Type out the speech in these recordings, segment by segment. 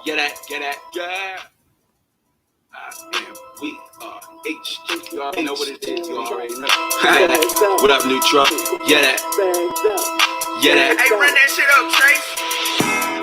Get that, yeah. We are H. You already know what it is. You already know. What up, Neutral? Yeah, that. Hey, run that shit up, Trace.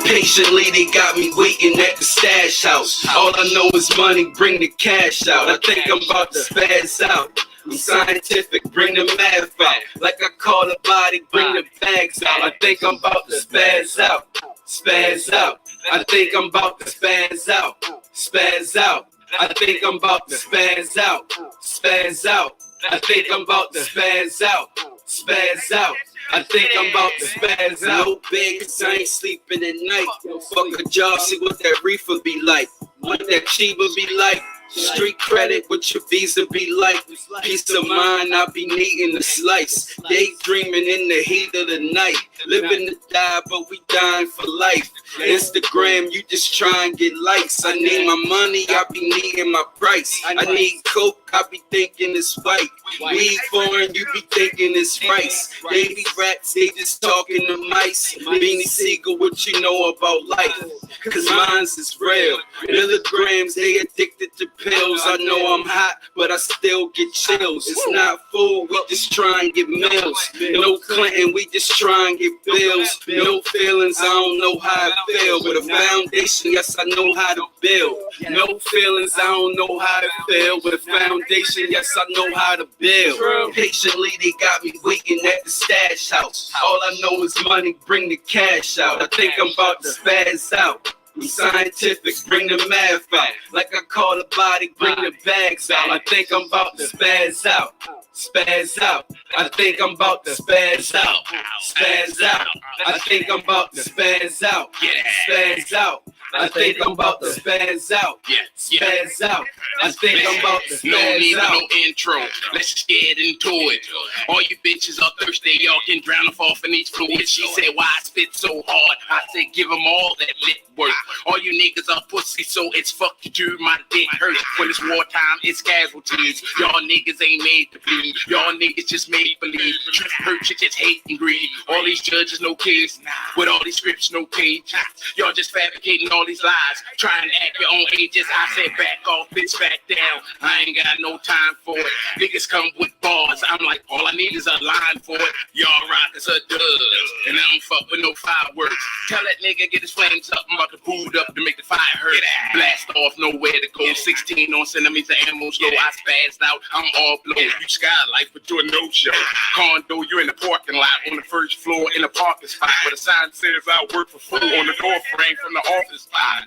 Patiently, they got me waiting at the stash house. All I know is money, bring the cash out. I think I'm about to spaz out. I'm scientific, bring the math out. Like I call the body, bring the bags out. I think I'm about to spaz out. Spaz out. I think I'm about to spaz out. Spaz out. I think I'm about to spaz out. Spaz out. I think I'm about to spaz out. Spaz out. I think I'm about to spaz out. No big, cause I ain't sleeping at night. Fuck a job, see what that reefer be like. What that Chiba be like. Street credit, what your visa be like. Peace of mind, I be needing a slice. Daydreaming in the heat of the night. Living to die, but we dying for life. Instagram, you just try and get likes. I need my money, I be needing my price. I need coke, I be thinking it's white. Weed foreign, you be thinking it's rice. Baby rats, they just talking to mice. Beanie Siegel, what you know about life? Cause mine's is real. Milligrams, they addicted to pills. I know I'm hot, but I still get chills. It's not food, we just try and get meals. No Clinton, we just try and get bills. No feelings, I don't know how I feel. With a foundation, yes, I know how to build. No feelings, I don't know how to feel. With a foundation, yes, I know how to build. Patiently, they got me waiting at the stash house. All I know is money, bring the cash out. I think I'm about to spaz out. I'm scientific, bring the math out. Like I call the body, bring the bags out. I think I'm about to spaz out. Spaz out. I think I'm about to spaz out. Spaz out. I think I'm about to spaz out. Spaz out. I think I'm about to spaz out. Spaz out. I think I'm about to spaz out. No need for no intro. Let's just get into it. All you bitches are thirsty. Y'all can drown off in these fluids. She said, why I spit so hard? I said, give them all that lit work. All you niggas are pussy, so it's fuck you too. My dick hurts. When it's wartime, it's casualties. Y'all niggas ain't made to bleed. Y'all niggas just made believe. Truth hurt, you just hate and greed. All these judges, no case. With all these scripts, no page. Y'all just fabricating all these lies. Trying to act your own ages. I said back off, bitch, back down. I ain't got no time for it. Niggas come with bars. I'm like, all I need is a line for it. Y'all rockers are duds. And I don't fuck with no fireworks. Tell that nigga get his flames up. I'm about to boot up to make the fire hurt. Blast off, nowhere to go. 16 on centimeters, ammo slow. I spazzed out, I'm all blown. You skylight, but you're a no-show. Condo, you're in the parking lot on the first floor in a parking spot. But a sign says I work for food on the door frame from the office spot.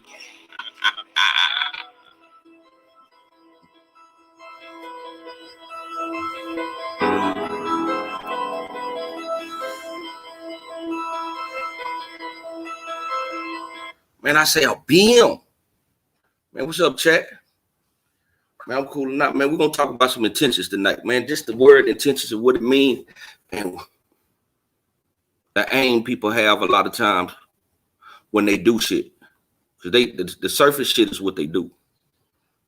Man, I say a BM. Man, what's up, chat? Man, I'm cool or not. Man, we're going to talk about some intentions tonight, man. Just the word intentions and what it means. And the aim people have a lot of times when they do shit. Because the surface shit is what they do.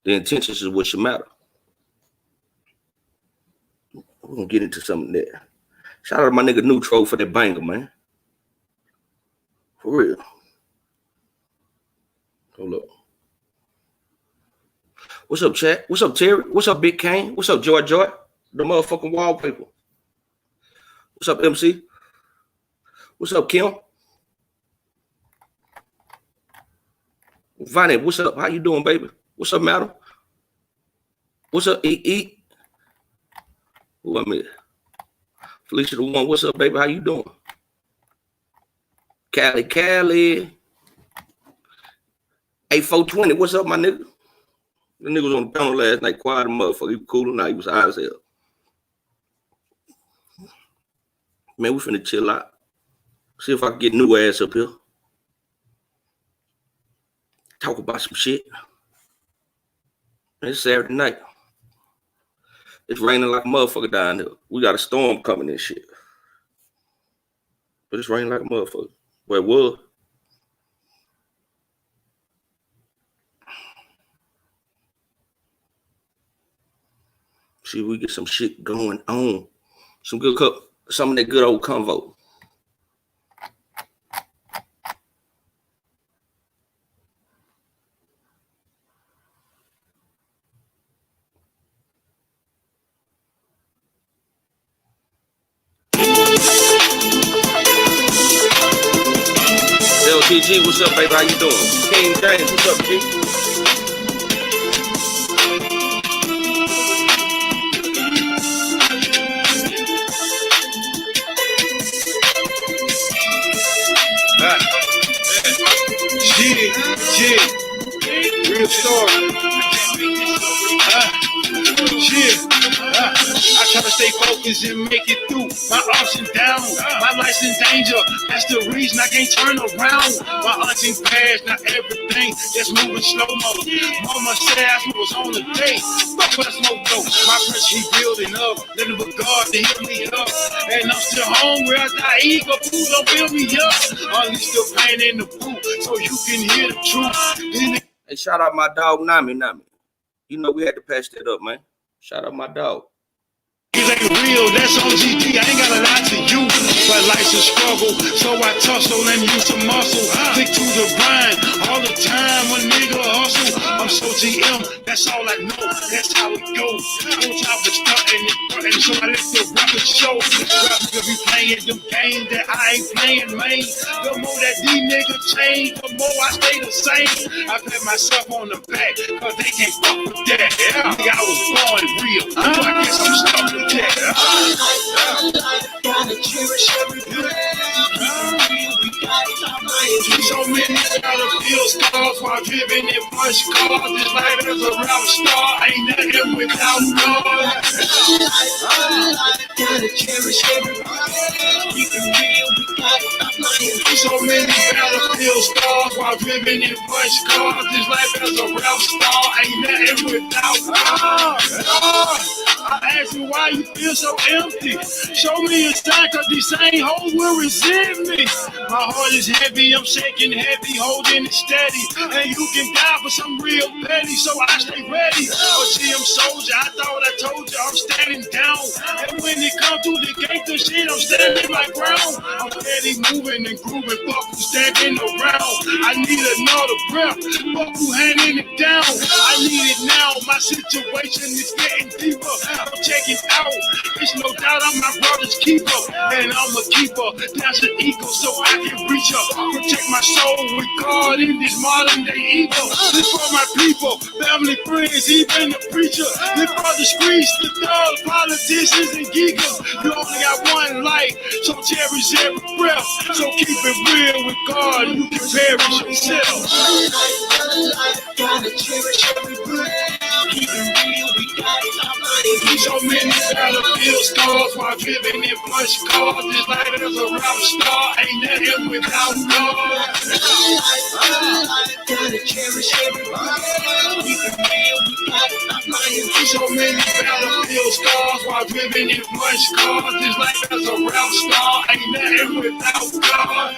The intentions is what should matter. We're going to get into something there. Shout out to my nigga Neutro for that banger, man. For real. Hold up. What's up, chat? What's up, Terry? What's up, Big Kane? What's up, Joy? The motherfucking wallpaper. What's up, MC? What's up, Kim? Vonnie, what's up? How you doing, baby? What's up, Madam? What's up, Eat? Who I met? Felicia the One. What's up, baby? How you doing? Cali. 8420. What's up, my nigga? The nigga was on the panel last night, quiet motherfucker. He was cool now. He was high as hell. Man, we finna chill out. See if I can get new ass up here. Talk about some shit. It's Saturday night. It's raining like a motherfucker down here. We got a storm coming and shit. But it's raining like a motherfucker. Well, it was. See if we get some shit going on. Some of that good old convo. LTG, what's up, baby? How you doing? King James, what's up, G? Real story. I try to stay focused and make it through my ups and downs. My life's in danger. That's the reason I can't turn around. My auntie passed, not everything just moving slow mo. Mama said I was on the day, but I smoke dope. My pressure keep building up, letting but God to heal me up. And I'm still hungry. I die eager, food don't build me up. Unleash the pain in the boot so you can hear the truth. Hey, shout out my dog Nami. You know we had to patch that up, man. Shout out my dog. It ain't real, that's on GD. I ain't gotta lie to you, but life's a struggle, so I tussle and use some muscle. Stick to the grind all the time. When nigga hustle, I'm so GM. That's all I know. That's how it goes. On top of stunting and so I let the record show. Rappers be playing them games that I ain't playing, man. The more that these niggas change, the more I stay the same. I pat myself on the back, cause they can't fuck with that. Nigga, I was born real, so I guess I'm stuck with that. Gotta cherish every breath. So many battlefield scars while driving in punch cars. This life as a rap star ain't nothing without God. Gotta cherish every breath. Keep it real, we gotta stop lying. So many battlefield scars while driving in punch cars. This life as a rap star ain't nothing without God. I ask you why you feel so empty. Show me a sign, cause these same hoes will resent me. My heart is heavy, I'm shaking heavy, holding it steady. And you can die for some real petty, so I stay ready. Oh, gee, I'm soldier, I thought I told you I'm standing down. And when it comes to the gangster shit, I'm standing my ground. I'm steady moving and grooving, fuck who's standing around. I need another breath, fuck who handing it down. I need it now, my situation is getting deeper. I'm checking out, it's no doubt I'm my brother's keeper. And I'm a keeper, that's an eagle, so I can reach up. Protect my soul with God in this modern day evil. This for my people, family, friends, even the preacher. This for the streets, the thugs, politicians, and geekers. You only got one life, so cherish every breath. So keep it real with God, you can perish yourself. Gotta cherish every breath. Keep it real, we gotta stop lying. So many battlefield scars while driving in punch cars. This life as a rap star ain't nothing without God. Gotta cherish every breath. Keep it real, we gotta stop lying. So many battlefield scars while driving in punch cars. This life as a rap star ain't nothing without God.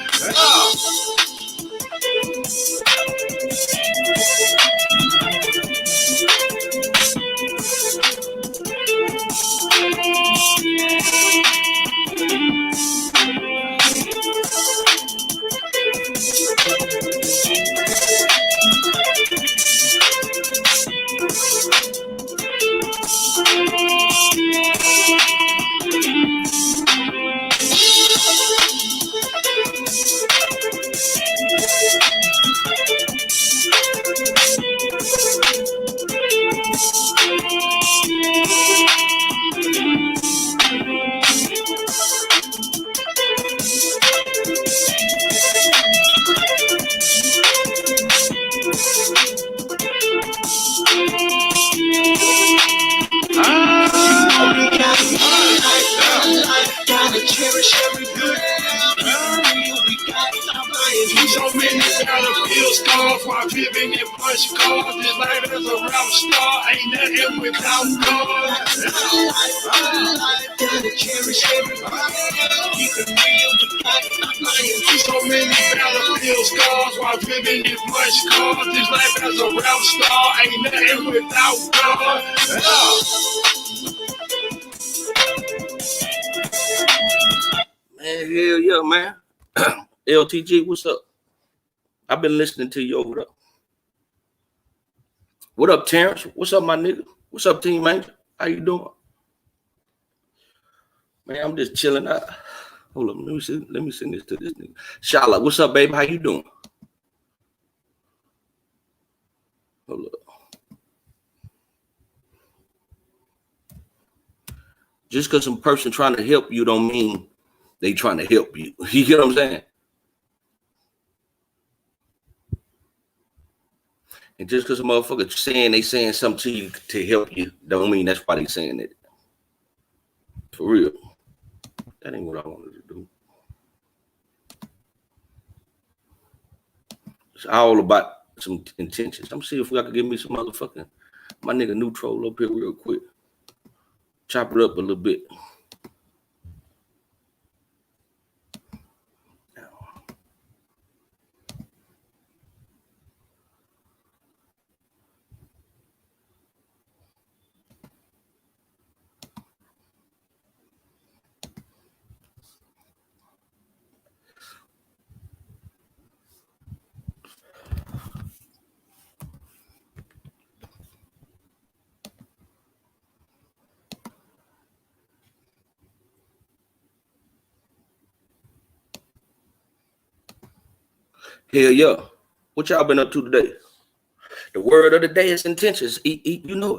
Gotta cherish every breath. We gotta stop lying. So many battlefield scars while driving in punch cars. This life as a rap star ain't nothing without God. Gotta cherish every breath. Keep it real, we gotta stop lying. So many battlefield scars while driving in punch cars. This life as a rap star ain't nothing without God. Man, hell yeah, man. LTG, what's up? I've been listening to you over there. What up, Terrence? What's up, my nigga? What's up, Team Angel? How you doing? Man, I'm just chilling out. Hold up, let me send this to this nigga. Charlotte, what's up, baby? How you doing? Hold up. Just because some person trying to help you don't mean they trying to help you. You get what I'm saying? And just because a motherfucker saying they saying something to you to help you don't mean that's why they saying it. For real. That ain't what I wanted to do. It's all about some intentions. I'm see if I can give me some motherfucking my nigga Neutral up here real quick. Chop it up a little bit. Hell yeah. What y'all been up to today? The word of the day is intentions. Eat, you know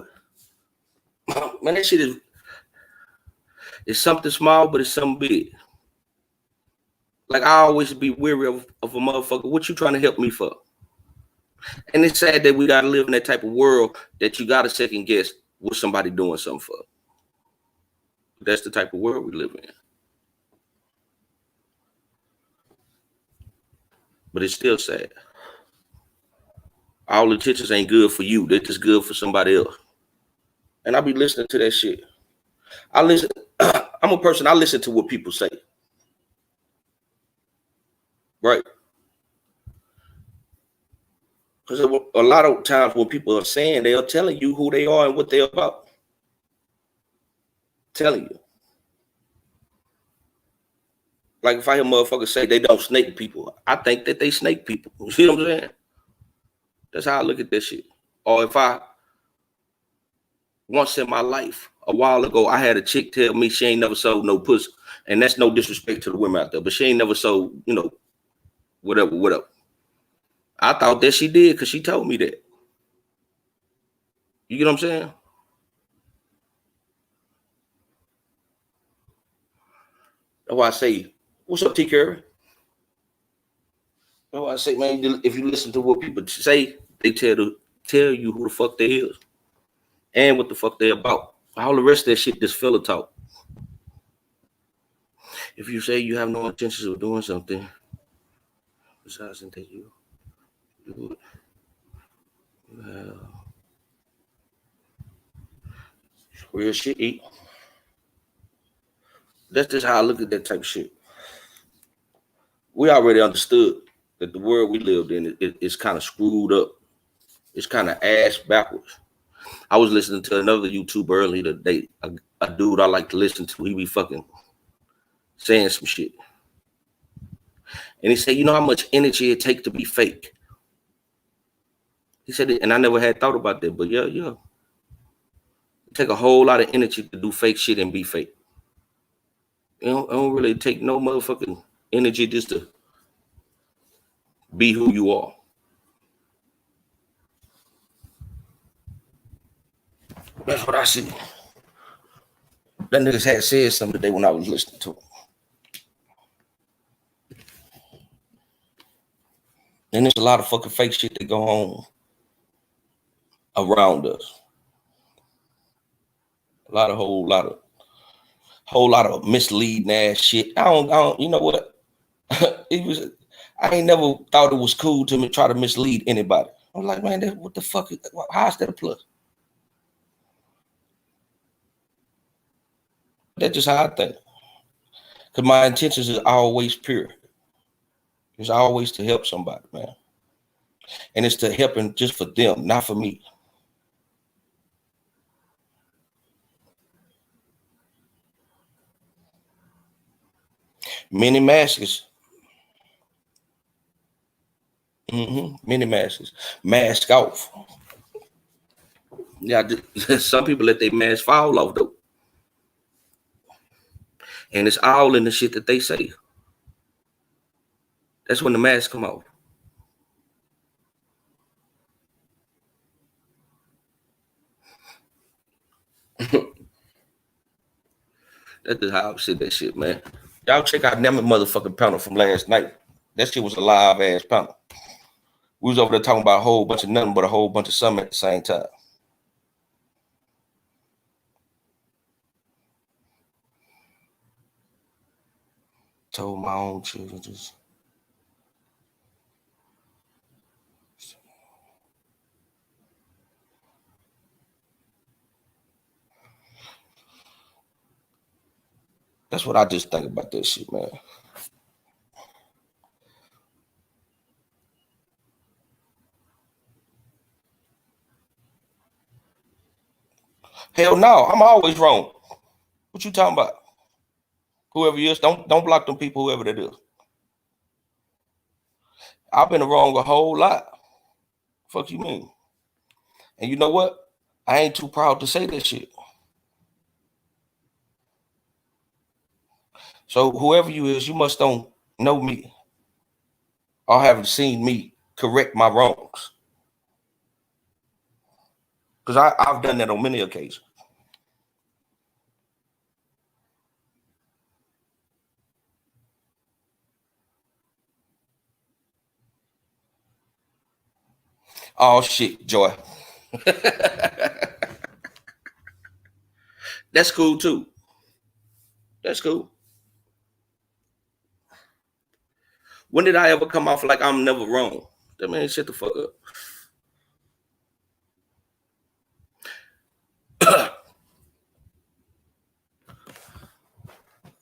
it. Man, that shit is it's something small, but it's something big. Like I always be weary of a motherfucker. What you trying to help me for? And it's sad that we gotta live in that type of world that you gotta second guess what somebody doing something for. That's the type of world we live in. But it's still sad. All intentions ain't good for you. They're just good for somebody else. And I be listening to that shit. I'm a person, I listen to what people say. Right? Because a lot of times when people are saying, they are telling you who they are and what they're about. Telling you. Like if I hear motherfuckers say they don't snake people, I think that they snake people. You see what I'm saying? That's how I look at this shit. Or if once in my life, a while ago, I had a chick tell me she ain't never sold no pussy. And that's no disrespect to the women out there, but she ain't never sold, whatever. I thought that she did because she told me that. You get what I'm saying? That's why I say, what's up, T. Curry? That's why I say, man, if you listen to what people say, they tell you who the fuck they is and what the fuck they about. All the rest of that shit, this fella talk. If you say you have no intentions of doing something, besides that you do it, well, real shit eat. That's just how I look at that type of shit. We already understood that the world we lived in is kind of screwed up. It's kind of ass backwards. I was listening to another YouTuber earlier today, a dude I like to listen to. He be fucking saying some shit. And he said, you know how much energy it takes to be fake? He said it, and I never had thought about that, but yeah. It take a whole lot of energy to do fake shit and be fake. It don't really take no motherfucking energy just to be who you are. That's what I see. That niggas had said something today when I was listening to him. And there's a lot of fucking fake shit that go on around us. A whole lot of misleading ass shit. I don't you know what? I ain't never thought it was cool to me try to mislead anybody. I was like, man, what the fuck? How's that a plus? That's just how I think. Because my intentions is always pure. It's always to help somebody, man. And it's to helping just for them, not for me. Many masks. Many masks. Mask off. Yeah, some people let their mask fall off though. And it's all in the shit that they say. That's when the mask come off. That's just how I said that shit, man. Y'all check out that motherfucking panel from last night. That shit was a live ass panel. We was over there talking about a whole bunch of nothing but a whole bunch of something at the same time. Told my own children just. That's what I just think about that shit, man. Hell no, I'm always wrong. What you talking about? Whoever you is, don't block them people, whoever that is. I've been wrong a whole lot. Fuck you mean? And you know what? I ain't too proud to say that shit. So whoever you is, you must don't know me or haven't seen me correct my wrongs. Because I've done that on many occasions. Oh shit, Joy. That's cool too. That's cool. When did I ever come off like I'm never wrong? That man, shut the fuck up.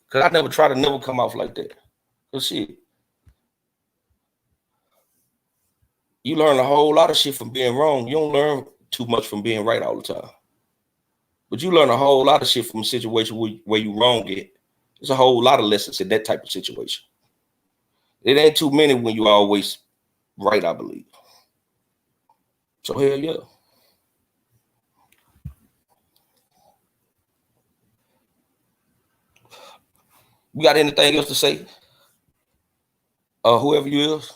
Cause I never try to never come off like that. Cause shit, you learn a whole lot of shit from being wrong. You don't learn too much from being right all the time. But you learn a whole lot of shit from a situation where you wrong it. There's a whole lot of lessons in that type of situation. It ain't too many when you always right, I believe. So hell yeah. You got anything else to say? Whoever you is.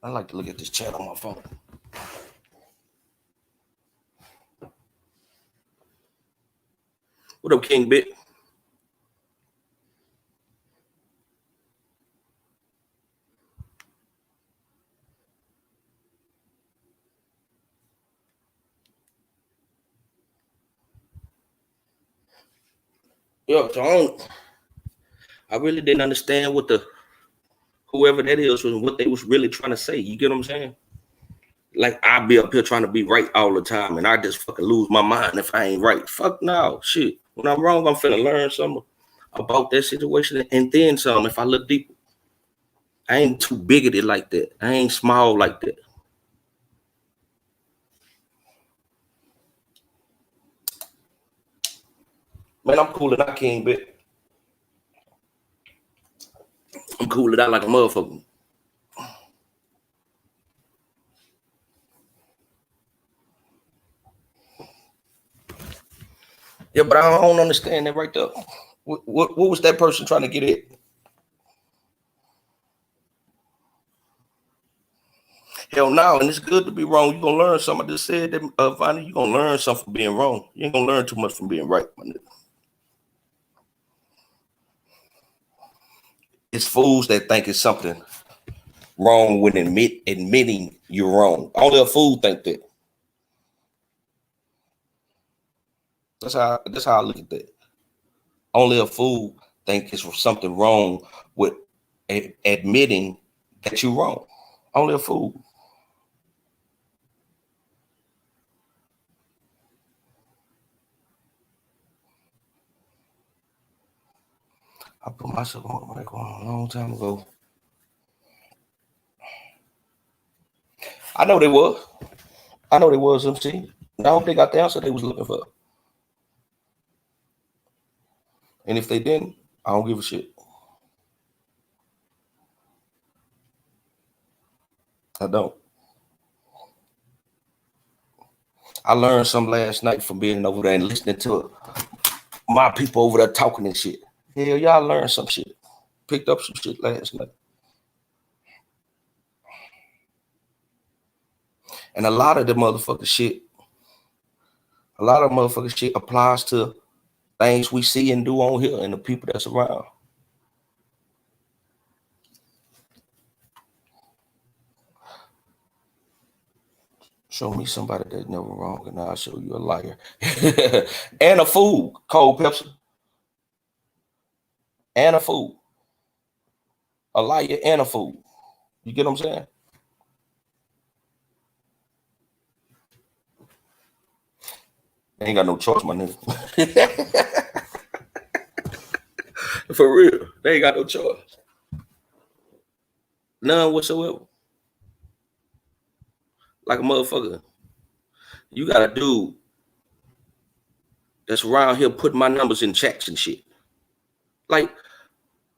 I like to look at this chat on my phone. What up, King Bit? Yo, so I really didn't understand what whoever that is was what they was really trying to say. You get what I'm saying? Like I be up here trying to be right all the time, and I just fucking lose my mind if I ain't right. Fuck no, shit. When I'm wrong, I'm finna learn something about that situation and then some. If I look deeper, I ain't too bigoted like that. I ain't small like that. Man, I'm cooling out, King Bit. I'm cooling out like a motherfucker. Yeah, but I don't understand that right there. What was that person trying to get at? Hell no, and it's good to be wrong. You're gonna learn something. I just said that, Vonnie, you're gonna learn something from being wrong. You ain't gonna learn too much from being right, my nigga. It's fools that think it's something wrong when admitting you're wrong. Only a fool think that. That's how I look at that. Only a fool think it's something wrong with admitting that you're wrong. Only a fool. I put myself on the mic on a long time ago. I know they was. MC. I hope they got the answer they was looking for. And if they didn't, I don't give a shit. I don't. I learned some last night from being over there and listening to my people over there talking and shit. Hell, y'all learned some shit. Picked up some shit last night. And a lot of the motherfucking shit applies to things we see and do on here and the people that's around. Show me somebody that's never wrong and I'll show you a liar. And a fool, Cold Pepsi. And a fool. A liar and a fool. You get what I'm saying? They ain't got no choice, my nigga. For real. They ain't got no choice. None whatsoever. Like a motherfucker. You got a dude that's around here putting my numbers in checks and shit. Like,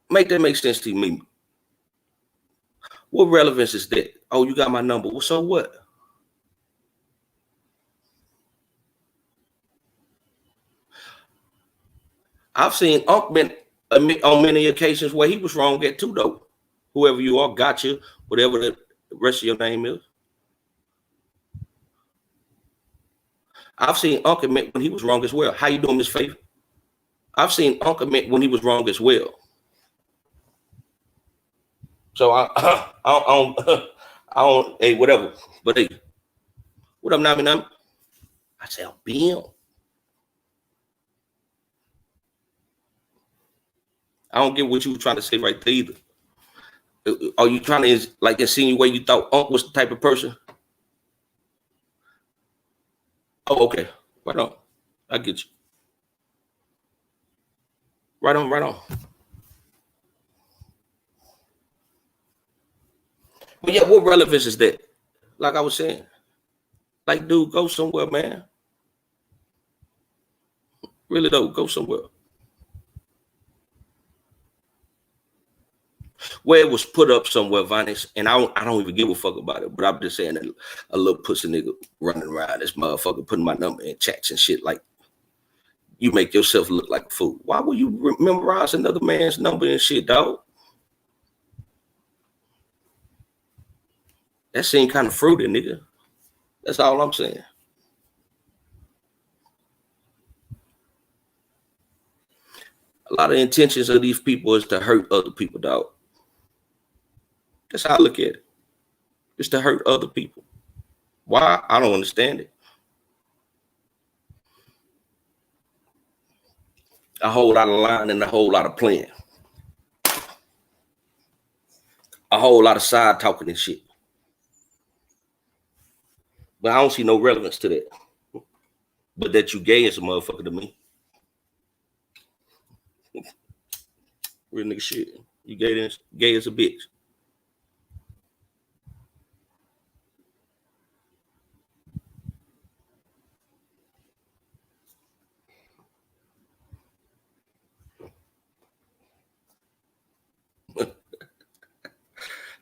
make that make sense to me. What relevance is that? Oh, you got my number. Well, so what? I've seen Unc on many occasions where he was wrong at too, though. Whoever you are, gotcha, whatever the rest of your name is. I've seen Unc admit when he was wrong as well. How you doing, Miss Faith? I've seen Unc admit when he was wrong as well. So I don't, hey, whatever. But hey, what up, Nami Nami? I say, I'll be him. I don't get what you were trying to say right there either. Are you trying to like insinuate you thought Unc was the type of person? Oh, okay. Right on. I get you. Right on, right on. But yeah, what relevance is that? Like I was saying. Like, dude, go somewhere, man. Really though, go somewhere. Where it was put up somewhere, Vanis, and I don't even give a fuck about it, but I'm just saying that a little pussy nigga running around this motherfucker putting my number in chats and shit, like, you make yourself look like a fool. Why would you memorize another man's number and shit, dog? That seemed kind of fruity, nigga. That's all I'm saying. A lot of intentions of these people is to hurt other people, dog. That's how I look at it. It's to hurt other people. Why? I don't understand it. A whole lot of lying and a whole lot of playing. A whole lot of side talking and shit. But I don't see no relevance to that. But that you gay as a motherfucker to me. Real nigga shit. You gay as a bitch.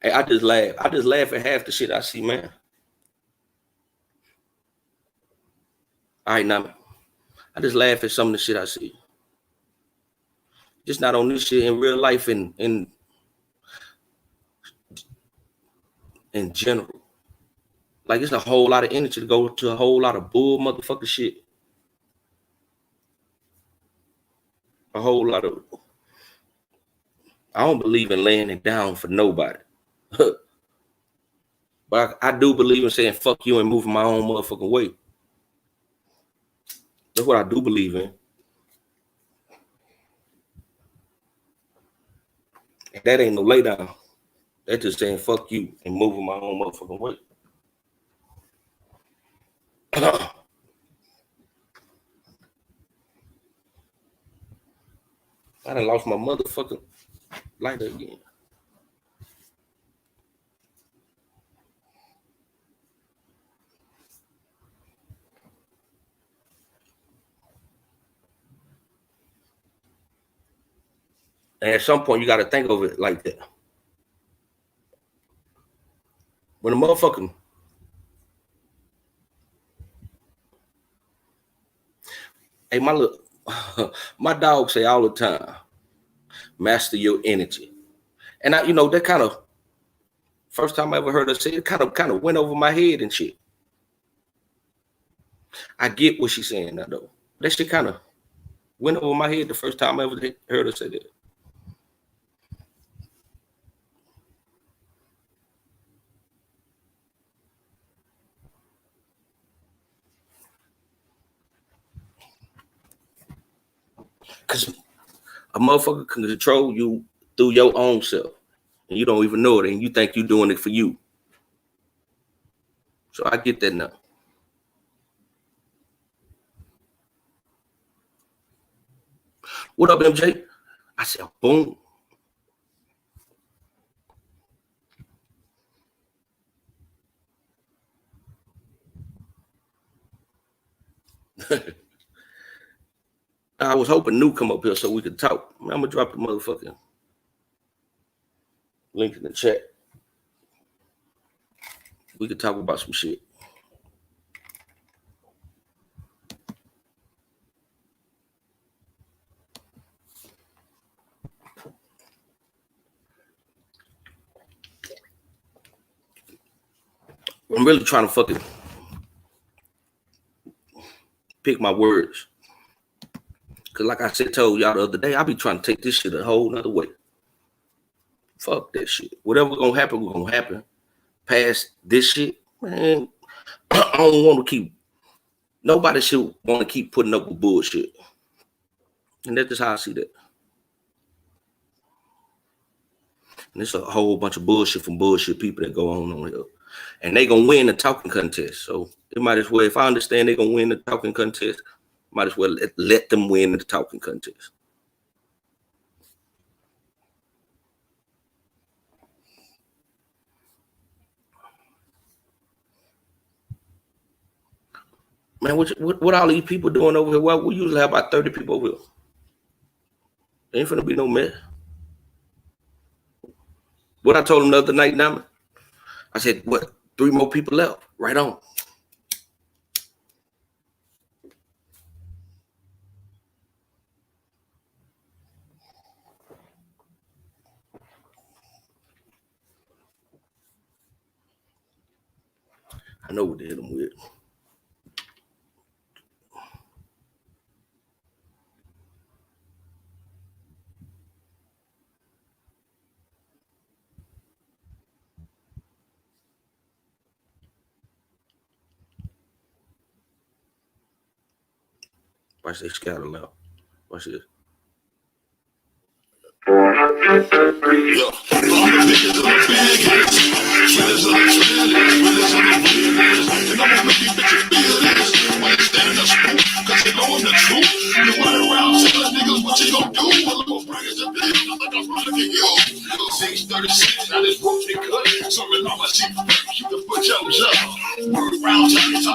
Hey, I just laugh. I just laugh at half the shit I see, man. All right, now I just laugh at some of the shit I see. Just not on this shit in real life and in general. Like, it's a whole lot of energy to go to a whole lot of bull motherfucker shit. A whole lot of. I don't believe in laying it down for nobody. But I do believe in saying fuck you and moving my own motherfucking way. That's what I do believe in. And that ain't no lay down. That's just saying fuck you and moving my own motherfucking way. I done lost my motherfucking lighter again. And at some point, you got to think of it like that. When a motherfucking hey, my look, My dog say all the time, master your energy. And I, that kind of, first time I ever heard her say it, kind of went over my head and shit. I get what she's saying now, though. That shit kind of went over my head the first time I ever heard her say that. Because a motherfucker can control you through your own self. And you don't even know it. And you think you're doing it for you. So I get that now. What up, MJ? I said, boom. I was hoping New come up here so we could talk. I'm gonna drop the motherfucking link in the chat. We could talk about some shit. I'm really trying to fucking pick my words. Cause like I told y'all the other day, I be trying to take this shit a whole nother way. Fuck that shit. Whatever gonna happen. Past this shit, man. I don't want to keep. Nobody should want to keep putting up with bullshit. And that's just how I see that. And it's a whole bunch of bullshit from bullshit people that go on here. And they gonna win the talking contest. So it might as well, if I understand they gonna win the talking contest, might as well let them win the talking contest. Man, what all these people doing over here? Well, we usually have about 30 people over here. Ain't finna be no mess. What I told them the other night, now, I said, what? 3 more people left. Right on. I know what they hit them with. Watch they scatter out. Watch this.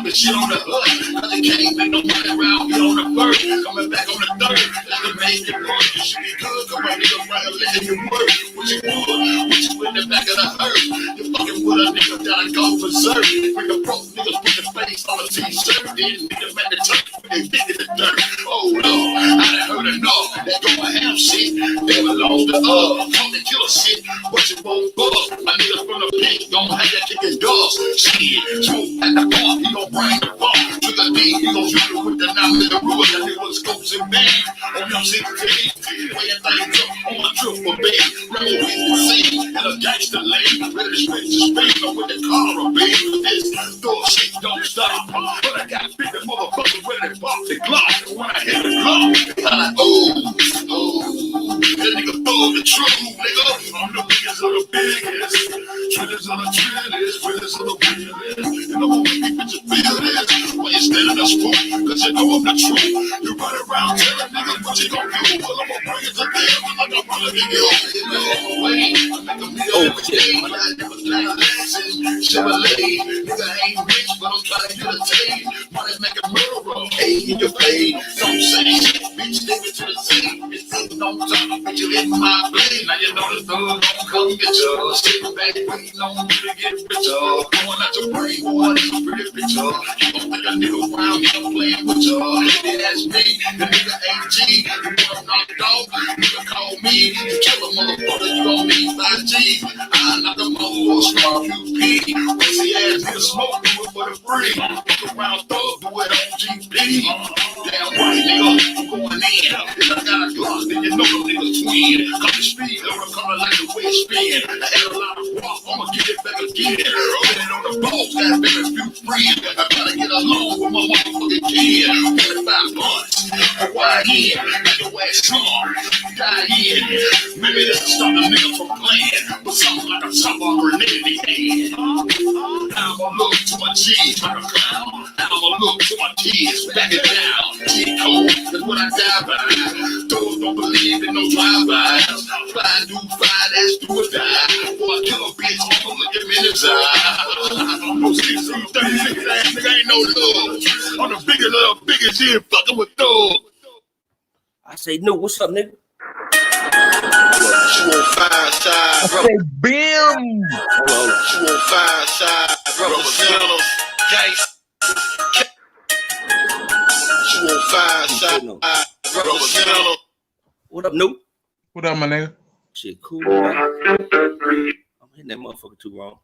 Shit on the hood, cause it can't make no money around here on the first. Coming back on the third, that's the main report. You should be good, come on, nigga, right here, letting you work. What you would, what you in the back of the hearse. You fucking with a nigga down and go berserk. Bring the broke niggas, put the face on a t-shirt. Then niggas back to church, they dig in the dirt. Oh no, I done heard enough, that go a ham shit. They belong to come to kill a shit, but you won't buzz. My niggas from the pit, gon' have that kicking dust. Shit, smoke at the bar, he gon' bring the bar to the D, he gon' shoot it with the 9mm ruler. That nigga was scopes and bangs on them 16. Weighing things up on the triple B. Ready to see, and a gangster lane. Ready to spit to speed, but with the collar B. This door shit don't stop. But I got 50 motherfuckers ready to pop the Glock. When I hit the Glock, I'm like, oh, that nigga full of the truth, nigga. I'm the biggest of the biggest. Trillers of the trillers, trillers of the realest. You know what we bitches feel this. Why you standing up spook? Cause you know I'm the truth. You run around telling niggas what you gon' do. Well, I'ma bring it to them like I'm running to you. Oh, shit. Chevrolet, nigga ain't rich, but I'm trying to get a tape. Money make a murderer, hey, in your face. Don't say shit. bitch, take me to the scene. Bitch, don't talk, bitch, you in my blade. Now you know the thug don't come get you. Sitting back, waiting on you to get richer. Going out your brain, boy, that's a pretty picture. You don't think a nigga around here playing with you. They ask me, the nigga AG, you wanna knock it off, nigga call me, you kill a motherfucker, you gon' need 5G. I knock them all, smart QP. Pussy ass nigga smoke, do it for the free. Look around thug, do it on GP. Damn right, nigga, I'm going in. If I got a Glock, then you know them niggas twin. Come to speed, Lord, coming like a way spin. I had a lot of rock, I'ma get it back again. Get it on the balls, got very few friends. I gotta get along with my motherfucking kid. 45 months, why in? Like the West Storm, die in. Maybe that'll stop a nigga from playing with something like a chopper or a grenade in his hand. I'ma look to my G's like a clown. I'ma look to my kids, back it down. G-code, that's what I die by. Those don't believe in no drive-bys. Fly, do fly, that's do or die. Boy, kill a bitch, I'ma look him in his eye. I'm no 16, 36 ass nigga, ain't no love. I'm the biggest of the biggest here, fucking with thug. I say, no, what's up, nigga? You on fire side, I say, bam! Hold on. You on fire side, representatives, gangsta. You on fire side, representatives. What up, Noob? What up, my nigga? Shit, cool or not? I'm hitting that motherfucker too wrong.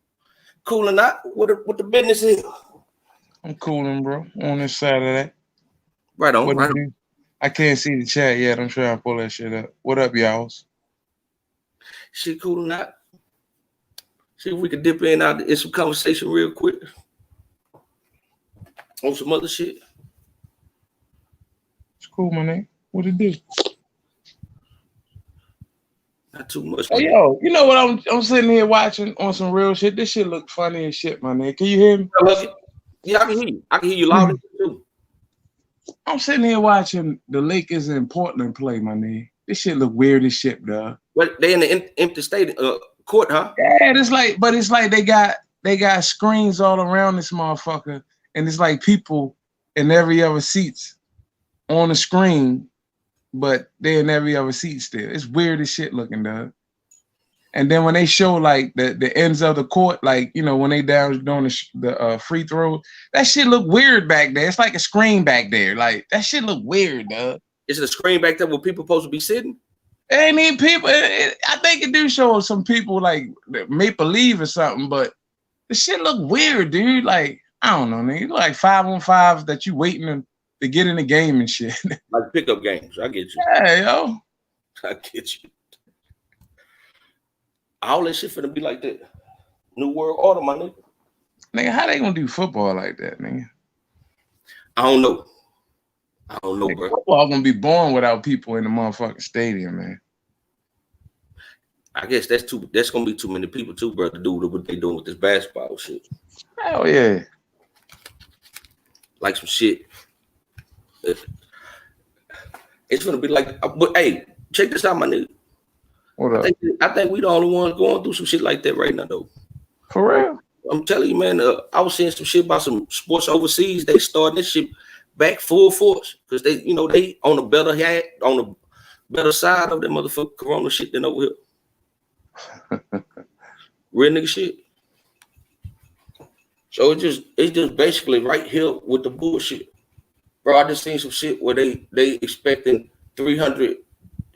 Cool or not? What the business is? I'm cooling, bro. On this side of that. Right on, What right it on. do? I can't see the chat yet. I'm trying to pull that shit up. What up, y'all? Shit, cool or not? See if we can dip in out in some conversation real quick on some other shit. It's cool, my nigga. What it do? Not too much. Hey, yo, you know what? I'm sitting here watching on some real shit. This shit look funny as shit, my nigga. Can you hear me? I love it. Yeah, I can hear you. I can hear you loud too. I'm sitting here watching the Lakers in Portland play, my nigga. This shit look weird as shit, dog. But they in the empty state court, huh? Yeah, it's like they got screens all around this motherfucker, and it's like people in every other seats on the screen, but they're in every other seat still. It's weird as shit looking, dog. And then when they show like the ends of the court, like, you know, when they down doing the free throws, that shit look weird back there. It's like a screen back there. Like, that shit look weird, dog. Is it a screen back there where people supposed to be sitting? It ain't even people. I think it do show some people like make believe or something, but the shit look weird, dude. Like, I don't know, nigga. Like 5-on-5s that you waiting to get in the game and shit. Like pickup games. I get you. Yeah, yo. I get you. All that shit finna be like that. New world order, my nigga. Nigga, how they gonna do football like that, nigga? I don't know. I don't know, Nigga, bro. football gonna be born without people in the motherfucking stadium, man. I guess that's gonna be too many people too, bro, to do what they doing with this basketball shit. Hell yeah. Like some shit. It's gonna be like, but hey, check this out, my nigga. What up? I think we the only ones going through some shit like that right now, though. For real? I'm telling you, man. I was seeing some shit about some sports overseas. They starting this shit back full force because they on the better side of that motherfucking corona shit than over here. Real nigga shit. So it's just basically right here with the bullshit, bro. I just seen some shit where they expecting 300.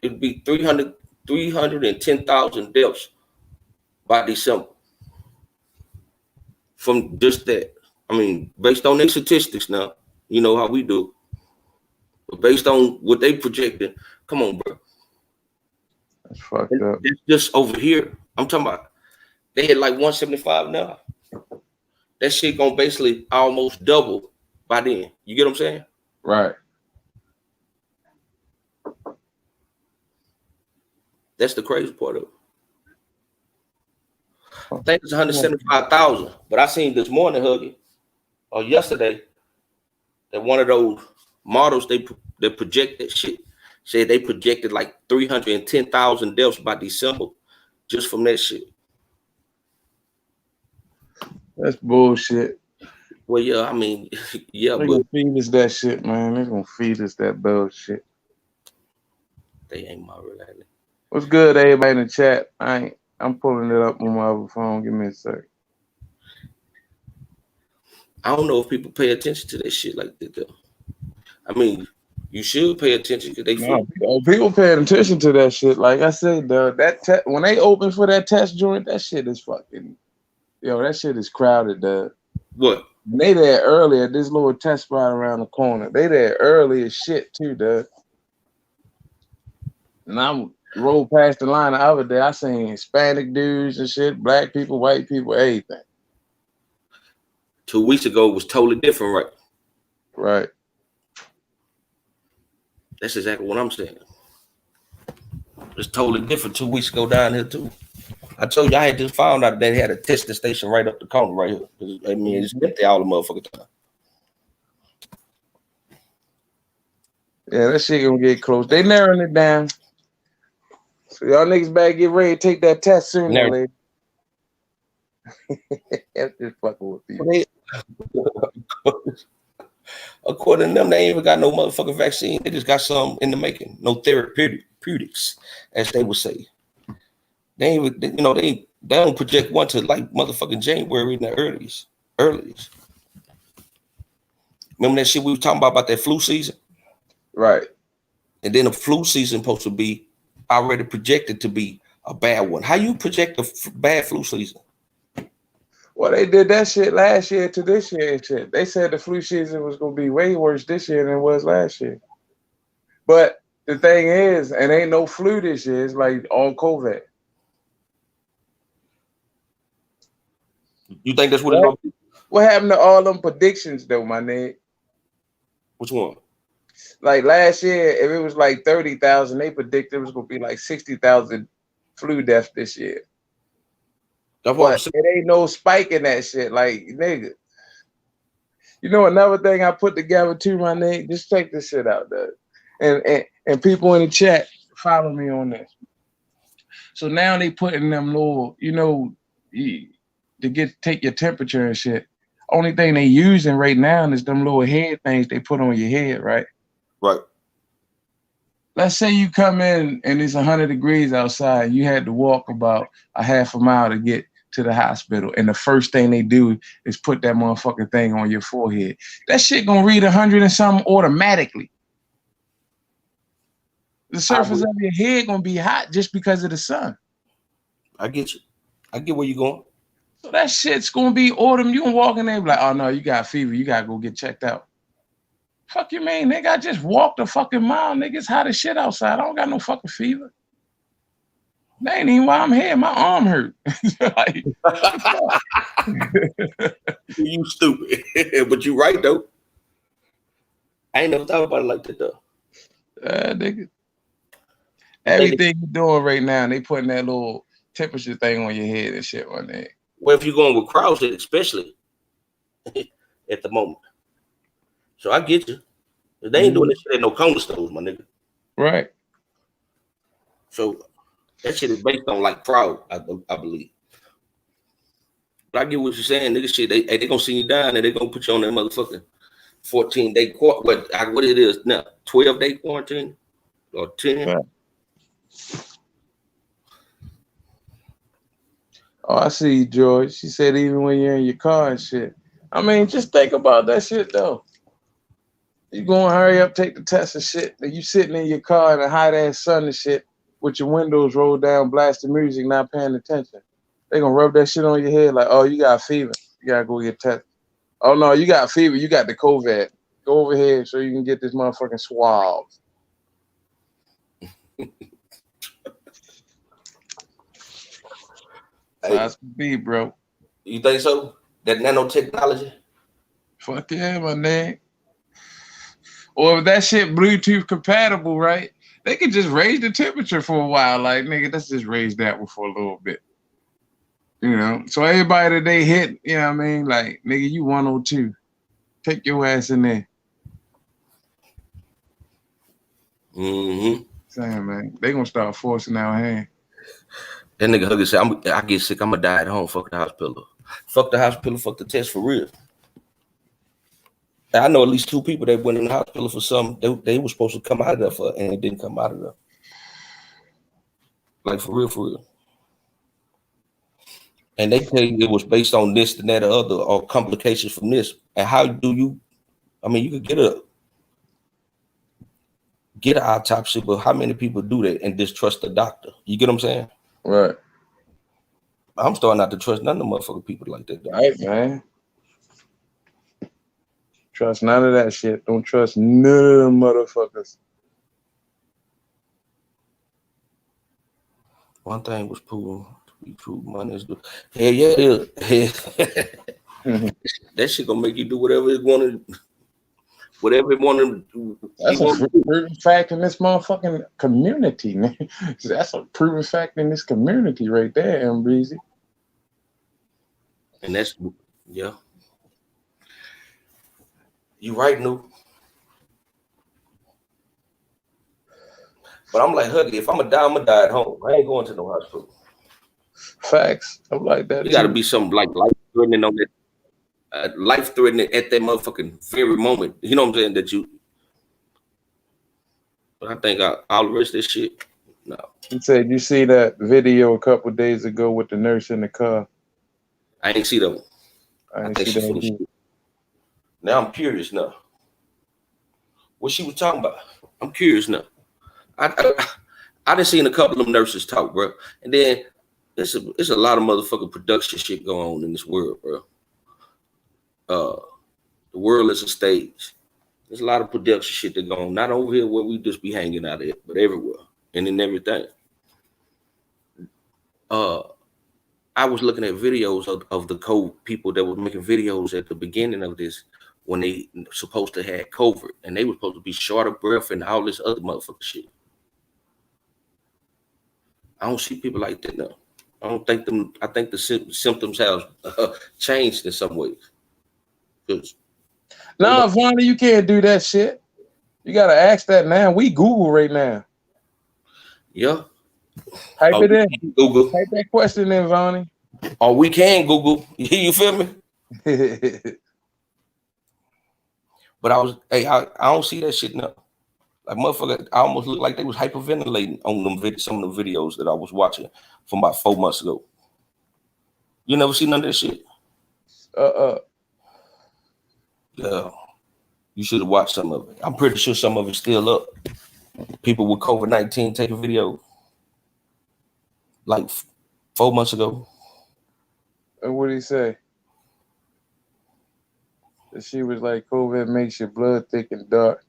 It'd be 310,000 deaths by December from just that. I mean, based on their statistics now, you know how we do. But based on what they projected, come on, bro. That's fucked up. It's just over here. I'm talking about they had like 175 now. That shit gonna basically almost double by then. You get what I'm saying? Right. That's the crazy part of it. I think it's 175,000. But I seen this morning, Huggy, or yesterday, that one of those models they project that shit said they projected like 310,000 deaths by December just from that shit. That's bullshit. Well, yeah, I mean, yeah, They're but gonna feed us that shit, man. They're gonna feed us that bullshit. They ain't my real ID. What's good, everybody in the chat? I'm pulling it up on my other phone. Give me a sec. I don't know if people pay attention to that shit like that though. I mean, you should pay attention because they People paying attention to that shit. Like I said, when they open for that test joint, that shit is fucking, that shit is crowded, dude. What? They there early at this little test spot around the corner. They there early as shit too, dude. And I rolled past the line the other day. I seen Hispanic dudes and shit, black people, white people, everything. 2 weeks ago was totally different, right? Right. That's exactly what I'm saying. It's totally different 2 weeks ago down here too. I told you I had just found out that they had a testing station right up the corner right here. I mean, it's empty all the motherfucking time. Yeah, that shit gonna get close. They narrowing it down. So y'all niggas better get ready to take that test soon, later. That's just fucking with people. According to them, they ain't even got no motherfucking vaccine. They just got some in the making. No therapeutics, as they would say. They ain't even, they don't project one to like motherfucking January in the earliest. Remember that shit we were talking about that flu season? Right. And then the flu season supposed to be already projected to be a bad one. How you project a bad flu season? Well, they did that shit last year to this year and shit. They said the flu season was going to be way worse this year than it was last year. But the thing is, and ain't no flu this year. It's like all COVID. You think that's what it's going to be? What happened to all them predictions, though, my nigga? Which one? Like last year, if it was like 30,000, they predicted it was going to be like 60,000 flu deaths this year. But it ain't no spike in that shit, like nigga. Another thing I put together too, my nigga. Just check this shit out, dude. And people in the chat follow me on this. So now they putting them little, to take your temperature and shit. Only thing they using right now is them little head things they put on your head, right? Right. Let's say you come in and it's 100 degrees outside. You had to walk about a half a mile to get to the hospital. And the first thing they do is put that motherfucking thing on your forehead. That shit gonna read 100 and something automatically. The surface of your head gonna be hot just because of the sun. I get you. I get where you're going. So that shit's gonna be autumn. You gonna walk in there and be like, oh no, you got fever. You gotta go get checked out. Fuck you mean, nigga? I just walked a fucking mile, nigga. It's hot as shit outside. I don't got no fucking fever. That ain't even why I'm here. My arm hurt. Like, you stupid. But you right, though. I ain't never thought about it like that, though. Nigga. Everything you're doing right now, they putting that little temperature thing on your head and shit on there. Well, if you're going with CrossFit, especially at the moment. So I get you. They ain't doing this shit at no corner stores, my nigga. Right. So that shit is based on like fraud, I believe. But I get what you're saying, nigga. Shit, they gonna send you down and they gonna put you on that motherfucking 14-day what it is now, 12-day quarantine or 10. Right. Oh, I see you, George. She said even when you're in your car and shit. I mean, just think about that shit though. You gonna hurry up, take the test and shit. Then you sitting in your car in the hot ass sun and shit with your windows rolled down, blasting music, not paying attention. They gonna rub that shit on your head like, oh, you got fever. You gotta go get tested. Oh no, you got fever. You got the COVID. Go over here so you can get this motherfucking swab. That's be, bro. You think so? That nanotechnology? Fuck yeah, my nigga. Or if that shit Bluetooth compatible, right? They could just raise the temperature for a while. Like, nigga, let's just raise that one for a little bit. So everybody that they hit, you know what I mean? Like, nigga, you 102. Take your ass in there. Mm-hmm. Saying, man, they gonna start forcing our hand. That nigga Huggy said, I get sick, I'm gonna die at home. Fuck the hospital. Fuck the hospital, fuck the test for real. I know at least 2 people that went in the hospital for something they were supposed to come out of there for, and it didn't come out of there. Like for real. And they tell you it was based on this and that or other, or complications from this. And how do you? I mean, you could get an autopsy, but how many people do that and distrust the doctor? You get what I'm saying? Right. I'm starting not to trust none of the motherfucking people like that. Though. Right, man. Trust none of that shit. Don't trust none of them motherfuckers. One thing was proven to be true. Money is good. Hell yeah, it is. That shit gonna make you do whatever it wanted. Whatever it wanted. That's a proven fact in this motherfucking community, man. That's a proven fact in this community right there, M. Breezy. And that's, yeah. You right, Noob. But I'm like, Huggy, if I'm gonna die, I'm gonna die at home. I ain't going to no hospital. Facts. I'm like that. You gotta be something like life-threatening on that, life-threatening at that motherfucking very moment. You know what I'm saying? That you. But I think all the rest of this shit, no. He said, you see that video a couple days ago with the nurse in the car? I ain't see that one. I didn't see that either. Now I'm curious now. What she was talking about? I'm curious now. I done seen a couple of them nurses talk, bro. And then it's a lot of motherfucking production shit going on in this world, bro. The world is a stage. There's a lot of production shit that go on. Not over here where we just be hanging out at, but everywhere and in everything. I was looking at videos of the COVID people that were making videos at the beginning of this when they supposed to have COVID and they were supposed to be short of breath and all this other motherfucking shit. I don't see people like that now. I don't think them. I think the symptoms have changed in some ways. No, Vonnie, you can't do that shit. You gotta ask that now. We Google right now. Yeah. Type it in. Google. Type that question in, Vonnie. Or we can Google. You feel me? But I don't see that shit now. Like motherfucker, I almost looked like they was hyperventilating on them some of the videos that I was watching from about 4 months ago. You never see none of that shit? Yeah. You should have watched some of it. I'm pretty sure some of it's still up. People with COVID-19 taking video like 4 months ago. And what did he say? That she was like, COVID makes your blood thick and dark.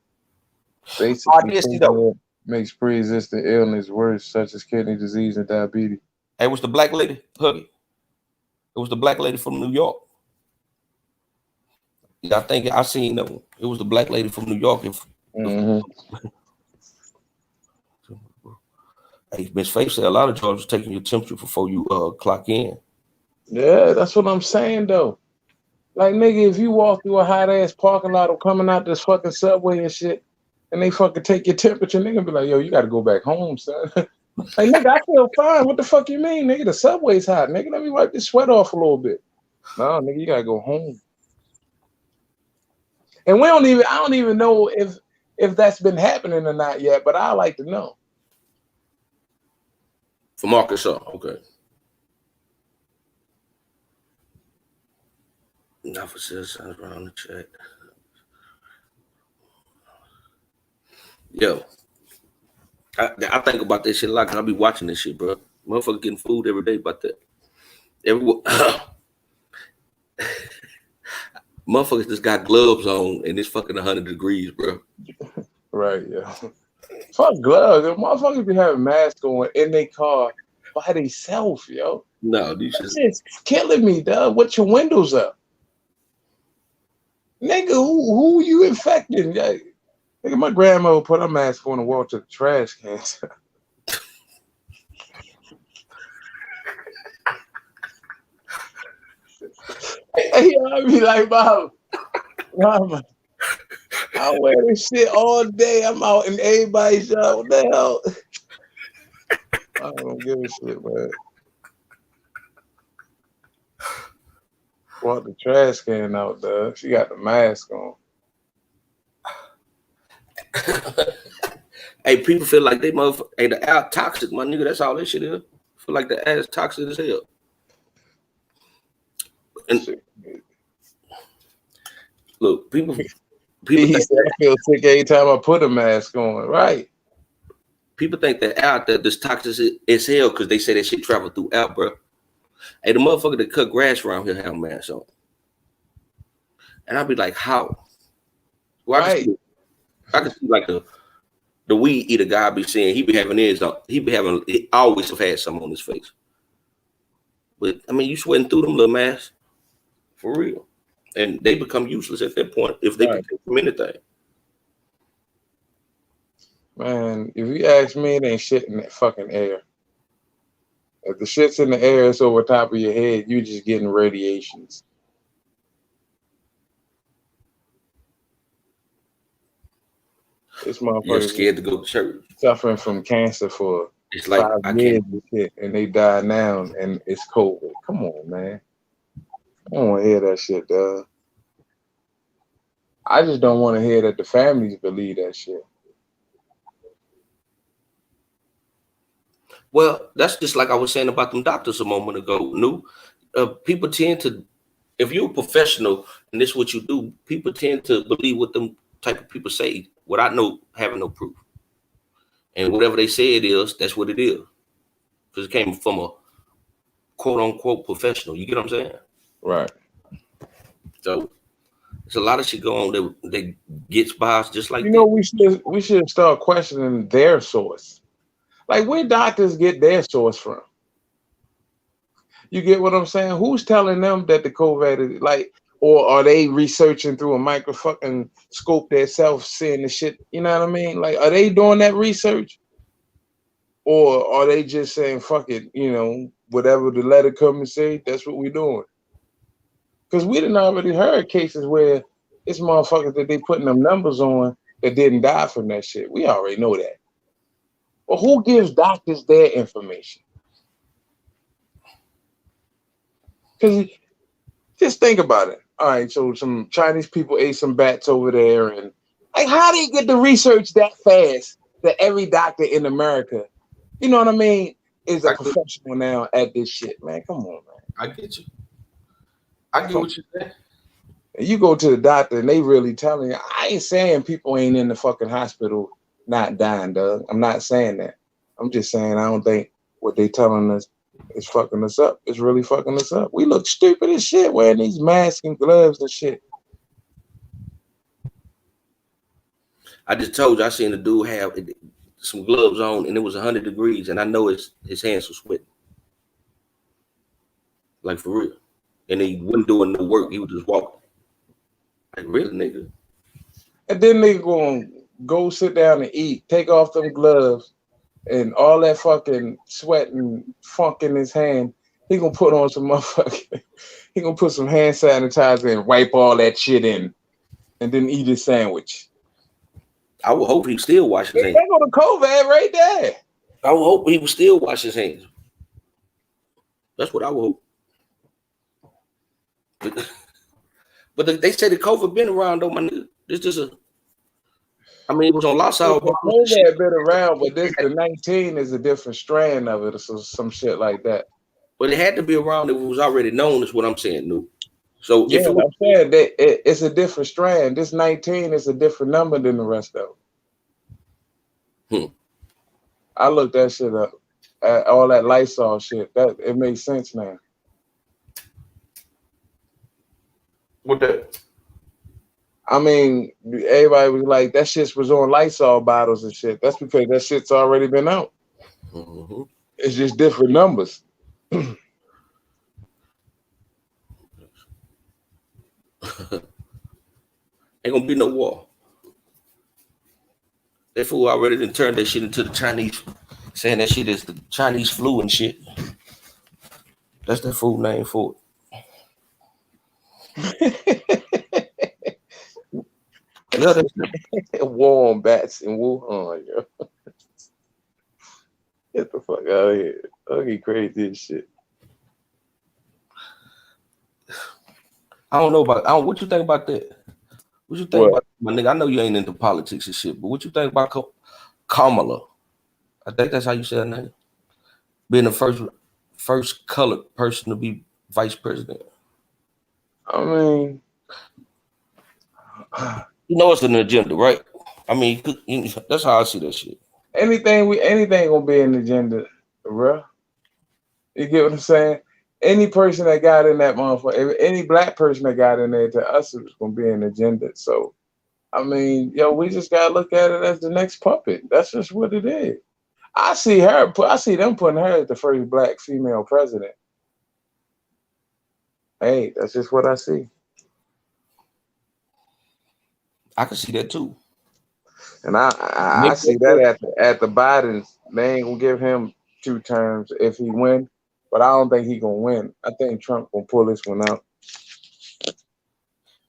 Basically, I did see that. Makes pre-existing illness worse, such as kidney disease and diabetes. It was the black lady, Huggy. It was the black lady from New York. Yeah, I think I seen that one. It was the black lady from New York. Hey, Miss Faith said a lot of drugs taking your temperature before you clock in. Yeah, that's what I'm saying though. Like nigga, if you walk through a hot ass parking lot or coming out this fucking subway and shit, and they fucking take your temperature, nigga be like, yo, you gotta go back home, son. Like nigga, I feel fine. What the fuck you mean, nigga? The subway's hot, nigga. Let me wipe this sweat off a little bit. No, nigga, you gotta go home. And I don't even know if that's been happening or not yet, but I like to know. From Arkansas, okay. Not for citizens around the chat. Yo, I think about this shit a lot because I be watching this shit, bro. Motherfucker getting food every day about that. Motherfuckers just got gloves on and it's fucking 100 degrees, bro. Right, yeah. Fuck gloves. Motherfuckers be having masks on in their car by themselves, yo. No, these shit. It's killing me, dog. With your windows up. Nigga, who you infecting? Nigga, my grandma would put her mask on and walk to the trash cans. Hey, I be like, Mama, I wear this shit all day. I'm out in everybody's yard. What the hell? I don't give a shit, man. Walk the trash can out, dog. She got the mask on. Hey, people feel like they motherfucker. Hey, the air toxic, my nigga. That's all that shit is. Feel like the air is toxic as hell. And look, people He think said, I feel sick every time I put a mask on. Right. people think that out there this toxic as hell because they say that shit travel through air, bro. Hey, the motherfucker that cut grass around here have masks on. And I'd be like, how? Well, I can see like the weed eater guy I be saying he always have had something on his face. But I mean, you sweating through them little masks for real. And they become useless at that point if they can take from anything. Man, if you ask me, it ain't shit in that fucking air. If the shit's in the air, it's over top of your head, you just getting radiations. This You're motherfucker scared to go to church. suffering from cancer for It's like 5 years and shit, and they die now, and it's COVID. Come on, man. I don't want to hear that shit, dog. I just don't want to hear that the families believe that shit. Well, that's just like I was saying about them doctors a moment ago. People tend to, if you're a professional and this is what you do, people tend to believe what them type of people say without having no proof. And whatever they say it is, that's what it is. Because it came from a quote unquote professional. You get what I'm saying? Right. So there's a lot of shit going on that gets by us just like You know, we should start questioning their source. Like, where doctors get their source from? You get what I'm saying? Who's telling them that the COVID is like, or are they researching through a microfucking scope themselves, seeing the shit? You know what I mean? Like, are they doing that research? Or are they just saying, fuck it, you know, whatever the letter come and say, that's what we're doing? Because we done already heard cases where it's motherfuckers that they putting them numbers on that didn't die from that shit. We already know that. But who gives doctors their information? Because just think about it. All right, so some Chinese people ate some bats over there, and like, how do you get the research that fast that every doctor in America, you know what I mean, is a professional now at this shit, man? Come on, man. I get you. I get what you're saying. You go to the doctor and they really telling you, I ain't saying people ain't in the fucking hospital not dying, Doug. I'm not saying that. I'm just saying I don't think what they telling us is fucking us up. It's really fucking us up. We look stupid as shit wearing these masks and gloves and shit. I just told you I seen a dude have some gloves on and it was 100 degrees and I know his hands were sweating. Like for real. And he wasn't doing no work. He was just walking. Like, really, nigga? And then they gonna go sit down and eat, take off them gloves, and all that fucking sweat and funk in his hand. He gonna put on some motherfucking, he gonna put some hand sanitizer and wipe all that shit in, and then eat his sandwich. I would hope he still wash his hands. They go to COVID right there. I would hope he would still wash his hands. That's what I would hope. But they say the COVID been around though, my nigga. This just it was on Lhasa. COVID had been around, but the 19 is a different strand of it, or some shit like that. But it had to be around if it was already known, is what I'm saying, New. So yeah, I'm saying that it's a different strand. This 19 is a different number than the rest of them. I looked that shit up. All that Lysol shit. That it makes sense now. What that? I mean, everybody was like, that shit was on Lysol bottles and shit. That's because that shit's already been out. Mm-hmm. It's just different numbers. Ain't gonna be no war. That fool already done turned that shit into the Chinese, saying that shit is the Chinese flu and shit. That's that fool name for it. War on bats in Wuhan, yo. Get the fuck out of here. I'll get crazy as shit. I don't know about what you think about that. What you think about my nigga? I know you ain't into politics and shit, but what you think about Kamala. I think that's how you say her name. Being the first colored person to be vice president. I mean, You know it's an agenda, right? I mean, that's how I see that shit. anything gonna be an agenda, bro. You get what I'm saying? Any person that got in that motherfucker, any black person that got in there, to us it was gonna be an agenda. So, I mean, yo, we just gotta look at it as the next puppet. That's just what it is. I see them putting her as the first black female president. Hey, that's just what I see. I can see that too. And I see that at the Bidens, they ain't gonna give him 2 terms if he win, but I don't think he gonna win. I think Trump gonna pull this one out.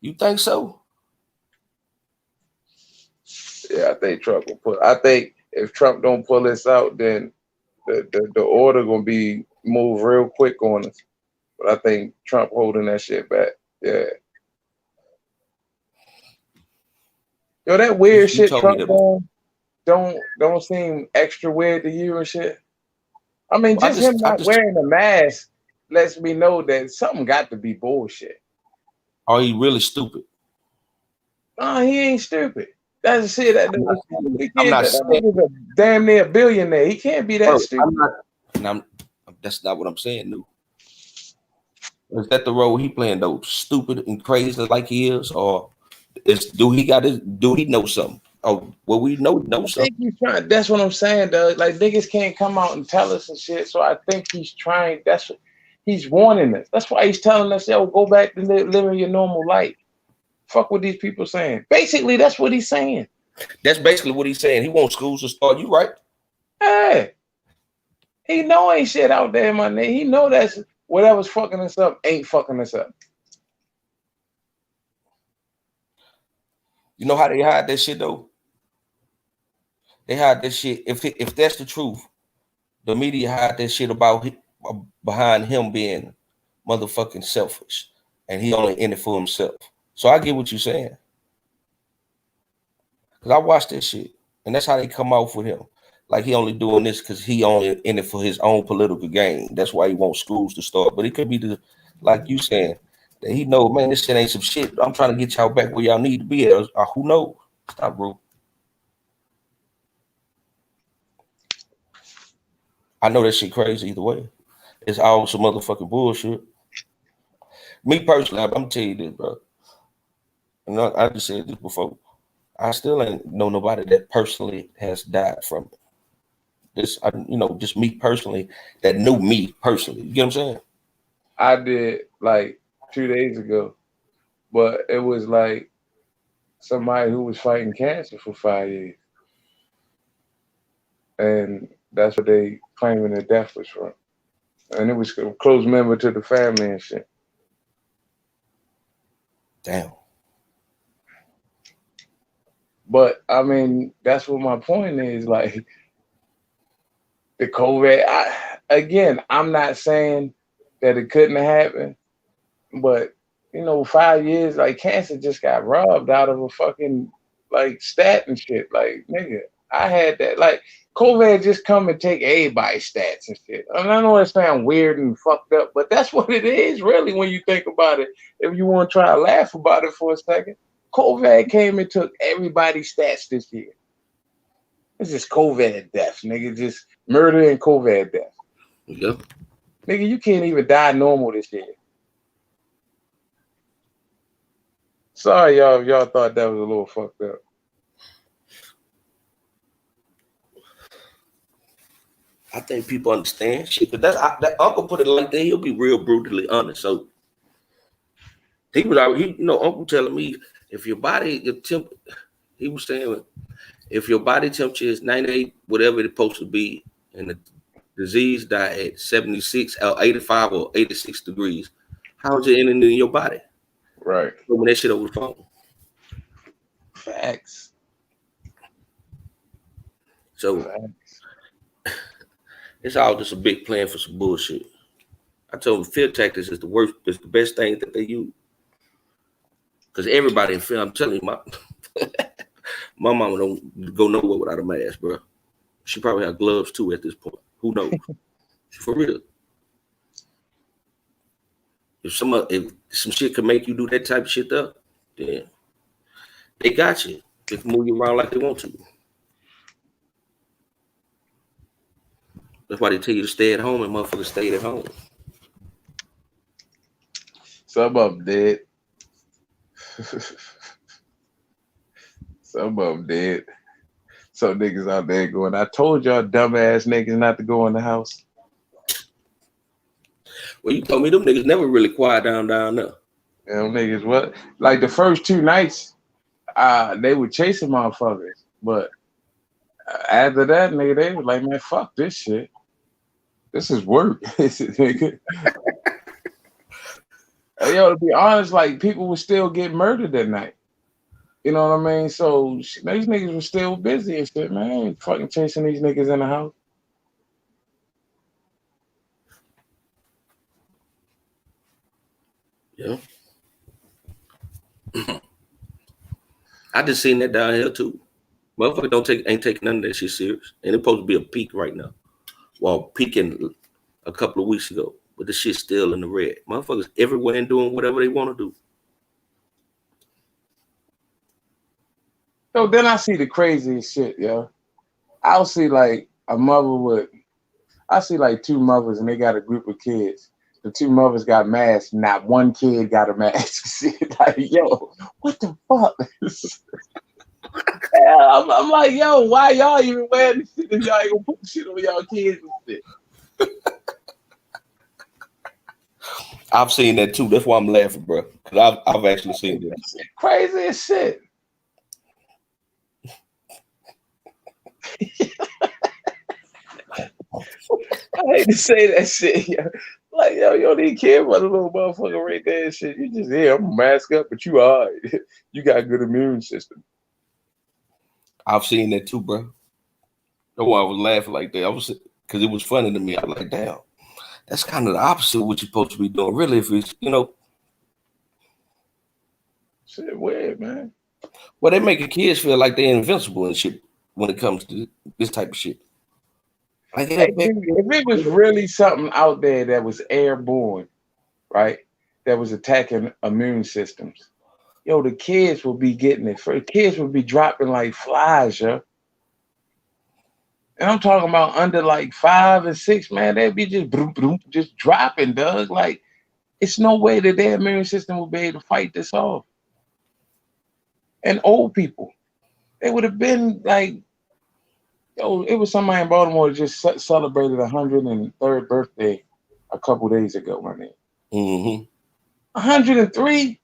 You think so? Yeah, I think Trump will pull. I think if Trump don't pull this out, then the order gonna be moved real quick on us. But I think Trump holding that shit back. Yeah. Yo, that weird shit Trump don't seem extra weird to you and shit. I mean, just him not wearing a mask lets me know that something got to be bullshit. Are he really stupid? No, he ain't stupid. That's the shit. I'm not saying he's a damn near billionaire. He can't be that stupid. That's not what I'm saying, no. Is that the role he playing though? Stupid and crazy like he is, or do he know something? Oh, well, we know something. That's what I'm saying, though. Like, niggas can't come out and tell us and shit. So I think he's trying. He's warning us. That's why he's telling us, yo, go back to living your normal life. Fuck what these people saying. Basically, that's what he's saying. That's basically what he's saying. He wants schools to start. You right? Hey, he know ain't shit out there, my nigga. He know that's whatever's fucking us up ain't fucking us up. You know how they hide that shit though? They hide that shit. If that's the truth, the media hide that shit behind him being motherfucking selfish, and he only in it for himself. So I get what you're saying, cause I watched that shit, and that's how they come off with him. Like he only doing this because he only in it for his own political gain. That's why he wants schools to start. But it could be like you saying, that he know, man, this shit ain't some shit. I'm trying to get y'all back where y'all need to be at. Who knows? Stop, bro. I know that shit crazy either way. It's all some motherfucking bullshit. Me personally, I'm tell you this, bro. And I just said this before. I still ain't know nobody that personally has died from it. Just me personally, that knew me personally. You get what I'm saying? I did like 2 days ago, but it was like somebody who was fighting cancer for 5 years. And that's what they claiming the death was from. And it was a close member to the family and shit. Damn. But I mean, that's what my point is. Like the COVID, I'm not saying that it couldn't have happened, but 5 years, like cancer just got robbed out of a fucking like stat and shit. Like, nigga, I had that. Like, COVID just come and take everybody's stats and shit. I mean, I know it sounds weird and fucked up, but that's what it is, really, when you think about it. If you want to try to laugh about it for a second, COVID came and took everybody's stats this year. It's just COVID deaths, nigga. Just murder and COVID deaths. Yep. Nigga, you can't even die normal this year. Sorry, y'all, if y'all thought that was a little fucked up. I think people understand shit, but that uncle put it like that. He'll be real brutally honest. So he was out. Uncle telling me if your body, he was saying if your body temperature is 98, whatever it's supposed to be, and the disease die at 76 or 85 or 86 degrees, how is it ending in your body? Right. So when that shit over the phone. Facts. So it's all just a big plan for some bullshit. I told them fear tactics is the best thing that they use. Because everybody in fear, I'm telling you, my mama don't go nowhere without a mask, bro. She probably had gloves too at this point. Who knows? For real. If some shit can make you do that type of shit up, then they got you. They can move you around like they want to. That's why they tell you to stay at home, and motherfuckers stayed at home. Some of them did. Some of them did. Some niggas out there going, I told y'all dumbass niggas not to go in the house. Well, you told me them niggas never really quiet down there. Them niggas, what? Like the first 2 nights, they were chasing motherfuckers. But after that, nigga, they were like, man, fuck this shit. This is work. Yo, to be honest, like people would still get murdered that night. You know what I mean? So these niggas were still busy and shit, man. I ain't fucking chasing these niggas in the house. Yeah. I just seen that down here too. Motherfucker ain't taking none of that shit serious. And it's supposed to be a peak right now. Well, peaking a couple of weeks ago. But the shit's still in the red. Motherfuckers everywhere and doing whatever they want to do. So then I see the craziest shit, yo. I'll see like I see like 2 mothers and they got a group of kids. The 2 mothers got masks, not one kid got a mask. Like, yo, what the fuck? Yeah, I'm like, yo, why y'all even wearing this shit if y'all ain't gonna put shit on y'all kids and shit? I've seen that too. That's why I'm laughing, bro. Because I've actually seen that. Crazy as shit. I hate to say that shit, yo. Like, yo, you don't even care about the little motherfucker right there and shit. You just here, I'm gonna mask up, but you all right. You got a good immune system. I've seen that too, bro. That's why I was laughing like that. Because it was funny to me. I was like, damn, that's kind of the opposite of what you're supposed to be doing. Really, if it's, Shit weird, man. Well, they making kids feel like they're invincible and shit when it comes to this type of shit. Like, If it was really something out there that was airborne, right, that was attacking immune systems, yo, the kids will be getting it. The kids will be dropping like flies, yo. And I'm talking about under like 5 and 6, man. They'd be just broom, broom, just dropping, Doug. Like, it's no way that their immune system will be able to fight this off. And old people, they would have been like, yo, it was somebody in Baltimore that just celebrated 103rd birthday a couple days ago, my name. Mm-hmm. 103?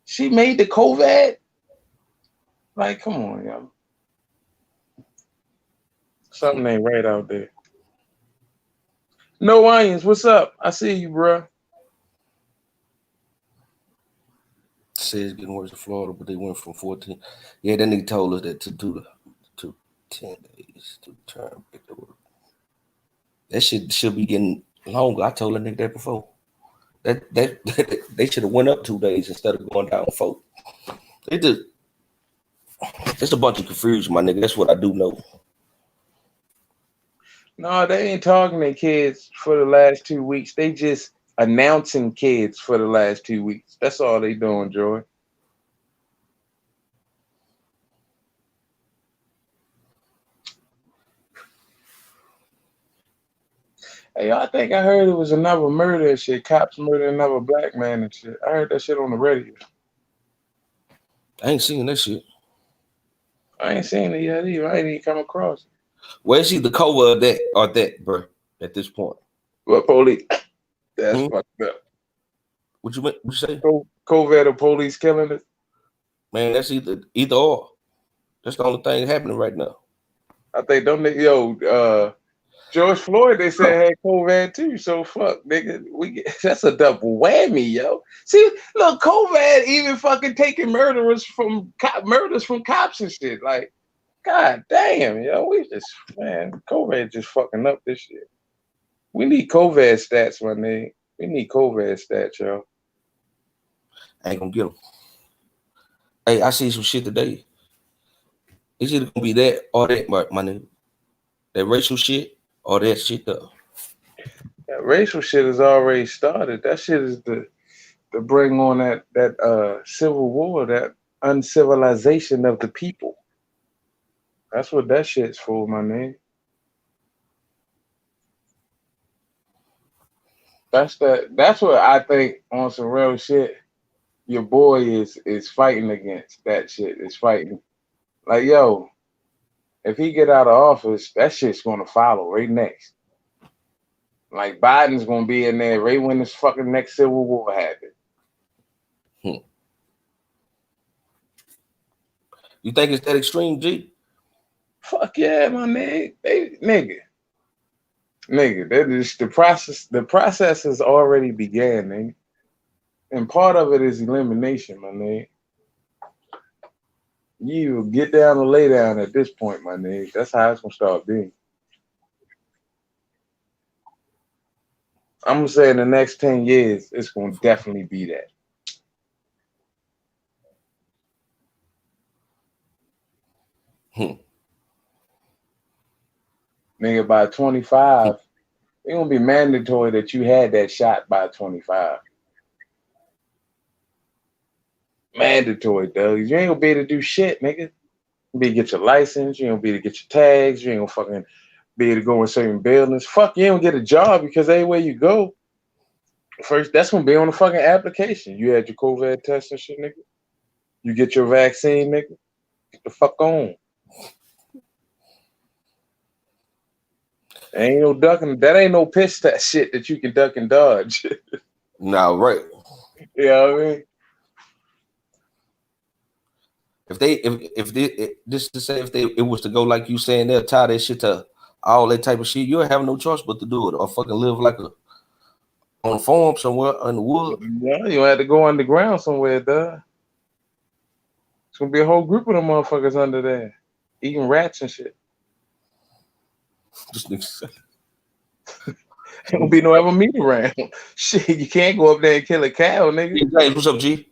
She made the COVID? Like, come on, yo. Something ain't right out there. No onions, what's up? I see you, bro. Says getting worse in Florida, but they went from 14. Yeah, then they told us that to 10 days to turn back to work. That shit should be getting longer. I told a nigga that before. That they should have went up 2 days instead of going down 4. It's a bunch of confusion, my nigga. That's what I do know. No, they ain't talking to kids for the last 2 weeks. They just announcing kids for the last 2 weeks. That's all they doing, Joy. Hey, I think I heard it was another murder and shit. Cops murdered another black man and shit. I heard that shit on the radio. I ain't seen that shit. I ain't seen it yet either. I ain't even come across it. Well, it's either COVID or that, bro, at this point. What police? That's fucked up. What you say? COVID or police killing it? Man, that's either or. That's the only thing happening right now. I think George Floyd, they said had COVID too. So fuck, nigga, that's a double whammy, yo. See, look, COVID even fucking taking murders from cops and shit. Like, god damn, yo, COVID just fucking up this shit. We need COVID stats, my nigga. We need COVID stats, yo. I ain't gonna get them. Hey, I see some shit today. It's either gonna be that or that, my nigga. That racial shit or that shit though? That racial shit has already started. That shit is to bring on that civil war, that uncivilization of the people. That's what that shit's for, my nigga. That's what I think on some real shit. Your boy is fighting against that shit. Is fighting like, yo, if he get out of office, that shit's gonna follow right next. Like Biden's gonna be in there right when this fucking next civil war happens. You think it's that extreme, G? Fuck yeah, my nigga. That is the process. The process has already began, nigga. And part of it is elimination, my nigga. You get down or lay down at this point, my nigga. That's how it's gonna start being. I'm gonna say in the next 10 years, it's gonna definitely be that. Nigga, by 25, it's gonna be mandatory that you had that shot by 25. Mandatory, though. You ain't gonna be able to do shit, nigga. You be able to get your license, you ain't gonna be able to get your tags, you ain't gonna fucking be able to go in certain buildings. Fuck, you ain't gonna get a job because everywhere you go, first, that's gonna be on the fucking application. You had your COVID test and shit, nigga. You get your vaccine, nigga. Get the fuck on. Ain't no ducking. That ain't no piss test shit that you can duck and dodge. No, right. You know what I mean? If it was to go like you saying, they'll tie that shit to all that type of shit, you'll have no choice but to do it or fucking live like on a farm somewhere in the woods. Yeah, you have to go underground somewhere, dog. It's gonna be a whole group of them motherfuckers under there eating rats and shit. Ain't gonna be no ever meat around. Shit, you can't go up there and kill a cow, nigga. Hey, James, what's up, G?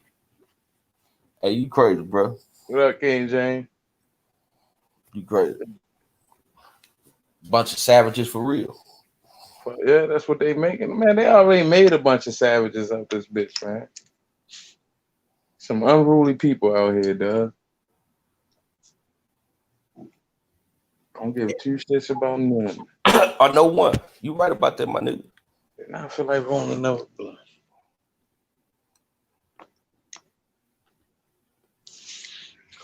Hey, you crazy, bro. What up, King James? You crazy. Bunch of savages for real. Yeah, that's what they making. Man, they already made a bunch of savages out this bitch, man. Some unruly people out here, dog. Don't give two shits about nothing. I know one. You right about that, my nigga. I feel like rolling another blunt.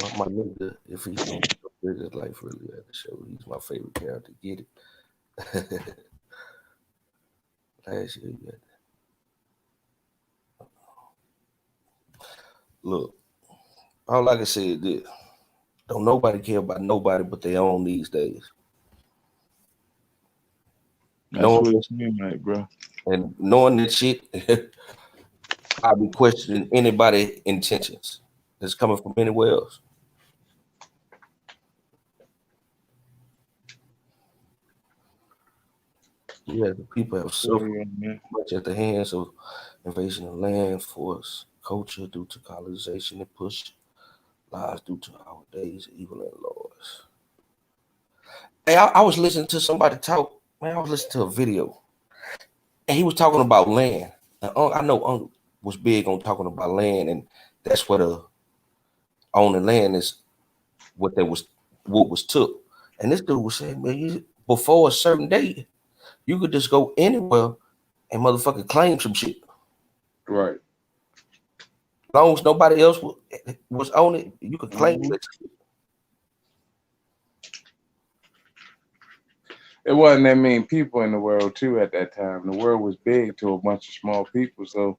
Oh, my nigga, if he's gonna live his life really at the show, he's my favorite character. Get it? Last year, you got that. Look, all I can say is this. Don't nobody care about nobody but their own these days. That's what it seems like, bro. And knowing that shit, I'll be questioning anybody's intentions that's coming from anywhere else. Yeah, the people have suffered much at the hands of invasion of land, force, culture due to colonization and push lies due to our days, evil and laws. Hey, I was listening to somebody talk, man, I was listening to a video, and he was talking about land. I know Uncle was big on talking about land, and that's what owning land is what was took. And this dude was saying, man, before a certain date, you could just go anywhere and motherfucking claim some shit. Right. As long as nobody else was on it, you could claim it. It wasn't that many people in the world too at that time. The world was big to a bunch of small people, so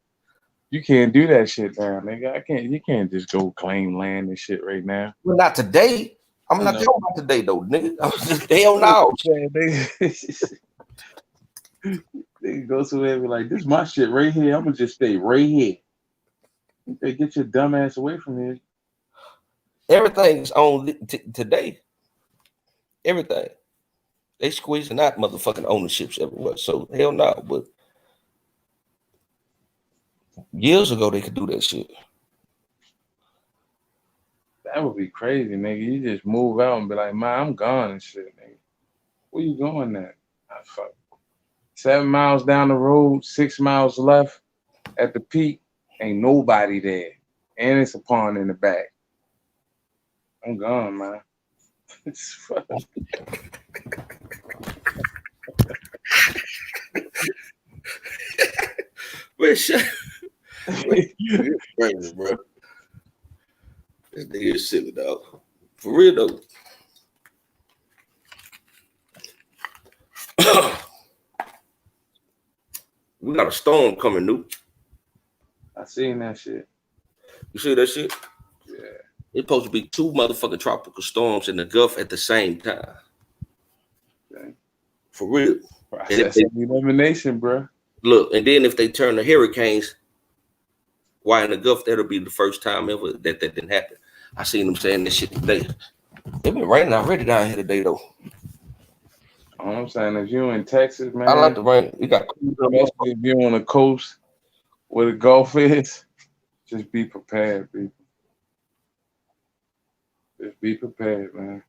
you can't do that shit now, nigga. You can't just go claim land and shit right now. Well, not today. I'm not talking about today though, nigga. I'm just hell no. They go somewhere and be like, this is my shit right here. I'm gonna just stay right here. They get your dumb ass away from here. Everything's on today. Everything. They squeezing out motherfucking ownerships everywhere. So hell no. But years ago they could do that shit. That would be crazy, nigga. You just move out and be like, man, I'm gone and shit, nigga. Where you going at? Ah, fuck. 7 miles down the road, 6 miles left at the peak, ain't nobody there. And it's a pond in the back. I'm gone, man. Man, shut. You're crazy, bro. This nigga is silly, dog. For real though. We got a storm coming, Nuke. I seen that shit. You see that shit? Yeah. It's supposed to be 2 motherfucking tropical storms in the Gulf at the same time. Okay. For real. Process of elimination, bro. Look, and then if they turn the hurricanes, why in the Gulf, that'll be the first time ever that didn't happen. I seen them saying this shit today. It been raining already down here today, though. All I'm saying is you in Texas, man. I like the rain. You got especially if you're on the coast where the Gulf is, just be prepared, people. Just be prepared, man.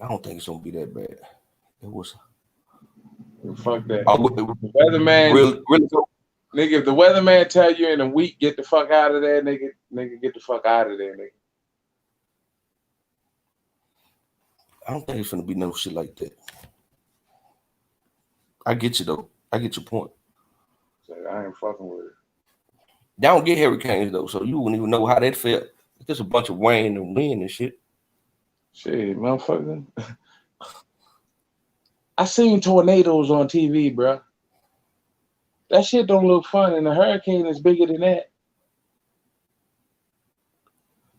I don't think it's gonna be that bad. It was. Fuck that. The weatherman, really, nigga. If the weatherman tell you in a week, get the fuck out of there, nigga. Nigga, get the fuck out of there, nigga. I don't think it's gonna be no shit like that. I get you though. I get your point. So I ain't fucking with it. Y'all don't get hurricanes though, so you wouldn't even know how that felt. It's just a bunch of rain and wind and shit. Shit, motherfucker. I seen tornadoes on TV, bro. That shit don't look fun, and a hurricane is bigger than that.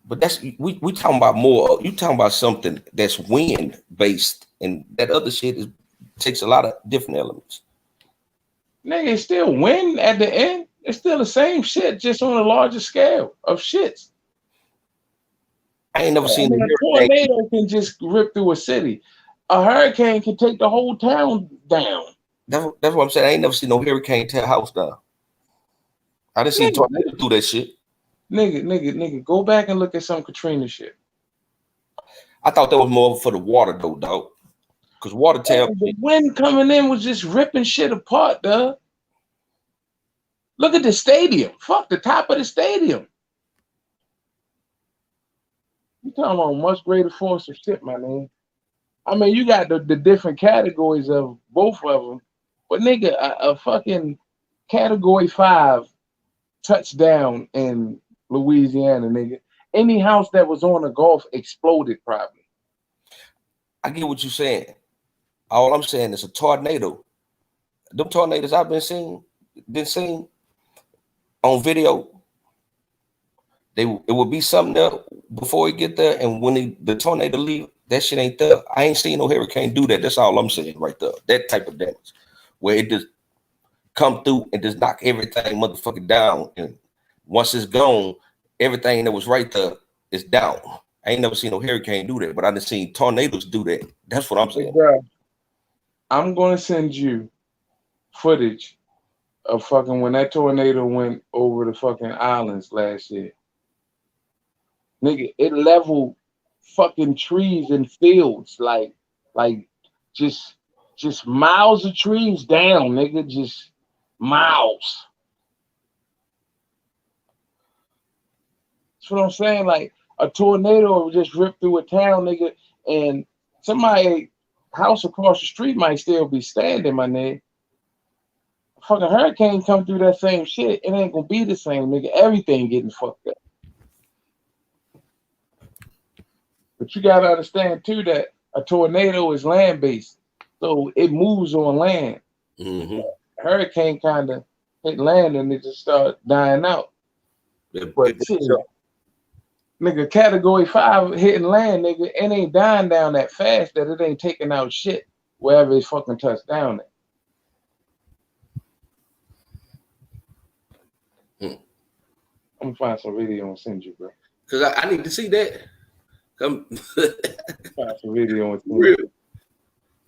But that's we talking about more. You talking about something that's wind based, and that other shit takes a lot of different elements. Nigga, it's still wind at the end. It's still the same shit, just on a larger scale of shits. I ain't never seen a tornado can just rip through a city. A hurricane can take the whole town down. That's what I'm saying. I ain't never seen no hurricane tear a house down. I didn't see a tornado do that shit. Nigga, go back and look at some Katrina shit. I thought that was more for the water though, dog. Because water tear. The wind coming in was just ripping shit apart, dog. Look at the stadium. Fuck the top of the stadium. You talking about much greater force of shit, my nigga. I mean, you got the different categories of both of them, but nigga, a fucking category 5 touchdown in Louisiana, nigga. Any house that was on the Gulf exploded probably. I get what you're saying. All I'm saying is a tornado. Them tornadoes I've been seeing on video. It would be something there before it get there, and when the tornado leave, that shit ain't there. I ain't seen no hurricane do that. That's all I'm saying right there. That type of damage, where it just come through and just knock everything motherfucking down, and once it's gone, everything that was right there is down. I ain't never seen no hurricane do that, but I done seen tornadoes do that. That's what I'm saying. Bro, I'm gonna send you footage of fucking when that tornado went over the fucking islands last year. Nigga, it leveled fucking trees and fields, like just miles of trees down, nigga, just miles. That's what I'm saying. Like a tornado just ripped through a town, nigga, and somebody house across the street might still be standing, my nigga. A fucking hurricane come through that same shit, it ain't gonna be the same, nigga. Everything getting fucked up. But you gotta understand too that a tornado is land-based, so it moves on land. Mm-hmm. Hurricane kind of hit land and it just start dying out. But shit, nigga, category 5 hitting land, nigga, it ain't dying down that fast that it ain't taking out shit wherever it fucking touched down at. I'm gonna find some video and send you, bro. Cause I need to see that. Find some video and send you.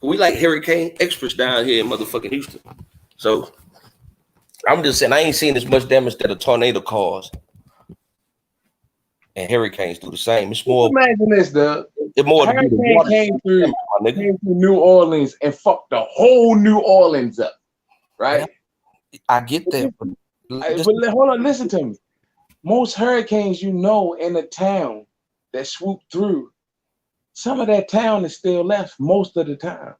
We like hurricane experts down here in motherfucking Houston. So I'm just saying I ain't seen as much damage that a tornado caused. and hurricanes do the same. It's more. Imagine this, Doug. It's more to do the Hurricane water. came through My nigga. New Orleans and fucked the whole New Orleans up, right? I get that, but Hold on, listen to me. Most hurricanes, in a town that swoop through, some of that town is still left most of the time.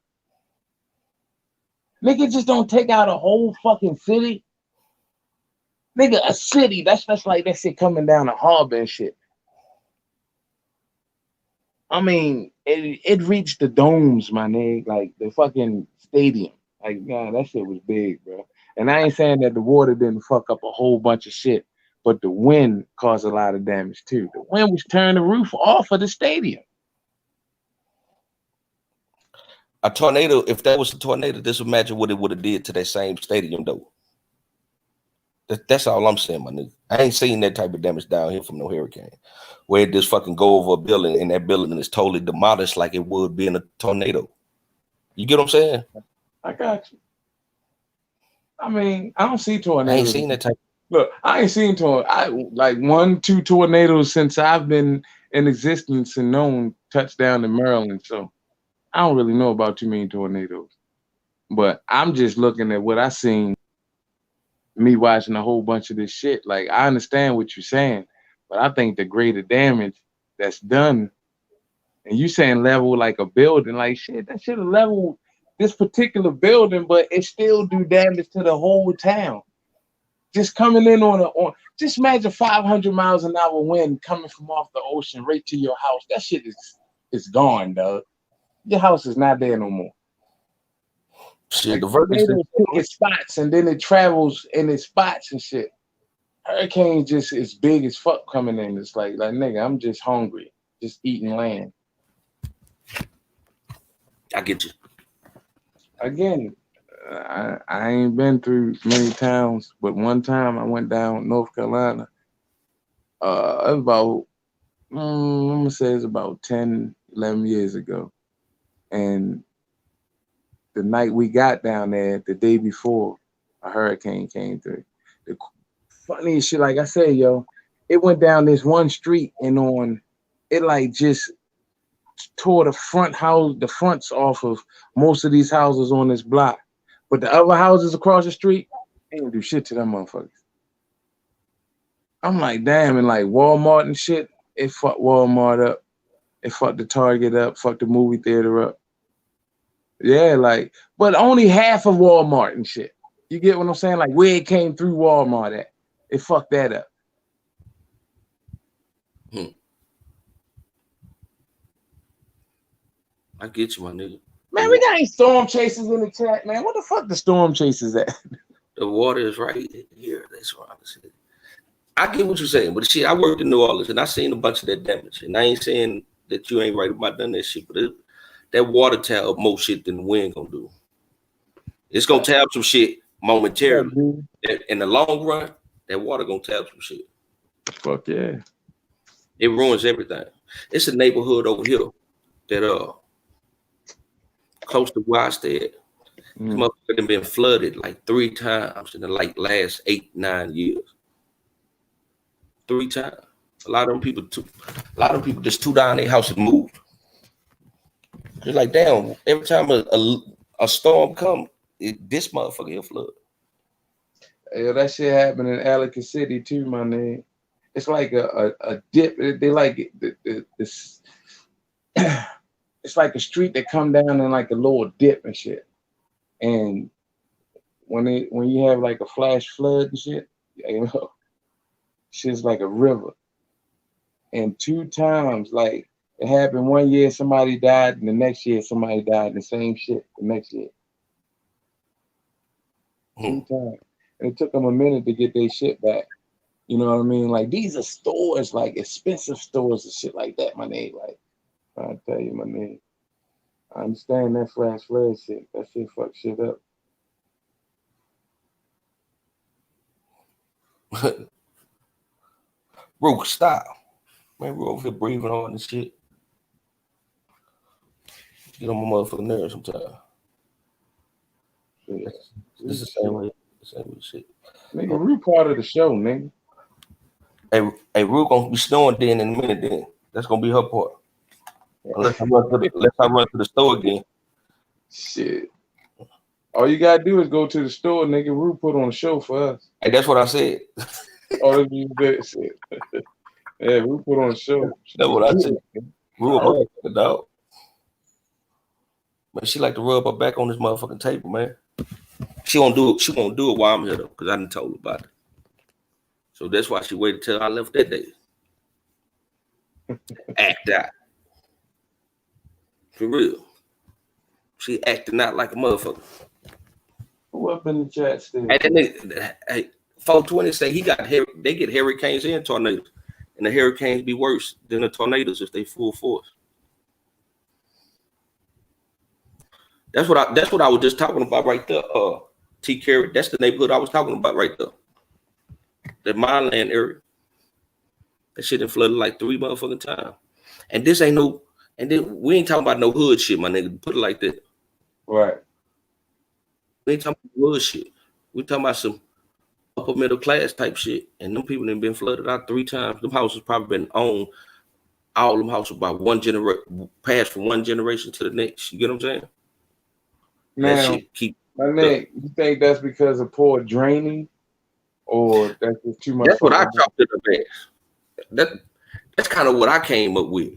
Nigga, just don't take out a whole fucking city. Nigga, a city, that's like that shit coming down a harbor and shit. I mean, it reached the domes, my nigga, like the fucking stadium. Like, God, that shit was big, bro. And I ain't saying that the water didn't fuck up a whole bunch of shit, but the wind caused a lot of damage too. The wind was turning the roof off of the stadium. a tornado, if that was a tornado, just imagine what it would have did to that same stadium, though. That's all I'm saying, my nigga. I ain't seen that type of damage down here from no hurricane, where it just fucking go over a building and that building is totally demolished like it would be in a tornado. You get what I'm saying? I got you. I mean, I don't see tornadoes. I ain't seen that type. Look, I ain't seen like 1-2 tornadoes since I've been in existence and known touchdown in Maryland. So I don't really know about too many tornadoes. But I'm just looking at what I seen, me watching a whole bunch of this shit. Like, I understand what you're saying, but I think the greater damage that's done, and you saying level like a building, like shit, that should have leveled this particular building, but it still do damage to the whole town. Just coming in just imagine 500 miles an hour wind coming from off the ocean right to your house. That shit is gone, dog. Your house is not there no more. Shit, Like, the verbiage it spots and then it travels in its spots and shit. Hurricane just is big as fuck coming in. It's like nigga, I'm just hungry, just eating land. I get you. Again, I ain't been through many towns, but one time I went down North Carolina. About I'm gonna say it's about 10, 11 years ago, and the night we got down there, the day before, a hurricane came through. The funniest shit, like I said, yo, it went down this one street and it like just tore the fronts off of most of these houses on this block. But the other houses across the street ain't do shit to them motherfuckers. I'm like, damn, and like Walmart and shit, it fucked Walmart up. It fucked the Target up, fucked the movie theater up. Yeah, like, but only half of Walmart and shit. You get what I'm saying? Like where it came through Walmart at, it fucked that up. I get you, my nigga. Man, we got any storm chasers in the chat, man. What the fuck the storm chasers at? The water is right here. That's what I'm saying. I get what you're saying, but shit, I worked in New Orleans and I seen a bunch of that damage. And I ain't saying that you ain't right about none of that shit, but that water tear up more shit than the wind gonna do. It's gonna tear up some shit momentarily. In the long run, that water gonna tear up some shit. Fuck yeah. It ruins everything. It's a neighborhood over here that close to where I stay at. This motherfucker been flooded like 3 times in the last 8-9 years. 3 times. A lot of them people just tore down their house and moved. It's like, damn, every time a storm come, this motherfucker will flood. Yeah, that shit happened in Ellicott City too, my nigga. It's like a dip. They like this. It's like a street that come down in like a little dip and shit. And when you have like a flash flood and shit, you know, shit's like a river. And 2 times, like it happened one year, somebody died, and the next year somebody died. The same shit the next year. 2 times. And it took them a minute to get their shit back. You know what I mean? Like these are stores, like expensive stores and shit like that, my nigga. Like I tell you, my nigga. I understand that flash flood shit. That shit fuck shit up. Rook, stop. Man, we're over here breathing on this shit. Get on my motherfucking nerves sometimes. Yeah. This is the same way shit. Nigga, we part of the show, nigga. Hey, Rue gonna be snowing then in a minute. Then that's gonna be her part. Unless I run to the store again. Shit. All you gotta do is go to the store, nigga. Rue put on a show for us. Hey, that's what I said. Oh, that's that shit. Yeah, Rue put on a show. That's what I said. Rue a motherfucker, dog. Man, she like to rub her back on this motherfucking table, man. She won't do it. She won't do it while I'm here though, because I didn't told her about it. So that's why she waited till I left that day. Act out. For real. She acting out like a motherfucker. Who up in the chat still? And then hey, 420 say they get hurricanes and tornadoes. And the hurricanes be worse than the tornadoes if they full force. That's what I was just talking about right there. T. Carey, that's the neighborhood I was talking about right there. The Mineland area. That shit done flooded like 3 motherfucking times. And this ain't no, and then we ain't talking about no hood shit, my nigga. Put it like that. Right. We ain't talking about hood shit. We talking about some upper middle class type shit. And them people done been flooded out 3 times. Them houses probably been owned, all them houses by one generation, passed from one generation to the next. You get what I'm saying? Now, that shit keep. My man, you think that's because of poor draining, or that's just too much? That's what I chalked it up as. That's kind of what I came up with.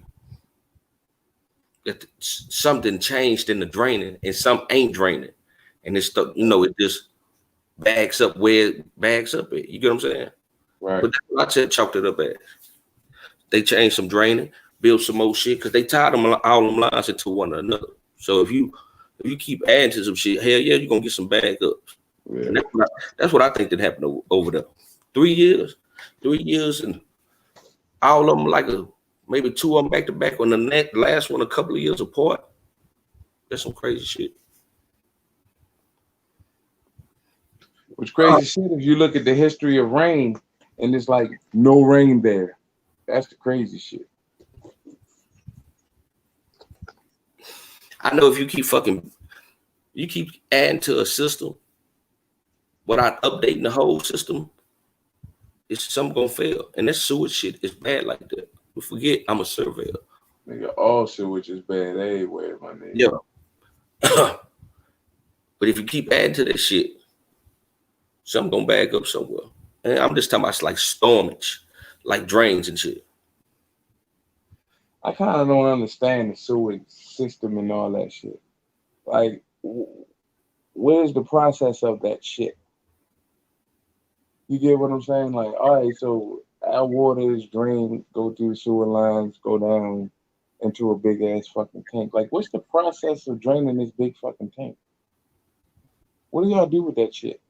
That something changed in the draining, and some ain't draining, and it's stuff. You know, it just bags up where it bags up at. You get what I'm saying? Right. But that's what I said, chalked it up as. They changed some draining, build some more shit because they tied them all them lines into one another. So if you keep adding to some shit, hell yeah, you're gonna get some bag ups. Yeah. And that's what I think that happened over there. 3 years, and all of them like maybe 2 of them back to back. On the last one, a couple of years apart. That's some crazy shit. Which crazy shit if you look at the history of rain and it's like no rain there. That's the crazy shit. I know if you keep adding to a system without updating the whole system, it's something gonna fail. And that sewage shit is bad like that. But forget, I'm a surveyor. Nigga, all sewage is bad everywhere, my nigga. Yeah. But if you keep adding to that shit, something gonna bag up somewhere. And I'm just talking about like stormage, like drains and shit. I kind of don't understand the sewage system and all that shit. Like, where's the process of that shit? You get what I'm saying? Like, all right, so our water is drained, go through the sewer lines, go down into a big ass fucking tank. Like, what's the process of draining this big fucking tank? What do y'all do with that shit?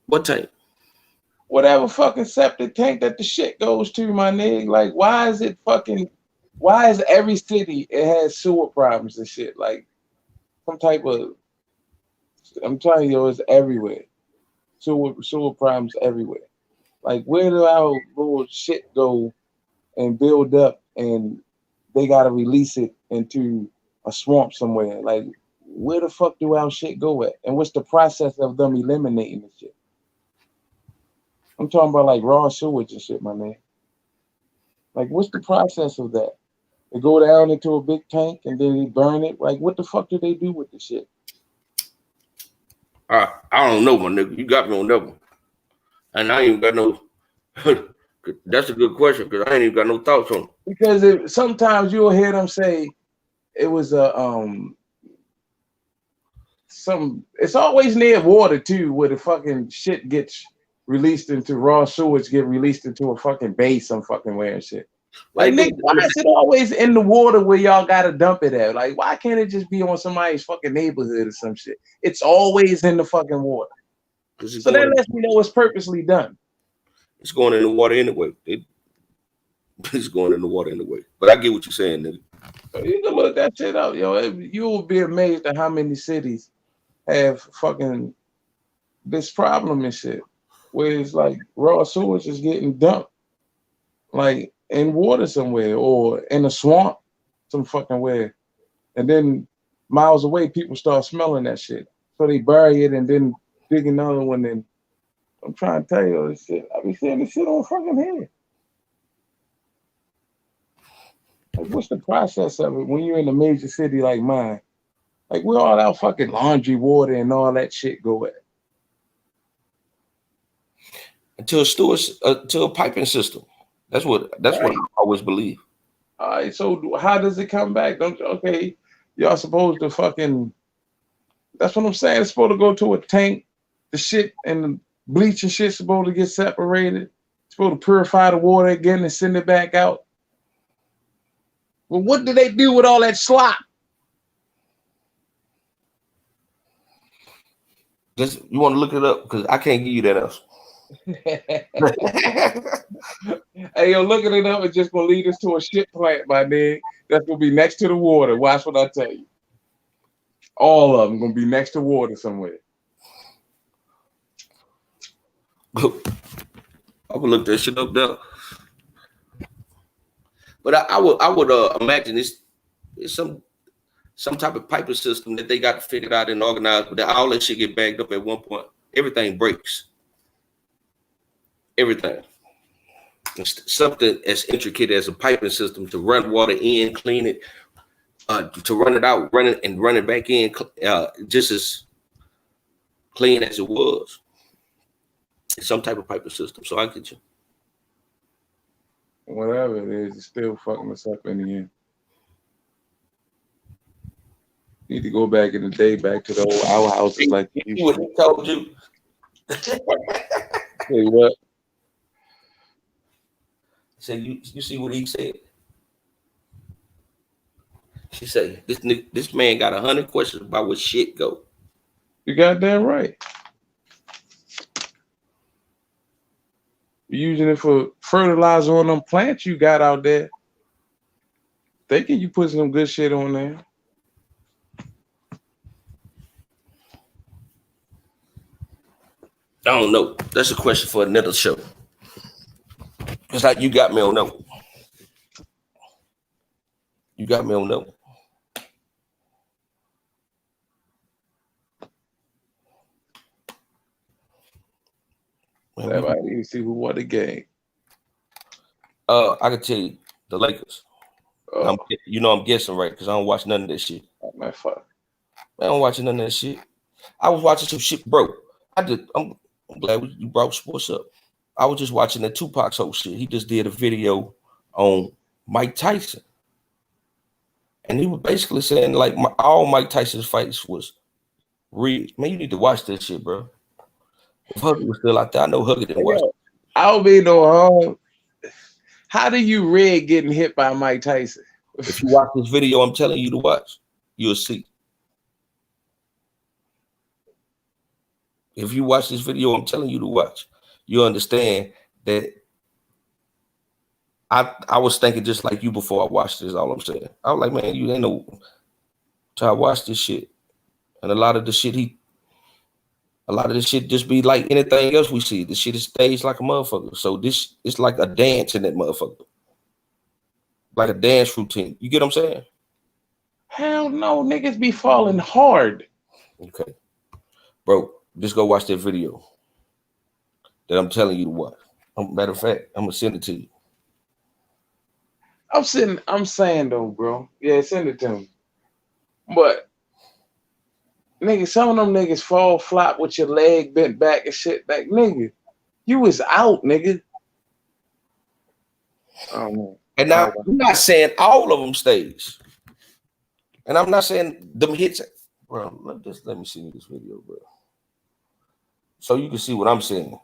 What tank? Whatever fucking septic tank that the shit goes to, my nigga. Like, why is every city it has sewer problems and shit? Like, some type of, I'm telling you, it's everywhere. Sewer problems everywhere. Like, where do our little shit go and build up and they gotta release it into a swamp somewhere? Like, where the fuck do our shit go at? And what's the process of them eliminating the shit? I'm talking about like raw sewage and shit, my man. Like, what's the process of that? They go down into a big tank and then they burn it. Like, what the fuck do they do with the shit? I don't know, my nigga. You got me on that one. And I ain't got no. That's a good question because I ain't even got no thoughts on it. Because sometimes you'll hear them say it was a it's always near water too, where the fucking shit gets released into raw sewage, get released into a fucking bay some fucking way and shit. Like, nigga, why is it always in the water where y'all gotta dump it at? Like, why can't it just be on somebody's fucking neighborhood or some shit? It's always in the fucking water. So that lets me know it's purposely done. It's going in the water anyway. It's going in the water anyway. But I get what you're saying, nigga. So you can look that shit up, yo. You will be amazed at how many cities have fucking this problem and shit, where it's like raw sewage is getting dumped, like in water somewhere or in a swamp, some fucking where, and then miles away people start smelling that shit, so they bury it and then dig another one and I'm trying to tell you all this shit. I be seeing this shit on fucking here. Like, what's the process of it when you're in a major city like mine? Like, where all that fucking laundry water and all that shit go at? Until a piping system. That's what I always believe. All right, so how does it come back? Okay, y'all supposed to fucking. That's what I'm saying. It's supposed to go to a tank. The shit and the bleach and shit supposed to get separated. It's supposed to purify the water again and send it back out. Well, what do they do with all that slop? You want to look it up because I can't give you that else. Hey, yo, looking it up is just gonna lead us to a shit plant, my nigga. That's gonna be next to the water. Watch what I tell you. All of them gonna be next to water somewhere. I would look that shit up there. But I would imagine it's some type of piping system that they got figured out and organized, but all that shit get bagged up at one point. Everything breaks. Everything. It's something as intricate as a piping system to run water in, clean it, to run it out, run it back in, just as clean as it was. It's some type of piping system. So I get you. Whatever it is, it's still fucking us up in the end. Need to go back in the day, back to the old outhouses like you. What he told you? Say what? Say you see what he said? She said this man got 100 questions about where shit go. You goddamn right. You're using it for fertilizer on them plants you got out there. Thinking you put some good shit on there. I don't know. That's a question for another show. It's like you got me on that one. You got me on that one. Everybody need to see who won the game. I can tell you the Lakers. I'm guessing right because I don't watch none of that shit. My fuck. I don't watch none of that shit. I was watching some shit, bro. I'm glad you brought sports up. I was just watching the Tupac's whole shit. He just did a video on Mike Tyson. And he was basically saying like all Mike Tyson's fights was rigged. Man, you need to watch that shit, bro. If Huggy was still out there, I know Huggy didn't watch it. I don't be no harm. How do you rig getting hit by Mike Tyson? If you watch this video, I'm telling you to watch, you'll see. If you watch this video, I'm telling you to watch, you'll understand that I was thinking just like you before I watched this. All I'm saying, I was like, man, you ain't no. So I watched this shit, and a lot of this shit just be like anything else we see. The shit is staged like a motherfucker. So this it's like a dance in that motherfucker, like a dance routine. You get what I'm saying? Hell no, niggas be falling hard. Okay, bro, just go watch that video that I'm telling you to watch. Matter of fact, I'm gonna send it to you. I'm saying though, bro. Yeah, send it to me. But nigga, some of them niggas fall flat with your leg bent back and shit. Like, nigga, you was out, nigga. And now I'm not saying all of them stays. And I'm not saying them hits. Bro, let me see this video, bro. So you can see what I'm saying.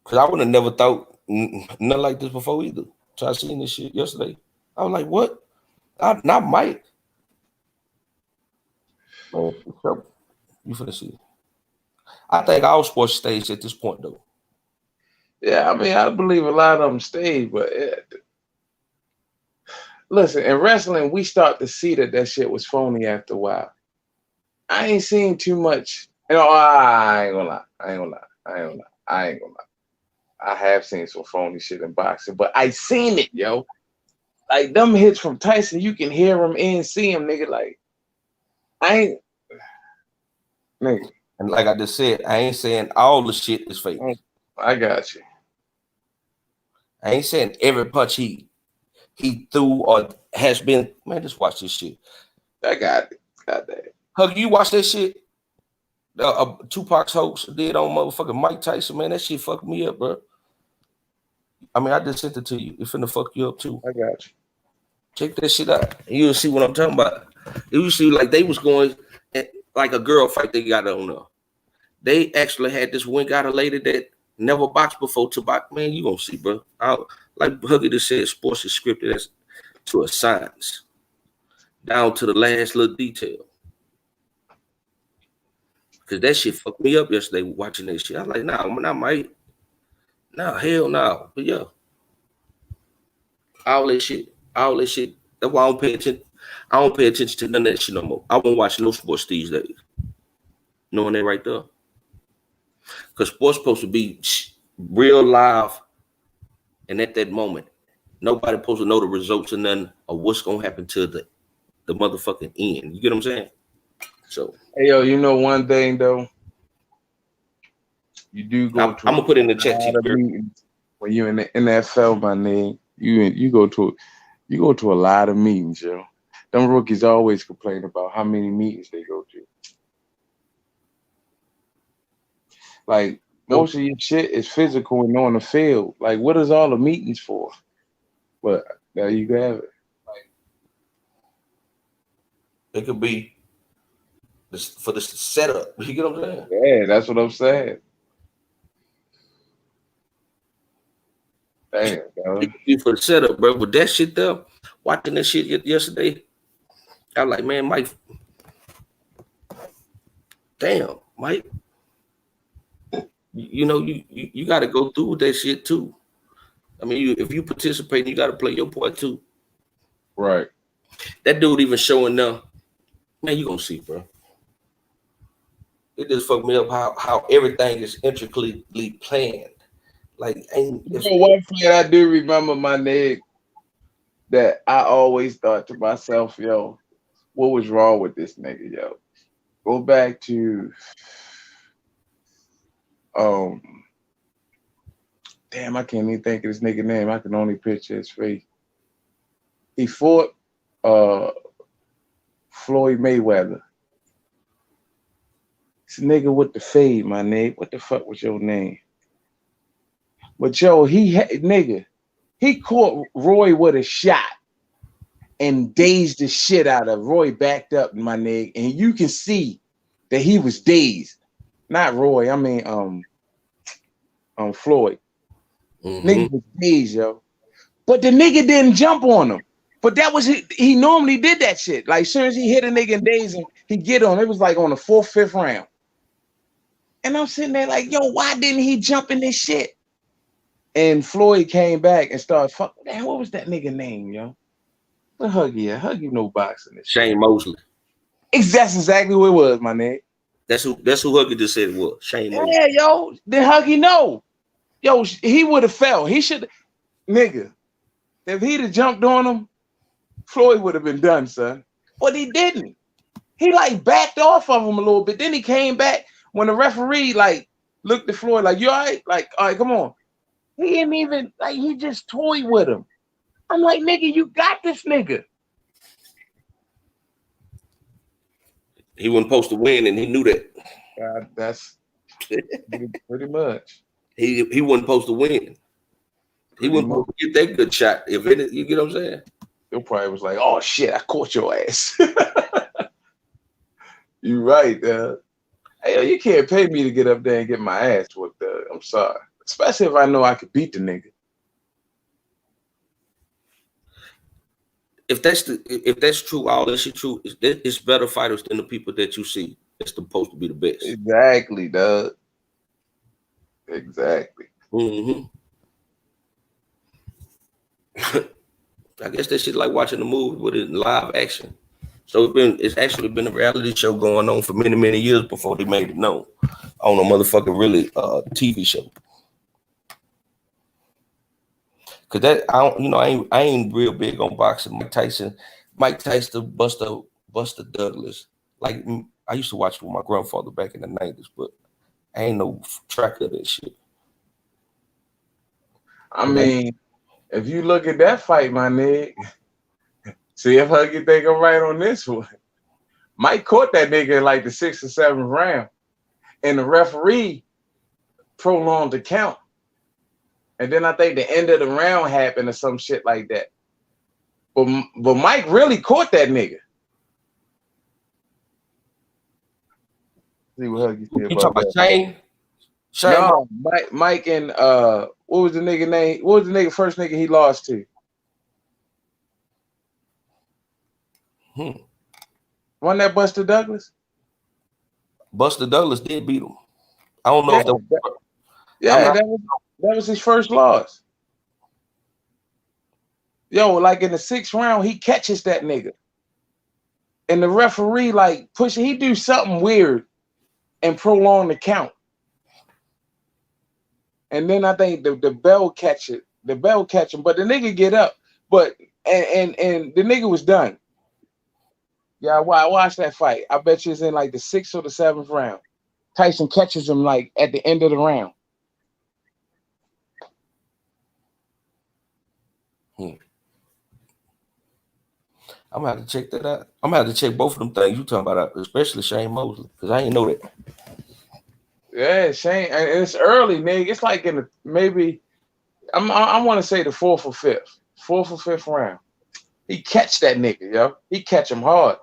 Because I would have never thought nothing like this before either. So I seen this shit yesterday. I was like, what? Not Mike. Man, you finna see. I think all sports stage at this point, though. Yeah, I mean, I believe a lot of them stayed, but listen, in wrestling, we start to see that shit was phony after a while. I ain't seen too much. You know, I ain't gonna lie. I have seen some phony shit in boxing, but I seen it, yo. Like them hits from Tyson, you can hear him and see him, nigga. Like, nigga, And like I just said, I ain't saying all the shit is fake. I got you. I ain't saying every punch he threw or has been. Man, just watch this shit. I got it. Got that. Hug, you watch that shit? Tupac's host did on motherfucking Mike Tyson, man. That shit fucked me up, bro. I mean, I just sent it to you. It's finna fuck you up too. I got you. Check that shit out. You'll see what I'm talking about. You see, like they was going like a girl fight they got on there. They actually had this one got a lady that never boxed before to box. Man, you gonna see, bro. Like Huggy just said, sports is scripted as to a science, down to the last little detail. Cause that shit fucked me up yesterday watching that shit. I was like, nah, not Mike. Nah, hell no. But yeah, all that shit. That's why I don't pay attention. I don't pay attention to none of that shit no more. I won't watch no sports these days. Knowing that right there. Because sports supposed to be real live and at that moment. Nobody supposed to know the results and none of what's going to happen to the motherfucking end. You get what I'm saying? So. Hey, yo, you know one thing, though? You do go to... I'm going to put in the chat. When you're in the NFL, my nigga, you go to a lot of meetings, yo. Them rookies always complain about how many meetings they go to. Like, most of your shit is physical and on the field. Like, what is all the meetings for? But there you have it. Like, it could be for the setup. You get what I'm saying? Yeah, that's what I'm saying. Damn, for the setup, bro. With that shit there, watching that shit yesterday, I was like, man, Mike. Damn, Mike. You know, you got to go through that shit too. I mean, if you participate, you got to play your part too. Right. That dude even showing up. Man, you gonna see, bro. It just fucked me up how everything is intricately planned. Like, you know, one thing I do remember, my nigga, that I always thought to myself, yo, what was wrong with this nigga, yo? Go back to, damn, I can't even think of this nigga name. I can only picture his face. He fought Floyd Mayweather. This nigga with the fade, my nigga. What the fuck was your name? But yo, he caught Roy with a shot and dazed the shit out of Roy. Backed up, my nigga, and you can see that he was dazed. Not Roy, I mean Floyd. Mm-hmm. Nigga was dazed, yo. But the nigga didn't jump on him. But that was he normally did that shit. Like, as soon as he hit a nigga and dazed him, he get on. It was like on the 4th, 5th round. And I'm sitting there like, yo, why didn't he jump in this shit? And Floyd came back and started fucking. What was that nigga name, yo? What Huggy at? Huggy no boxing. Shane Mosley. That's exactly what it was, my nigga. That's who Huggy just said it was. Shane Mosley. Yeah, yo. Then Huggy no. Yo, he would have fell. He should, nigga. If he'd have jumped on him, Floyd would have been done, son. But he didn't. He like backed off of him a little bit. Then he came back when the referee like looked at Floyd like, you all right? Like, all right, come on. He didn't even, like, he just toyed with him. I'm like, nigga, you got this nigga. He wasn't supposed to win, and he knew that. That's pretty much. He wasn't supposed to win. He wasn't supposed to get that good shot. If it, you get what I'm saying? He probably was like, oh, shit, I caught your ass. You right, hey, you can't pay me to get up there and get my ass whooped. I'm sorry. Especially if I know I could beat the nigga. If that's true, all that shit true, it's better fighters than the people that you see. It's supposed to be the best. Exactly, Doug. Exactly. Mm-hmm. I guess that shit like watching a movie with it in live action. So it's actually been a reality show going on for many, many years before they made it known on a motherfucking really TV show. Cause that I ain't real big on boxing. Mike Tyson, Buster Douglas. Like I used to watch it with my grandfather back in the 90s, but I ain't no track of that shit. I mean, if you look at that fight, my nigga, see if Huggy think I'm right on this one. Mike caught that nigga in like the 6th or 7th round, and the referee prolonged the count. And then I think the end of the round happened or some shit like that. But Mike really caught that nigga. See what Huggy said You talking about Shane? No, Mike and what was the nigga name? What was the nigga first nigga he lost to? Wasn't that Buster Douglas? Buster Douglas did beat him. I don't know if that was his first loss. Yo, like in the 6th round, he catches that nigga. And the referee like he do something weird and prolong the count. And then I think the bell catch it. The bell catch him, but the nigga get up. But and the nigga was done. Yeah, I watched that fight. I bet you it's in like the 6th or the 7th round. Tyson catches him like at the end of the round. I'm gonna have to check that out. I'm gonna have to check both of them things you talking about, especially Shane Mosley, because I ain't know that. Yeah, Shane, and it's early, nigga. It's like in the maybe I want to say the 4th or 5th round. He catch that nigga, yo. He catch him hard,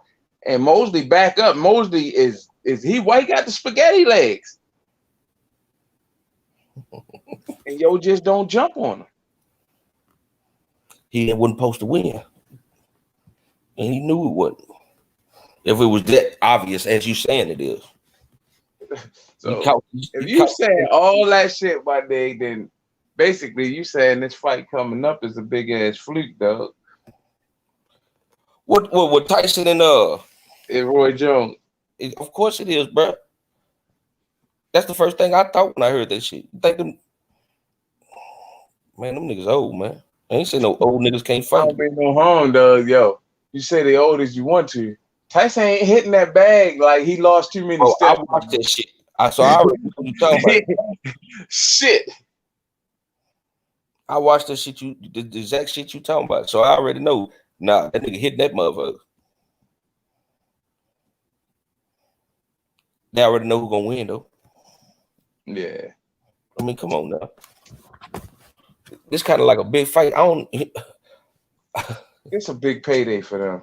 and Mosley back up. Mosley is he got the spaghetti legs, and yo just don't jump on him. He wasn't supposed to win, and he knew it wasn't. If it was that obvious as you saying it is. So if you saying all that shit, my nigga, then basically you saying this fight coming up is a big ass fluke, dog. What Tyson and Roy Jones? Of course it is, bro. That's the first thing I thought when I heard that shit. Them niggas old, man. I ain't say no old niggas can't fight. I don't be no harm, dog. Yo, you say the old as you want to. Tyson ain't hitting that bag like he lost too many steps. I watched that shit. So I already know what you talking about. Shit. I watched that shit. The exact shit you talking about. So I already know. Nah, that nigga hitting that motherfucker. They already know who's gonna win though. Yeah. I mean, come on now. It's kind of like a big fight. It's a big payday for them.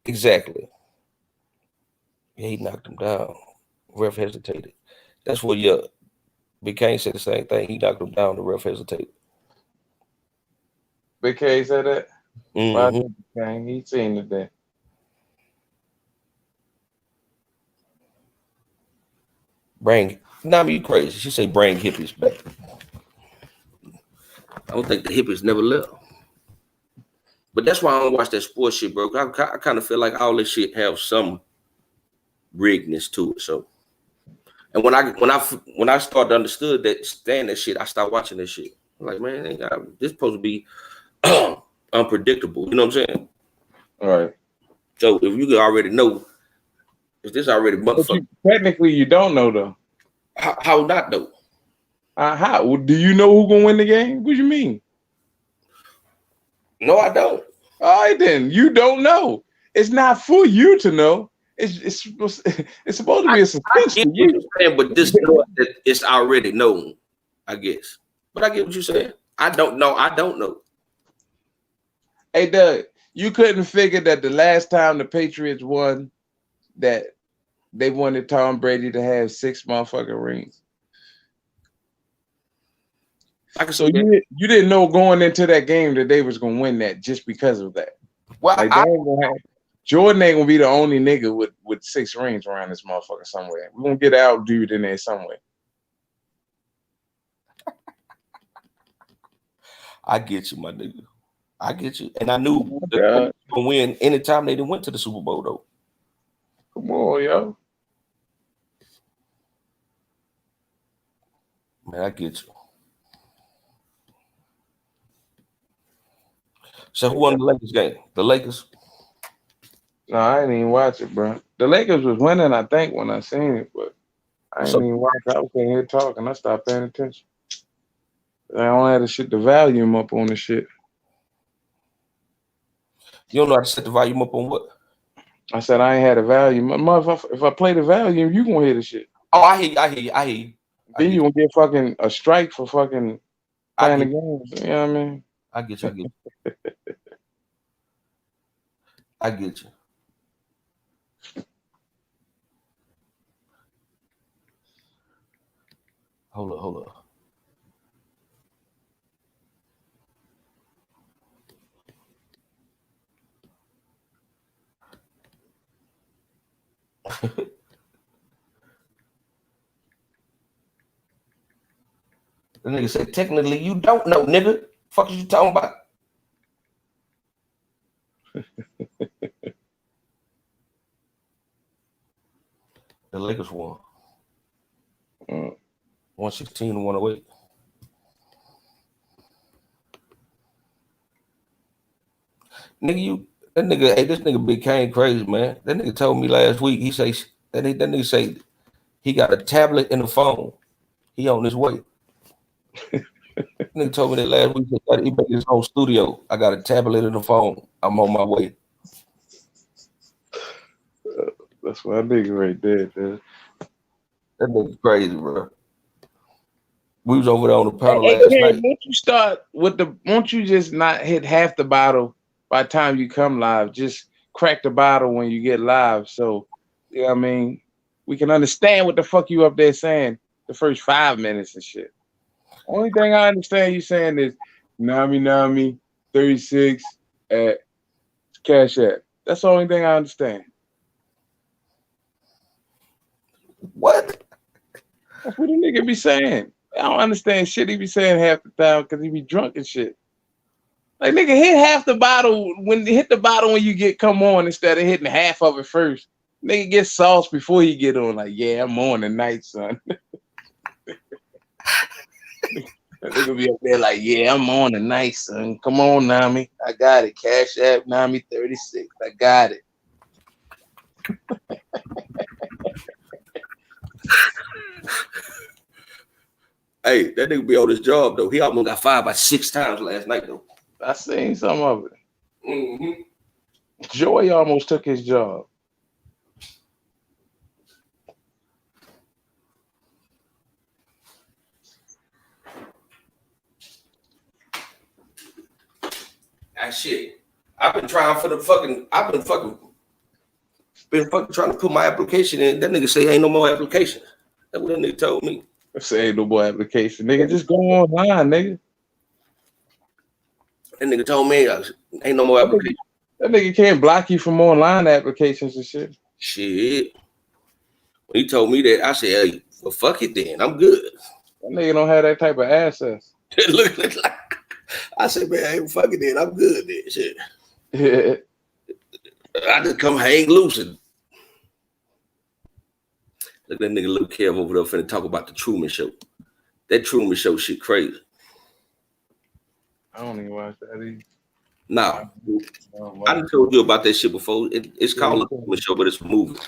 Exactly. Yeah, he knocked him down. Ref hesitated. That's what Big Kane said the same thing. He knocked him down. The ref hesitated. Big K said that? Mm-hmm. He seen it then. You crazy. She say bring hippies back. I don't think the hippies never left. But that's why I don't watch that sports shit, bro. I kind of feel like all this shit have some riggedness to it. So, and when I started to understand that shit, I started watching this shit. I'm like, man, this supposed to be unpredictable. You know what I'm saying? All right. So if you already know, if this already motherfucker, technically you don't know though. How not though? How do you know who's gonna win the game? What do you mean? No, I don't. All right, then you don't know. It's not for you to know. It's supposed to be a suspense. I get what you're saying, but this that it's already known, I guess. But I get what you're saying. I don't know. Hey, Doug, you couldn't figure that the last time the Patriots won, that they wanted Tom Brady to have 6 motherfucking rings. So you didn't know going into that game that they was gonna win that just because of that. Well, like, Jordan ain't gonna be the only nigga with 6 rings around this motherfucker somewhere. We're gonna get out dude in there somewhere. I get you, my nigga. I get you. And I knew they were gonna win anytime they went to the Super Bowl though. Come on, yo. Man, I get you. So who won the Lakers game? The Lakers? No, I didn't even watch it, bro. The Lakers was winning, I think, when I seen it, but I didn't So even watch it. I was sitting here talking. I stopped paying attention. I only had to shit the volume up on the shit. you don't know how to set the volume up on what? I said I ain't had a volume. If I play the volume, you gonna hear the shit. Oh, I hear you. I hear you. I hear you. Then you gonna get fucking a strike for fucking I playing the get, games. You know what I mean? I get you. I get you. I get you. Hold up. The nigga said, technically, you don't know, nigga. Fuck is you talking about? The Lakers won. 116 to 108. Nigga, this nigga Big Kane crazy, man. That nigga told me last week, he say, that nigga say he got a tablet and a phone. He on his way. Nigga told me that last week, he made his own studio. I got a tablet and a phone. I'm on my way. That's my nigga right there, dude. That nigga crazy, bro. We was over there on the panel Hey, last Ken, night. won't you just not hit half the bottle by the time you come live? Just crack the bottle when you get live. So, you know what I mean? We can understand what the fuck you up there saying the first 5 minutes and shit. Only thing I understand you saying is Nami 36 at Cash App. That's the only thing I understand. What? That's what the nigga be saying. I don't understand shit he be saying half the time because he be drunk and shit. Like, nigga, hit half the bottle when you get come on instead of hitting half of it first. Nigga get sauce before he get on. Like, yeah, I'm on tonight, son. Nigga be up there like, yeah, I'm on tonight, son. Come on, Nami. I got it. Cash App, Nami 36. I got it. Hey, that nigga be on his job, though. He almost got fired by 6 times last night, though. I seen some of it. Mm-hmm. Joey almost took his job. That shit. I've been trying for the fucking. Been fucking trying to put my application in. That nigga say ain't no more applications. That's what that nigga told me. Say ain't no more application, nigga. Just go online, nigga. That nigga told me ain't no more applications. That nigga can't block you from online applications and shit. Shit. When he told me that, I said, hey, well, fuck it then. I'm good. That nigga don't have that type of access. Look like I said, man, hey, fuck it then. I'm good then. Shit. Yeah. I just come hang loose and look at that nigga Lil Kev over there finna talk about the Truman Show. That Truman Show shit crazy. I don't even watch that either. Nah. I done told you about that shit before. It's called the Truman Show, but it's a movie.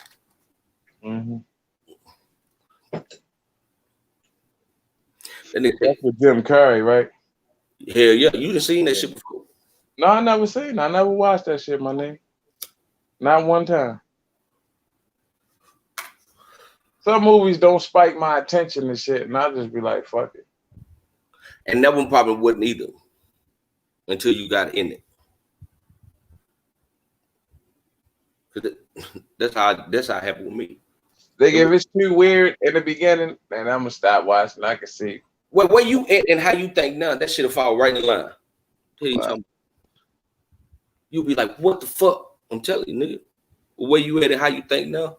Mm-hmm. That's with Jim Carrey, right? Hell yeah, you done seen that shit before. No, I never seen it. I never watched that shit, my nigga. Not one time. Some movies don't spike my attention and shit, and I just be like, fuck it. And that one probably wouldn't either until you got in it. That's how it happened with me. If it's too weird in the beginning, then I'm gonna stop watching. I can see. Well, where you at and how you think now, that shit'll fall right in line. You'll be like, what the fuck? I'm telling you, nigga. Where you at and how you think now?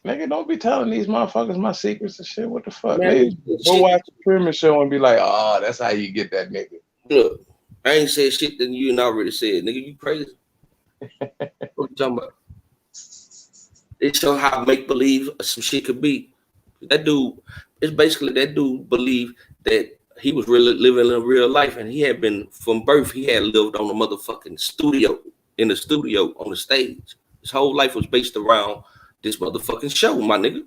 Nigga, don't be telling these motherfuckers my secrets and shit. What the fuck? Man, go watch the Truman Show and be like, oh, that's how you get that nigga. Look, I ain't said shit that you ain't already said. Nigga, you crazy? What you talking about? It show how make-believe some shit could be. That dude, it's basically that dude believed that he was really living in real life, and he had been, from birth, he had lived on a motherfucking studio, in the studio, on the stage. His whole life was based around this motherfucking show, my nigga.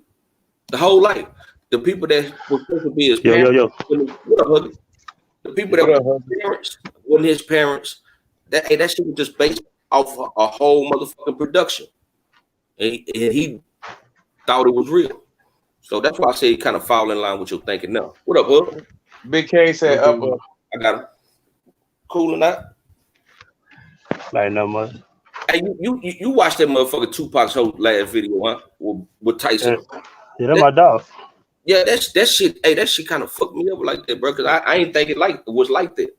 The whole life. The people that were supposed to be his parents, the people that were his parents wasn't his parents. That shit was just based off a whole motherfucking production. And he thought it was real. So that's why I say he kind of fall in line with your thinking now. What up, bud? Big K said upper. I got him. Cool or not? Like no much. Hey, you watched that motherfucker Tupac's whole last video, huh? With Tyson. Yeah, that's my dog. Yeah, that shit. Hey, that shit kind of fucked me up like that, bro. Cause I ain't think it was like that.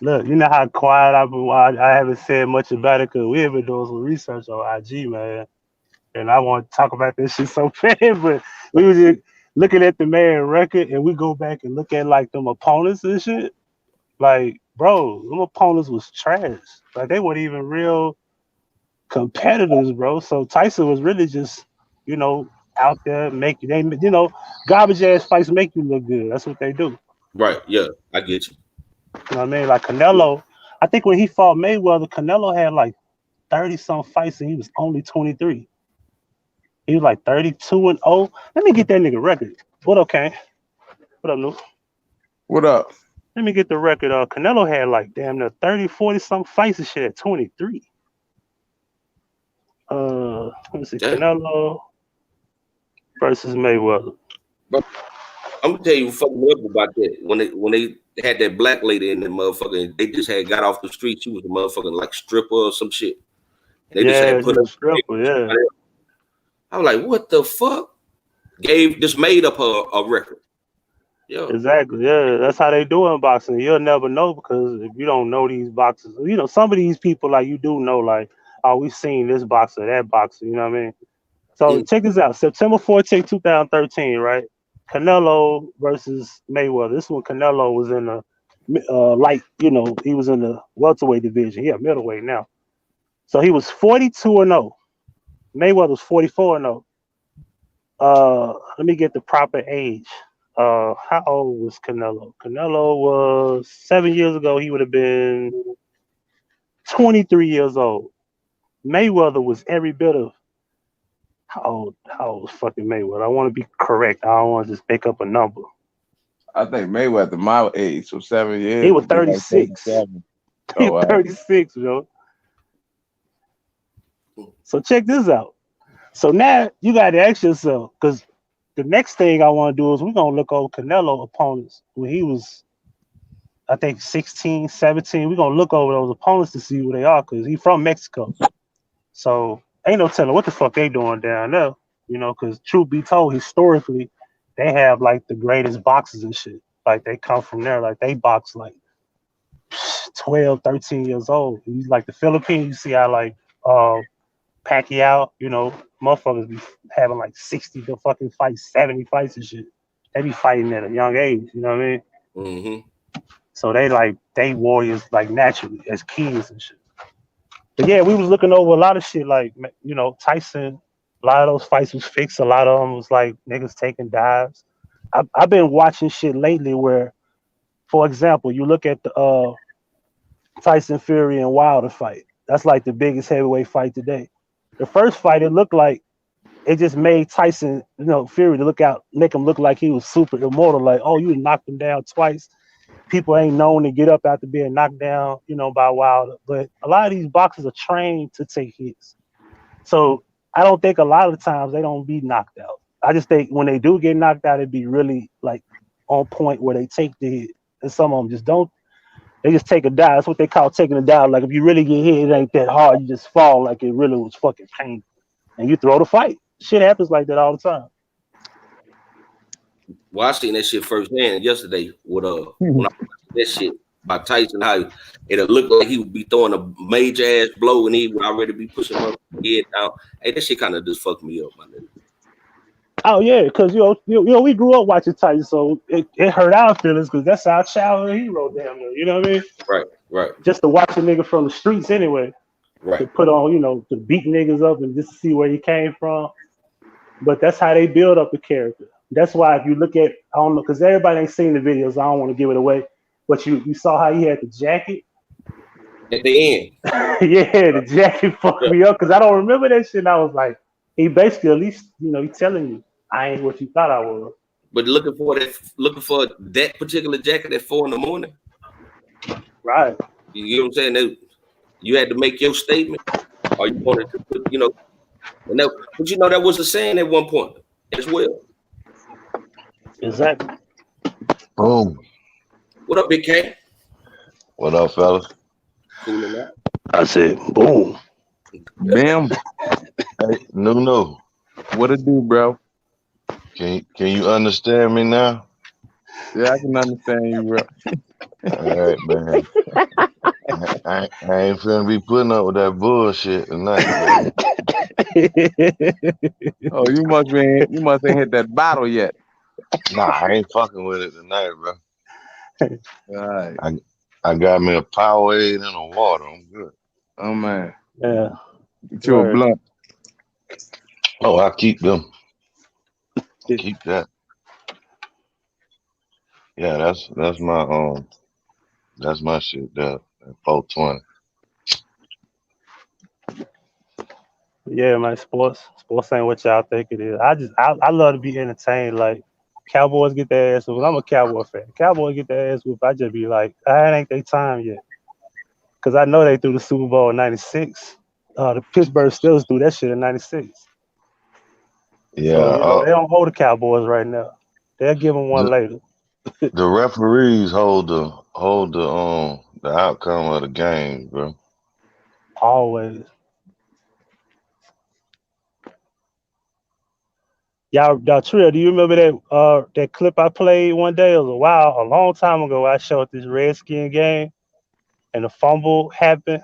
Look, you know how quiet I've been. I haven't said much about it because we have been doing some research on IG, man. And I want to talk about this shit so bad, but we was just looking at the man record, and we go back and look at like them opponents and shit. Like, bro, them opponents was trash. Like they weren't even real competitors, bro. So Tyson was really just, you know, out there making garbage ass fights make you look good. That's what they do. Right. Yeah, I get you. You know what I mean? Like Canelo, I think when he fought Mayweather, Canelo had like 30-some fights and he was only 23. He was like 32-0. Let me get that nigga record. What up, Kane? What up, Lou? What up? Let me get the record. Canelo had like damn near 30, 40-some fights and shit at 23. Let me see. Damn. Canelo versus Mayweather. Bro, I'm gonna tell you what fucked me up about that. When they had that black lady in the motherfucker, and they just had got off the street. She was a motherfucking like stripper or some shit. They just had put her stripper, yeah. I was like, what the fuck? Just made up a record. Yeah. Exactly. Yeah, that's how they do in boxing. You'll never know because if you don't know these boxers, you know, some of these people like you do know, like, oh, we've seen this boxer, that boxer, you know what I mean? So check this out. September 14, 2013, right? Canelo versus Mayweather. This one Canelo was in the light, you know, he was in the welterweight division. Yeah, middleweight now. So he was 42-0. Mayweather was 44-0. Let me get the proper age. How old was Canelo? Canelo was 7 years ago. He would have been 23 years old. Mayweather was every bit of how old was fucking Mayweather? I want to be correct. I don't want to just make up a number. I think Mayweather my age, so 7 years. He was 36. Like he was 36, yo. So check this out. So now you got to ask yourself, because the next thing I want to do is we're going to look over Canelo opponents when he was, I think, 16, 17. We're going to look over those opponents to see who they are because he's from Mexico. So ain't no telling what the fuck they doing down there, you know, because truth be told, historically, they have like the greatest boxers and shit. Like they come from there, like they box like 12, 13 years old. He's like the Philippines, you see how like Pacquiao, you know, motherfuckers be having like 60 to fucking fight, 70 fights and shit. They be fighting at a young age, you know what I mean? Mm-hmm. So they warriors like naturally as kids and shit. But yeah, we was looking over a lot of shit like, you know, Tyson, a lot of those fights was fixed. A lot of them was like niggas taking dives. I've been watching shit lately where, for example, you look at the Tyson Fury and Wilder fight. That's like the biggest heavyweight fight today. The first fight, it looked like it just made Tyson, you know, Fury to make him look like he was super immortal. Like, oh, you knocked him down twice. People ain't known to get up after being knocked down, you know, by Wilder. But a lot of these boxers are trained to take hits. So I don't think a lot of the times they don't be knocked out. I just think when they do get knocked out, it'd be really like on point where they take the hit. And some of them just don't. They just take a dive. That's what they call taking a dive. Like if you really get hit, it ain't that hard. You just fall like it really was fucking painful. And you throw the fight. Shit happens like that all the time. Well, I seen that shit firsthand yesterday with when I watched that shit by Tyson, how it looked like he would be throwing a major ass blow and he would already be pushing her head down. Hey, that shit kind of just fucked me up, my nigga. Oh yeah, because you know we grew up watching Tyson, so it hurt our feelings because that's our childhood hero, damn near. You know what I mean? Right. Just to watch a nigga from the streets anyway. Right. To put on, you know, to beat niggas up and just to see where he came from. But that's how they build up the character. That's why if you look at, I don't know, because everybody ain't seen the videos, I don't want to give it away. But you saw how he had the jacket. at the end. Yeah, the jacket fucked me up because I don't remember that shit. And I was like, he basically at least, he's telling you I ain't what you thought I was. But looking for that particular jacket at 4 a.m. Right. You know what I'm saying? That you had to make your statement, or you wanted to put, but that was a saying at one point as well. Exactly. Boom. What up, Big K? What up, fellas? Cooling out. I said, boom. Bam. Hey, no. What it do, bro? Can you understand me now? Yeah, I can understand you, bro. All right, man. I ain't finna be putting up with that bullshit tonight, man. Oh, you must ain't hit that bottle yet. Nah, I ain't fucking with it tonight, bro. All right. I got me a Powerade and a water. I'm good. Oh man. Yeah. Get you a blunt. Oh, I keep them. Keep that. Yeah, that's my shit there at 420. Yeah, man, sports ain't what y'all think it is. I love to be entertained. Like Cowboys get their ass whooped. I'm a Cowboy fan. Cowboys get their ass whooped. I just be like, it ain't their time yet. Cause I know they threw the Super Bowl in '96. The Pittsburgh Steelers threw that shit in '96. Yeah, So, they don't hold the Cowboys right now. They'll give them one later. The referees hold the outcome of the game, bro. Always. Y'all, Trill, do you remember that clip I played one day? It was a long time ago. I showed this Redskin game, and the fumble happened,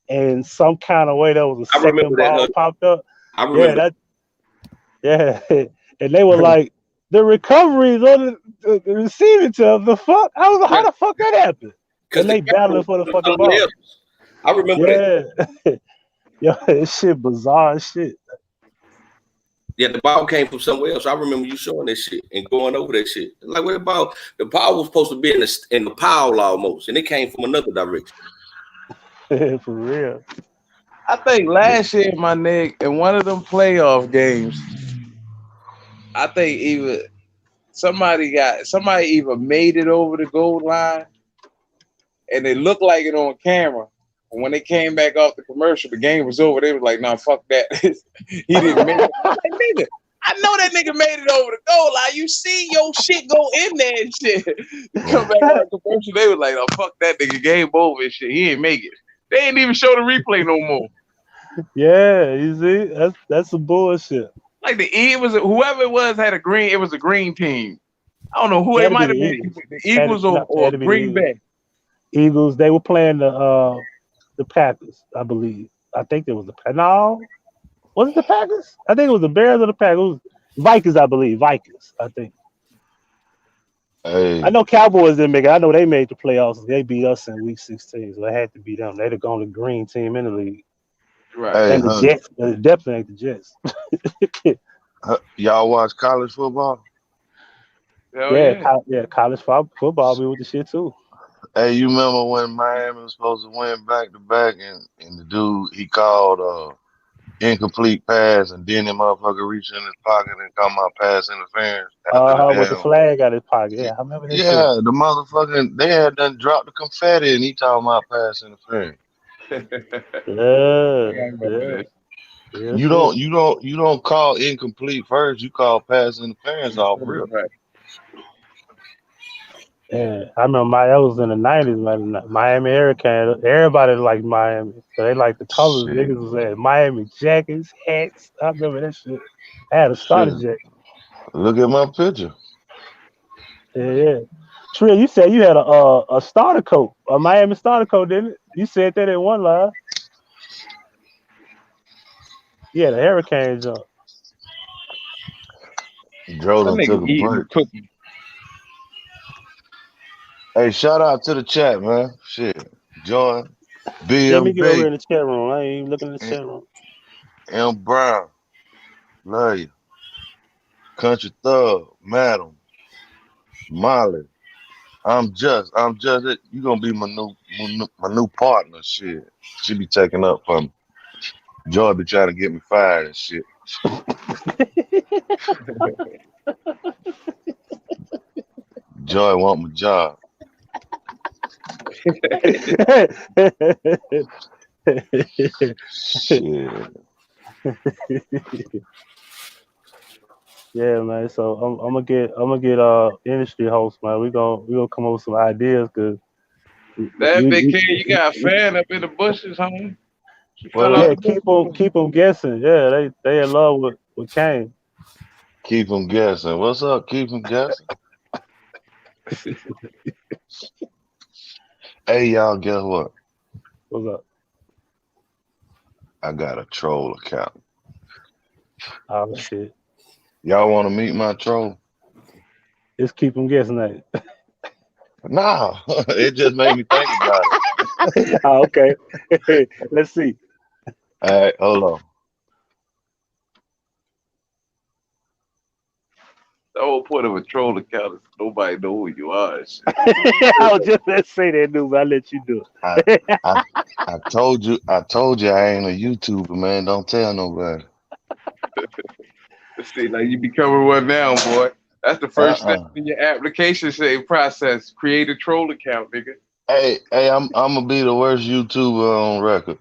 and some kind of way there was a second ball popped up. I remember. Yeah, and they were like, the recoveries on the receiving team. The fuck? I was like, how the fuck that happened? And they battling for the fucking ball. I remember that. Yeah, this shit bizarre as shit. Yeah, the ball came from somewhere else. I remember you showing that shit and going over that shit. Like, what about the ball was supposed to be in the pile almost, and it came from another direction. For real. I think last year, my nigga, in one of them playoff games, I think either somebody either made it over the goal line, and it looked like it on camera. And when they came back off the commercial, the game was over. They was like, "Nah, fuck that. He didn't make it." I'm like, nigga, I know that nigga made it over the goal line. You see your shit go in there and shit. You come back off the commercial, they was like, "Oh, fuck that nigga, game over and shit. He didn't make it." They ain't even show the replay no more. Yeah, you see, that's some bullshit. Like whoever it was had a green. It was a green team. I don't know who it might have been. The Eagles or Green Bay. Eagles. They were playing the Packers, I believe. I think it was no. Was it the Packers? I think it was the Bears or the Packers. It was Vikings, I believe. Vikings, I think. Hey. I know Cowboys didn't make it. I know they made the playoffs. They beat us in week 16, so they had to beat them. They're the only green team in the league. Right. Hey, and the Jets, definitely ain't the Jets. Y'all watch college football? Yeah, college football be with the shit too. Hey, you remember when Miami was supposed to win back to back, and the dude he called incomplete pass, and then the motherfucker reached in his pocket and called my pass interference. With the flag out his pocket. Yeah, I remember that. Yeah, the motherfucking they had done dropped the confetti, and he talking about pass interference. Yeah. You don't call incomplete first. You call pass interference off real. Right. Yeah, I remember that was in the 90s, man. Miami Hurricane. Everybody liked Miami. So they like the colors. Niggas was at Miami jackets, hats. I remember that shit. I had a starter jacket. Look at my picture. Yeah. Trill, you said you had a starter coat, a Miami starter coat, didn't it? You said that in one line. Yeah, the Hurricanes jump. Jordan took a break. Hey, shout out to the chat, man. Shit. Join. Let me get over BMB. in the chat room. I ain't even looking in the chat room. M. Brown. Love you. Country Thug. Madam. Molly. I'm just. You gonna be my new partner. Shit, she be taking up for me. Joy be trying to get me fired and shit. Joy want my job. Shit. Yeah, man. So I'm gonna get industry host, man. We gonna come up with some ideas, cause That big we kid, you got a fan up in the bushes, homie. She fell Well, out yeah, the keep them guessing. Yeah, they in love with Kane. keep them guessing. What's up? Keep them guessing. Hey, y'all, guess what? What's up? I got a troll account. Oh shit. Y'all want to meet my troll? Just keep them guessing that. Nah, it just made me think about it. Oh, okay. Let's see. All right, hold on. The whole point of a troll account is nobody know who you are. And shit. I was just gonna say that, dude, but I let you do it. I told you I ain't a YouTuber, man. Don't tell nobody. Let's see, like you becoming one now, boy. That's the first step in your application process. Create a troll account, nigga. Hey, I'm gonna be the worst YouTuber on record.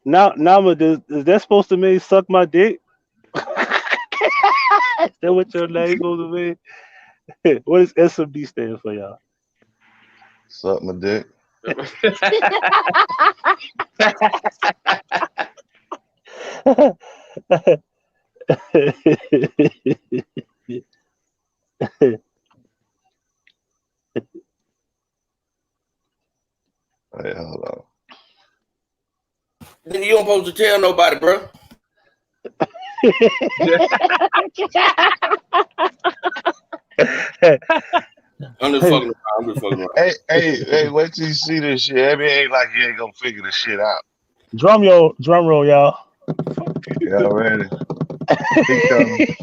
Now, is that supposed to mean suck my dick? Is that what your name supposed to mean? What does SMD stand for, y'all? Suck my dick. Hey, hold on. Then you don't supposed to tell nobody, bro. I'm just fucking around. Hey, wait till you see this shit. It ain't like you ain't gonna figure this shit out. Drum roll, y'all. Y'all ready? He coming.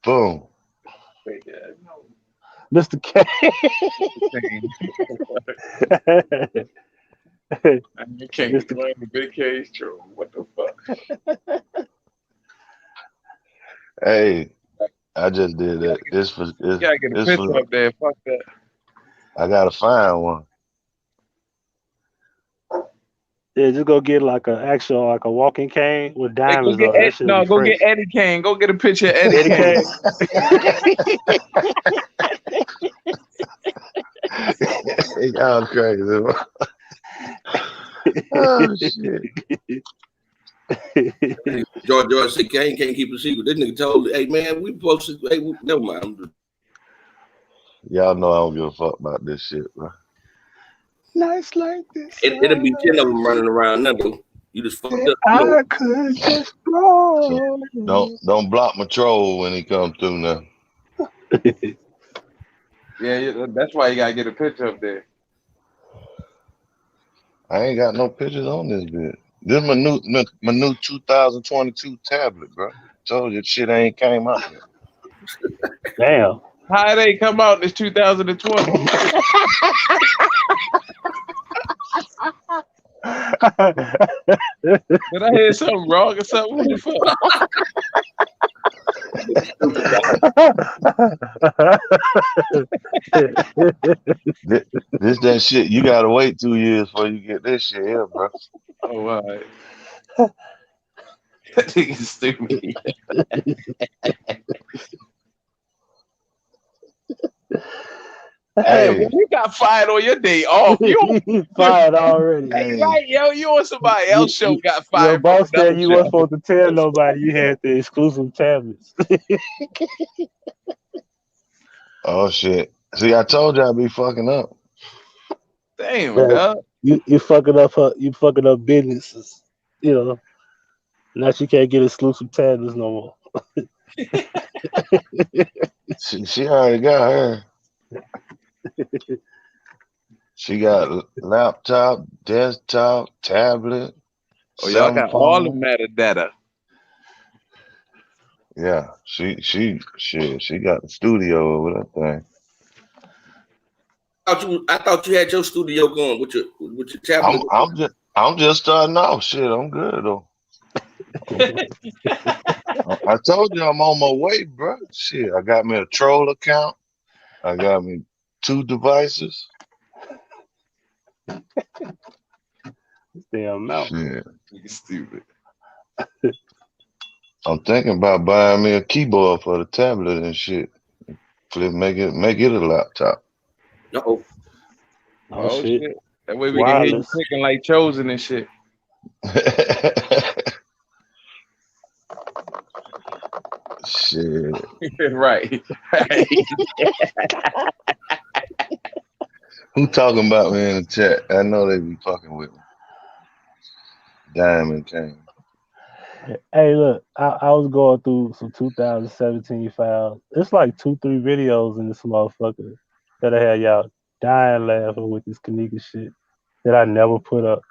Boom. Mr. K. You can't blame the big cage troll. What the fuck? Hey, I just did that. You gotta get a picture up there. Fuck that. I gotta find one. Yeah, just go get like a walking cane with diamonds on it. Go get Eddie Kane. Go get a picture of Eddie Kane. Y'all crazy. Oh shit. George said Kane can't keep a secret. This nigga told, hey man, we supposed to. Hey, never mind. Y'all know I don't give a fuck about this shit, bro. Nice like this. It'll be 10 of them running around now, though. You just fucked up. I could just roll. So don't block my troll when he comes through now. Yeah, that's why you gotta get a picture up there. I ain't got no pictures on this bit. This is my new 2022 tablet, bro. Told you shit ain't came out yet. Damn. How they come out in this 2020? Did I hear something wrong or something? What the fuck? This that shit. You gotta wait 2 years before you get this shit here, bro. Oh, all right. That nigga's stupid. Hey, when you got fired on your day off, you fired already. Hey, right, yo, you on somebody else's show got fired. Your boss said you weren't supposed to tell nobody you had the exclusive tablets. Oh shit! See, I told you I'd be fucking up. Damn, dog. You fucking up businesses. You know. Now she can't get exclusive tablets no more. She already got her. She got laptop, desktop, tablet. Oh, y'all got all the metadata. Yeah, she got the studio over that thing. I thought you had your studio going with your tablet. I'm just starting off. Shit, I'm good though. I told you I'm on my way, bro. Shit, I got me a troll account. I got me 2 devices. Damn mouth. Shit. You stupid. I'm thinking about buying me a keyboard for the tablet and shit. Make it a laptop. Uh-oh. Oh, shit. That way we can hear you Wireless. clicking like Chosen and shit. Shit. Right. Who talking about me in the chat? I know they be fucking with me. Diamond King. Hey, look, I was going through some 2017 files. It's like 2-3 videos in this motherfucker that I had y'all dying laughing with this Kanika shit that I never put up.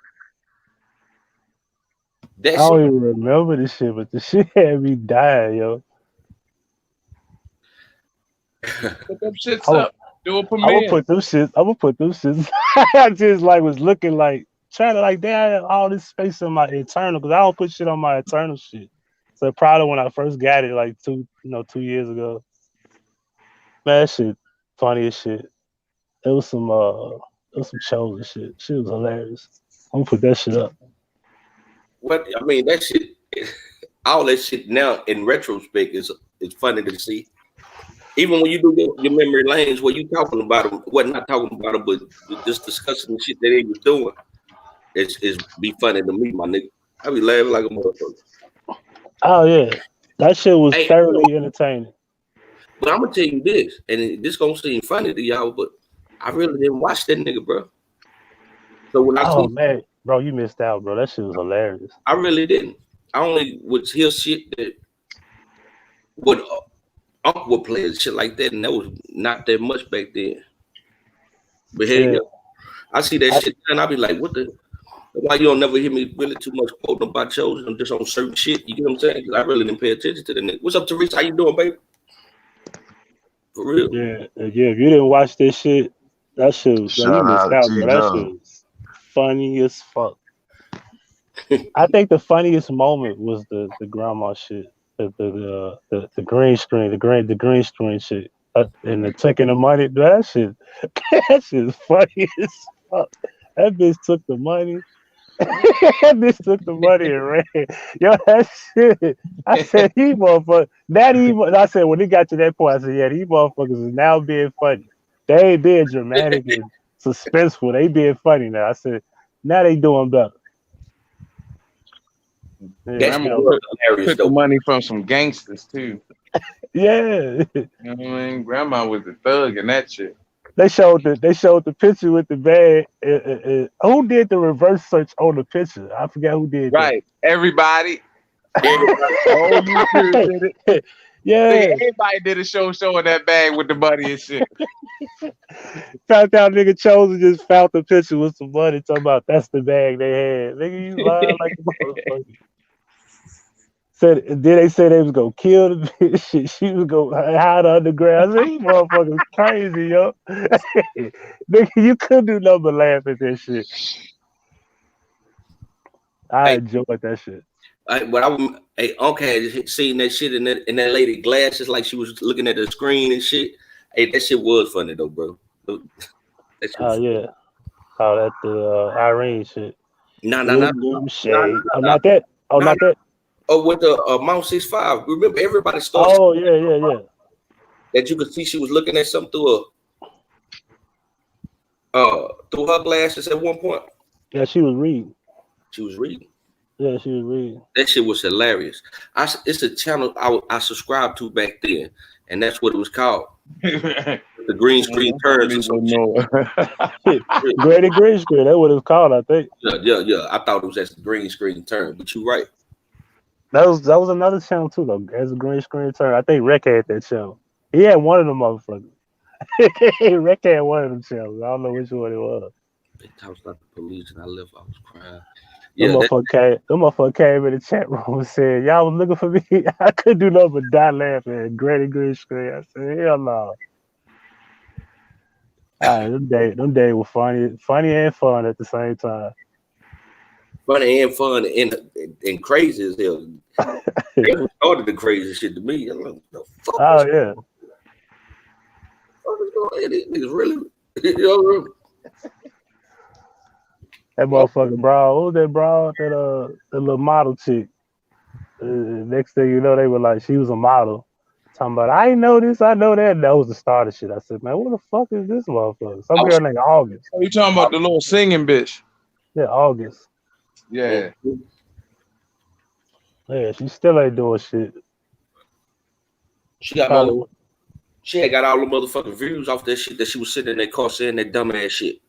That I don't even remember this shit, but the shit had me dying, yo. Put them shits up. Do a I'm premiere. gonna put them shits. I just like was looking like trying to like damn all this space in my internal because I don't put shit on my internal shit. So probably when I first got it like 2 years ago. Man, that shit funny as shit. It was some chosen shit. Shit was hilarious. I'm gonna put that shit up. What I mean, that shit, all that shit now in retrospect is funny to see. Even when you do your memory lanes, where you talking about them, not talking about them, but just discussing the shit that they was doing, it's be funny to me, my nigga. I be laughing like a motherfucker. Oh yeah, that shit was thoroughly entertaining. But I'm gonna tell you this, and this gonna seem funny to y'all, but I really didn't watch that nigga, bro. So when man, bro, you missed out, bro. That shit was hilarious. I really didn't. I only would hear shit that would Uncle would play and shit like that, and that was not that much back then. But hey, I see that shit and I be like, what the? Why you don't never hear me really too much quoting about Chosen? I'm just on certain shit. You get what I'm saying? Because I really didn't pay attention to the nigga. What's up, Teresa? How you doing, baby? For real? Yeah. If you didn't watch this shit, that shit was you missed out, bro. That shit was funny as fuck. I think the funniest moment was the grandma shit, the green screen, the green screen shit, and the taking the money. That shit is funny as fuck. That bitch took the money. That bitch took the money and ran. Yo, that shit. I said, he motherfuckers. I said, when he got to that point, I said, yeah, these motherfuckers is now being funny. They ain't being dramatic and suspenseful. They being funny now. I said, now they doing better. Yeah, took the money from some gangsters too. Yeah. You know what I mean? Grandma was the thug and that shit. They showed the picture with the bag. Who did the reverse search on the picture? I forgot who did. Right, that. everybody. Oh, you did it. Yeah, everybody did a show showing that bag with the money and shit. Found out nigga Chosen just found the picture with some money. Talking about that's the bag they had. Nigga, you lying like a motherfucker. Then they said they was gonna kill the bitch. She was gonna hide underground. I said, you motherfuckers crazy, yo. Nigga, you couldn't do nothing but laugh at that shit. I enjoyed that shit. Okay, seeing that shit in that lady glasses like she was looking at the screen and shit. Hey, that shit was funny though, bro. Yeah. Oh, that the Irene shit. No. Not that. Oh, not that. Oh, with the Mount 6'5". Remember, everybody started. Oh, yeah. That you could see she was looking at something through her glasses at one point. Yeah, she was reading. Yeah, she was reading. That shit was hilarious. It's a channel I subscribed to back then, and that's what it was called. The green screen turns or something. Granny green screen, that's what it's called, I think. Yeah. I thought it was as the green screen turn, but you're right. That was another channel too, though. As a green screen turn. I think Rick had that channel. He had one of them motherfuckers. Rick had one of them channels. I don't know which one it was. They talked about the police and I left. I was crying. Yeah, that, Them motherfucker came in the chat room and said, "Y'all was looking for me." I couldn't do nothing but die laughing and Granny green screen. I said, "Hell no." Them days were funny and fun at the same time. funny and fun and crazy as hell. They started the crazy shit to me. I'm like, the fuck Oh yeah. is going on? These niggas really, you know, That motherfucker bro. What was that bro? That the little model chick. Next thing you know, they were like, she was a model. Talking about, I know this, I know that. That was the start of shit. I said, man, what the fuck is this motherfucker? Some girl named August. Are you talking about the little singing bitch? Yeah, August. Yeah. Yeah, she still ain't doing shit. she had got all the motherfucking views off that shit that she was sitting in that car saying that dumbass shit.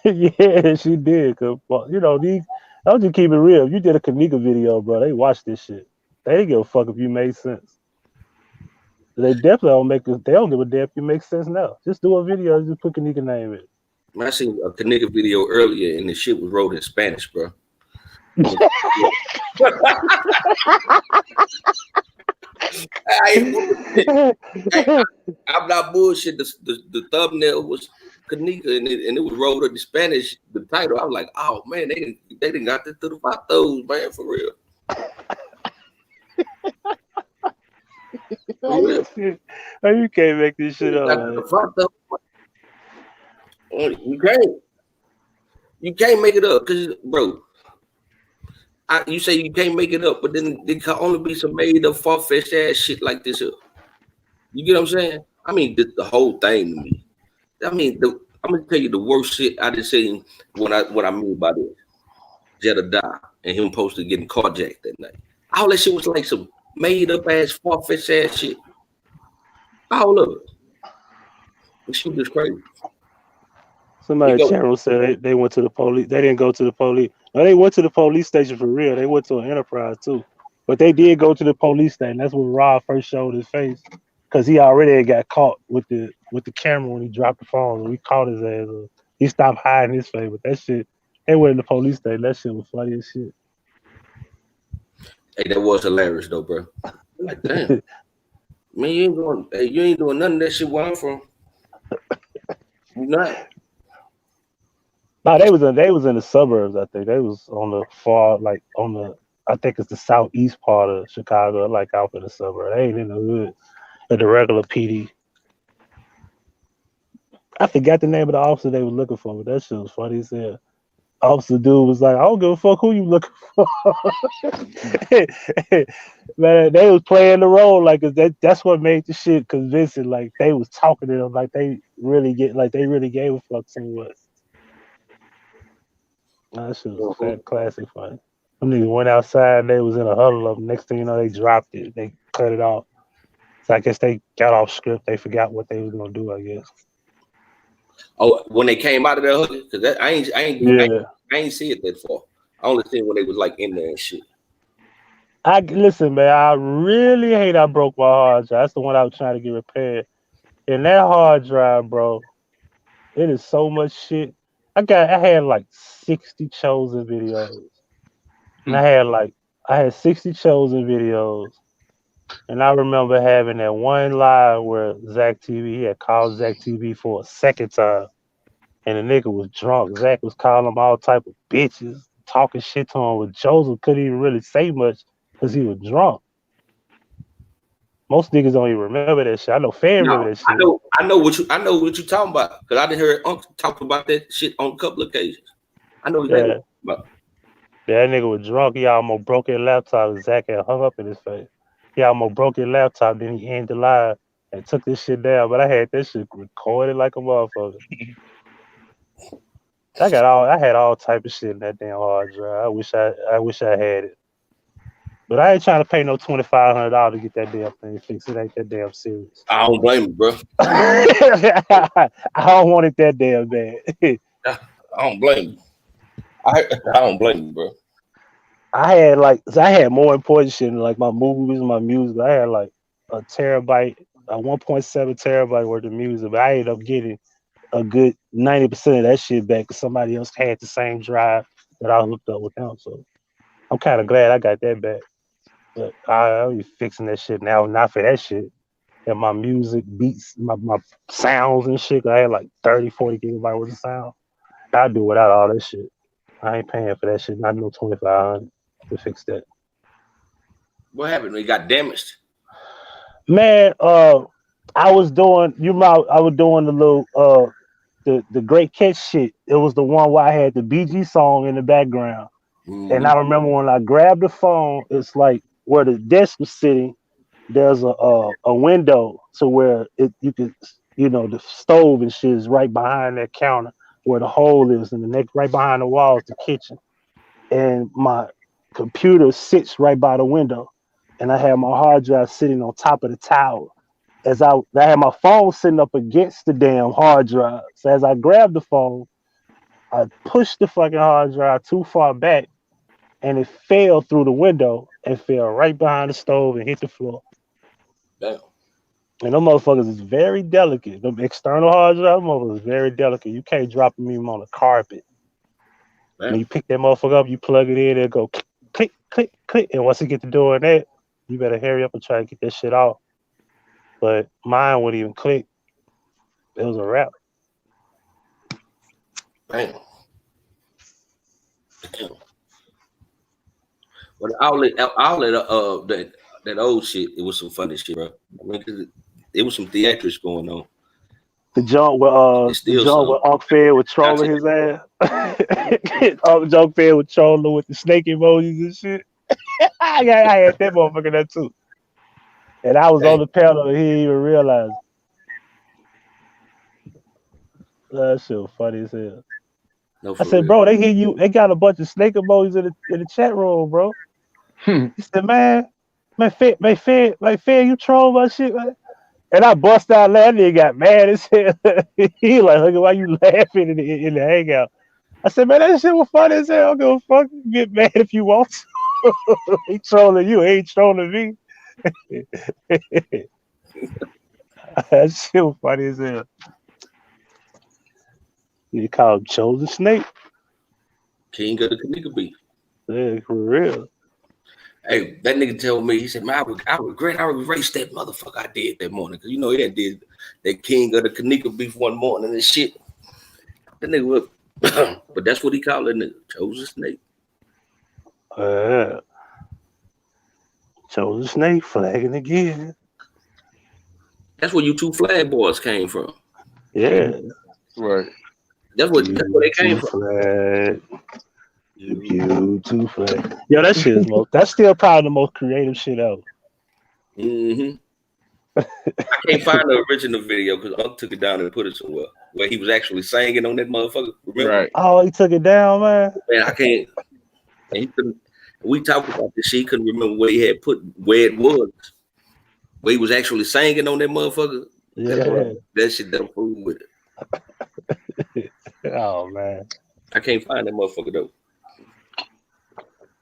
Yeah, she did. Cause you know, I'll just keep it real. If you did a Kanika video, bro, they watch this shit. They ain't give a fuck if you made sense. They definitely don't they don't give a damn if you make sense now. Just do a video, just put Kanika name in it. I seen a Kanika video earlier and the shit was wrote in Spanish, bro. I'm not bullshit. The thumbnail was Kanika and it was wrote in Spanish. The title, I was like, oh man, they didn't got this to the vatos, man, for real. You can't make this shit up, man. You can't make it up because, bro, you say you can't make it up, but then there can only be some made up far-fetched ass shit like this here. You get what I'm saying? I mean, the whole thing to me. I mean, I'm gonna tell you the worst shit I just seen what I mean by this. Jedediah and him posted getting carjacked that night. All that shit was like some made up ass far-fetched ass shit. All of it. This shit is crazy. Somebody in the channel said they went to the police. They didn't go to the police. No, they went to the police station for real. They went to an Enterprise too. But they did go to the police station. That's when Rob first showed his face. Because he already got caught with the camera when he dropped the phone. We caught his ass. He stopped hiding his face. But that shit, they went in the police station. That shit was funny as shit. Hey, that was hilarious though, bro. Like, damn. Man, you ain't doing none of that shit where I'm from. You not. No, they was in the suburbs, I think. They was on the far, like on the, I think it's the southeast part of Chicago, like out in the suburbs. They ain't in the hood at the regular PD. I forgot the name of the officer they were looking for, but that shit was funny as hell. Officer dude was like, I don't give a fuck who you looking for. Man, they was playing the role like that's what made the shit convincing. Like they was talking to them like they really gave a fuck so much. That shit was classic funny. Them niggas went outside and they was in a huddle up. Next thing you know, they dropped it. They cut it off. So I guess they got off script. They forgot what they was gonna do, I guess. Oh, when they came out of there, because I ain't see it that far. I only seen when they was like in there and shit. Listen, man, I really hate I broke my hard drive. That's the one I was trying to get repaired. And that hard drive, bro, it is so much shit. I had like 60 chosen videos. And I had 60 chosen videos. And I remember having that one live where Zach TV, he had called Zach TV for a second time. And the nigga was drunk. Zach was calling him all type of bitches, talking shit to him. With Joseph couldn't even really say much because he was drunk. Most niggas don't even remember that shit. I know Fan remember that shit. I know what you talking about. Because I done heard Uncle talk about that shit on a couple of occasions. I know exactly what about. That nigga was drunk. He almost broke his laptop. Zach had hung up in his face. He almost broke his laptop. Then he ended the live and took this shit down. But I had that shit recorded like a motherfucker. I had all type of shit in that damn hard drive. I wish I had it. But I ain't trying to pay no $2,500 to get that damn thing fixed. It ain't that damn serious. I don't blame you, bro. I don't want it that damn bad. I don't blame you. I don't blame you, bro. I had more important shit than like my movies, my music. I had like a 1.7 terabyte worth of music, but I ended up getting a good 90% of that shit back because somebody else had the same drive that I hooked up with them. So I'm kind of glad I got that back. But I'll be fixing that shit now, not for that shit. And my music, beats, my sounds and shit. I had like 30, 40 gigabytes worth of sound. I do without all that shit. I ain't paying for that shit. Not no 2,500 to fix that. What happened? It got damaged. Man, I was doing I was doing the little the Great Catch shit. It was the one where I had the BG song in the background. And I remember when I grabbed the phone, it's like where the desk was sitting, there's a window to where you could, the stove and shit is right behind that counter where the hole is, and the next right behind the wall is the kitchen. And my computer sits right by the window, and I had my hard drive sitting on top of the tower. As I had my phone sitting up against the damn hard drive. So as I grabbed the phone, I pushed the fucking hard drive too far back, and it fell through the window and fell right behind the stove and hit the floor. Damn. And them motherfuckers is very delicate. Them external hard drive motherfuckers is very delicate. You can't drop them even on the carpet. When you pick that motherfucker up, you plug it in, it'll go click, click, click, click. And once it get to doing that, you better hurry up and try to get that shit off. But mine wouldn't even click. It was a wrap. Damn. But the outlet that old shit, it was some funny shit, bro. I mean, it was some theatrics going on. The joint with Unc Fed was trolling his ass. Unc Fed was trolling with the snake emojis and shit. I had that motherfucker there too. And I was on the panel and he didn't even realize it. That shit was funny as hell. No, I said, bro, they got a bunch of snake emojis in the chat room, bro. He said, man, Fed, you troll my shit, man. And I bust out laughing. He got mad as hell. He like, look, why you laughing in the hangout? I said, man, that shit was funny as hell. I don't give a fuck. Get mad if you want to. He trolling you. He ain't trolling me. That shit was funny as hell. You call him Chosen Snake. King of the Kanika beef. Yeah, for real. Hey, that nigga told me, he said, man, I regret I erased that motherfucker I did that morning. Cause he had did that King of the Kanika beef one morning and shit. That nigga was, but that's what he called it, nigga. Chosen Snake. Chosen Snake flagging again. That's where you two flag boys came from. Yeah. Right. That's where they came from. Flag. You too flag. Yo, that shit is that's still probably the most creative shit ever. I can't find the original video because Unc took it down and put it somewhere where he was actually singing on that motherfucker. Remember? Right. Oh, he took it down, man. Man, I can't. We talked about this shit. He couldn't remember where he had put where it was. Where he was actually singing on that motherfucker. Yeah. That shit done fool with it. Oh man. I can't find that motherfucker though.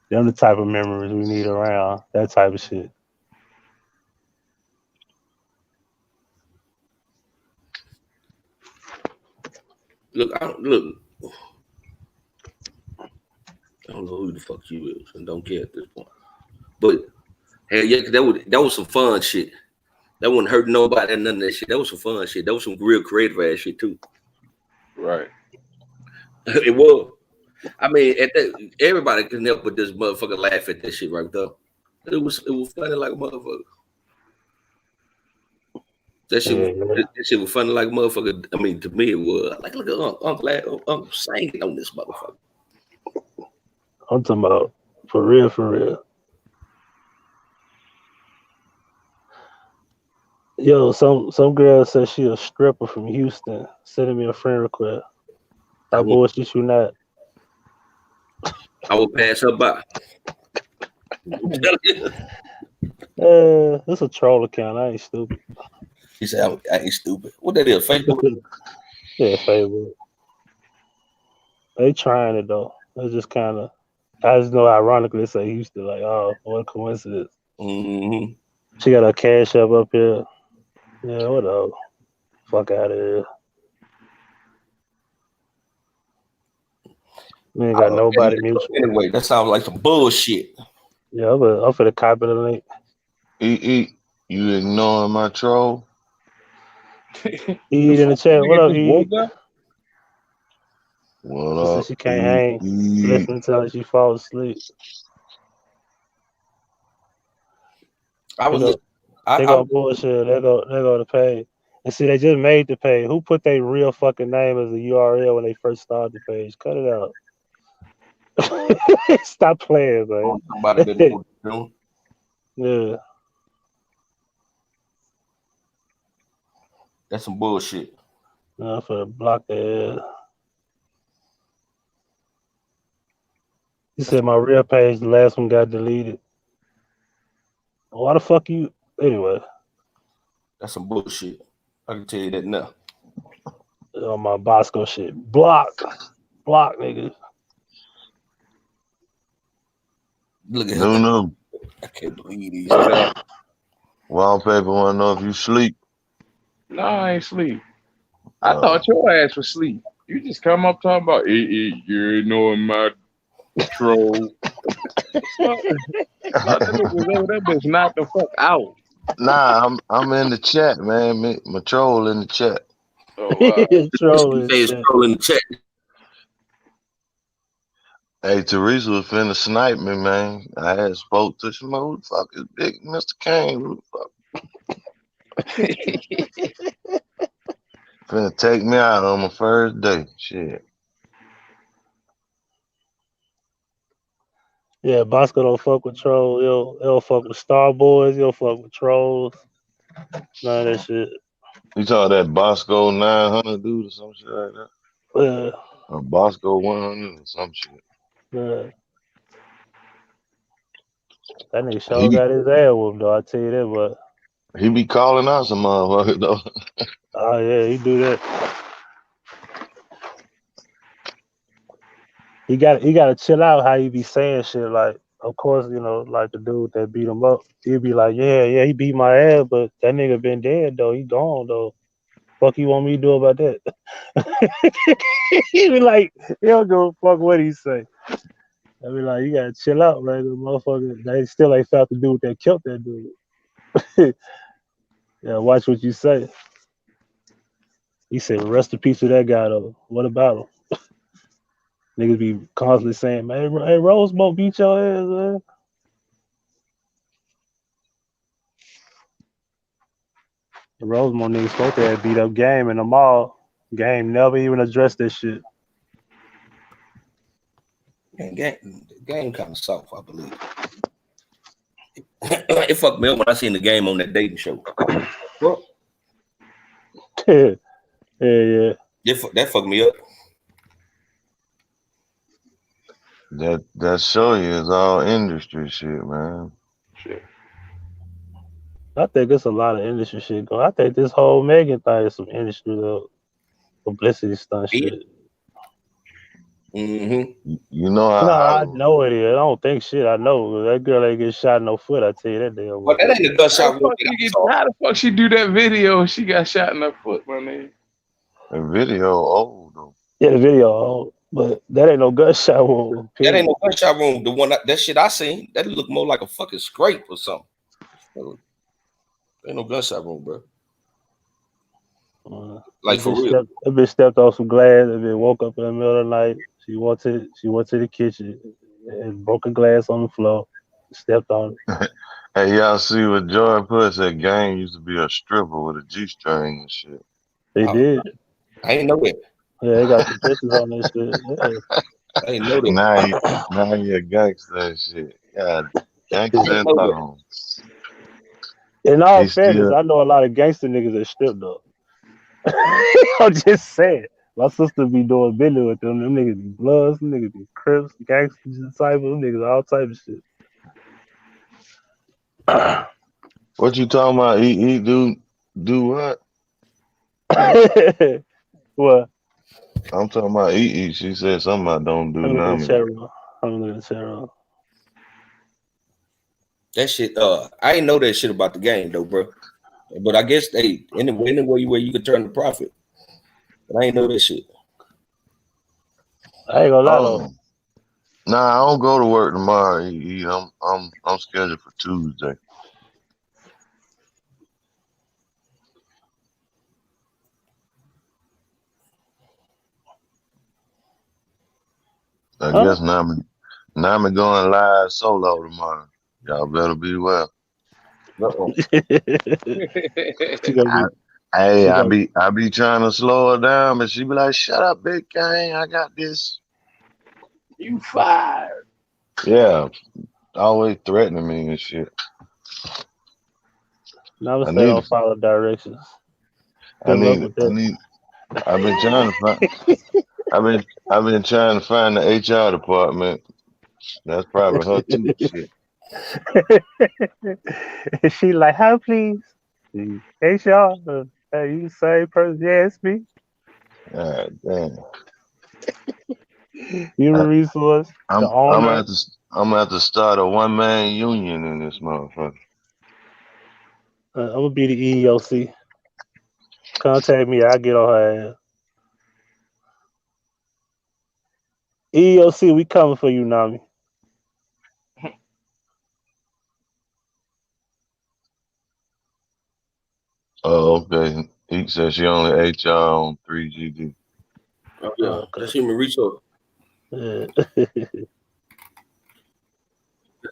Them the type of memories we need around. That type of shit. Look, I don't know who the fuck you is and don't care at this point. But hell yeah, that was some fun shit. That wasn't hurting nobody and none of that shit. That was some fun shit. That was some real creative ass shit too. Right. It was. I mean, everybody couldn't help but this motherfucker laugh at that shit right there. It was funny like a motherfucker. That shit was funny like a motherfucker. I mean, to me it was. Like, look at Uncle singing on this motherfucker. I'm talking about for real. Yo, some girl said she a stripper from Houston, sending me a friend request. I bullshit you not. I will pass her by. It's a troll account. I ain't stupid. He said, I ain't stupid. What that is, Facebook? Yeah, Facebook. They trying it though. It's just kind of, I just know ironically they say Houston, like, oh, what a coincidence. Mm-hmm. She got her cash up here. Yeah, whatever. Fuck out of here. We ain't got nobody mutual. Anyway, that sounds like some bullshit. Yeah, I'm for the copy the link. You ignoring my troll? Eat in the chat. What up, E? What She up? said she can't hang. Listen until she falls asleep. They go bullshit. They go to page. And see, they just made the page. Who put their real fucking name as a URL when they first started the page? Cut it out. Stop playing, man. Yeah. That's some bullshit. No, I'm finna block that. He said my real page, the last one got deleted. Why the fuck you? Anyway. That's some bullshit. I can tell you that now. On my Bosco shit. Block, nigga. Look at No. I can't believe these. Wallpaper wanna know if you sleep. No, I ain't sleep. I thought your ass was sleep. You just come up talking about you're ignoring my troll. That bitch knocked the fuck out. Nah, I'm in the chat, man. My troll in the chat. Oh, wow. troll in the chat. Hey, Teresa was finna snipe me, man. I had spoke to some who the fuck is big Mr. Kane. Who the fuck? Finna take me out on my first day. Shit. Yeah, Bosco don't fuck with trolls. He'll fuck with Star Boys. He'll fuck with trolls. None of that shit. You talk that Bosco 900 dude or some shit like that? Yeah. Or Bosco 100 or some shit. Yeah. That nigga sure got his ass whooped, though. I tell you that, but he be calling out some motherfuckers, though. Oh, yeah, he do that. He got to chill out how he be saying shit. Like, of course, you know, like the dude that beat him up, he'd be like, yeah, he beat my ass, but that nigga been dead, though. He gone, though. Fuck you want me to do about that? He be like, he don't give a fuck what he say. I be like, you gotta chill out, man. The motherfucker, they still ain't found the dude that killed that dude. Yeah, watch what you say. He said, rest in peace to that guy, though. What about him? Niggas be constantly saying, man, hey, Rosebud beat your ass, man. The Rosemont niggas supposed to have beat up Game in the mall. Game never even addressed this shit. Game kind of soft, I believe. It fucked me up when I seen the Game on that dating show. Yeah. That fucked me up. That show you is all industry shit, man. Shit. I think it's a lot of industry shit going. I think this whole Megan thing is some industry publicity stunt shit. Mm-hmm. You know I know it is. I don't think shit. I know that girl ain't get shot in no foot. I tell you that damn. But that ain't a gunshot wound. How the fuck she do that video? She got shot in her foot, my nigga. The video old though. Yeah, the video old, but that ain't no gunshot wound. That ain't no gunshot wound. The one that shit I seen, that look more like a fucking scrape or something. Ain't no gunshot wound, bro. Like for real. That bitch stepped on some glass and then woke up in the middle of the night. She went to the kitchen and broke a glass on the floor. Stepped on it. Hey, y'all see what Joy put? That Game used to be a stripper with a G-string and shit. They did. I ain't know it. Yeah, they got some pictures on this shit. Yeah. I ain't know that. Now you a gangster and shit. God, gangster and thong. In all fairness, I know a lot of gangster niggas that stripped up. I'm just saying. My sister be doing business with them. Them niggas be Bloods, them niggas be Crips, gangsters, disciples, them niggas all type of shit. What you talking about? He do what? What? I'm talking about E. She said something about don't do nothing. I'm looking at Sarah. That shit, I ain't know that shit about the game though, bro. But I guess they anywhere where you could turn the profit. But I ain't know that shit. I ain't gonna lie though. Nah, I don't go to work tomorrow. I'm scheduled for Tuesday. I Huh? guess Nami going live solo tomorrow. Y'all better be well. Uh-oh. She gonna I, be, hey, she I gonna, be trying to slow her down, but she be like, "Shut up, big gang. I got this." You fired. Yeah, always threatening me and shit. never I say need, don't follow directions. I Good luck need, with I that. need. I've been trying to find. I've been trying to find the HR department. That's probably her too. Shit. She like, how please? Hey, y'all. Hey, you the same person? Yeah, it's me. God damn. Human I, resource, the I'm owner. I'm gonna have to start a 1-man union in this motherfucker. I'm gonna be the EEOC. Contact me. I'll get on her ass. EEOC, we coming for you, Nami. Oh, okay. He said she only HR on 3GD. Oh, yeah. Okay. That's human resource. Yeah. That's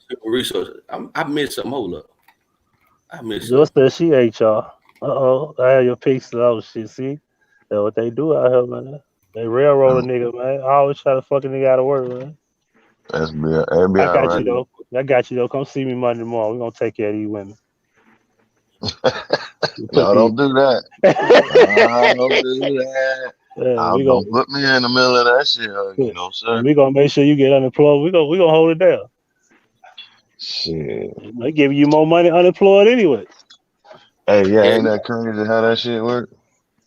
human resource. I missed some. Hold up. I missed Just some. that she HR. I have your pics of those shit. See, that's what they do out here, man. They railroad a nigga, man. I always try to fucking nigga out of work, man. That'll be I all got right. you though. I got you though. Come see me Monday morning. We're gonna take care of these women. No, don't do that. No, don't do that. We gonna Don't put me in the middle of that shit. You know, sir. we gonna make sure you get unemployed. We gonna hold it down. Shit. They giving you more money unemployed anyway. Hey, yeah, Yeah, ain't that crazy how that shit work?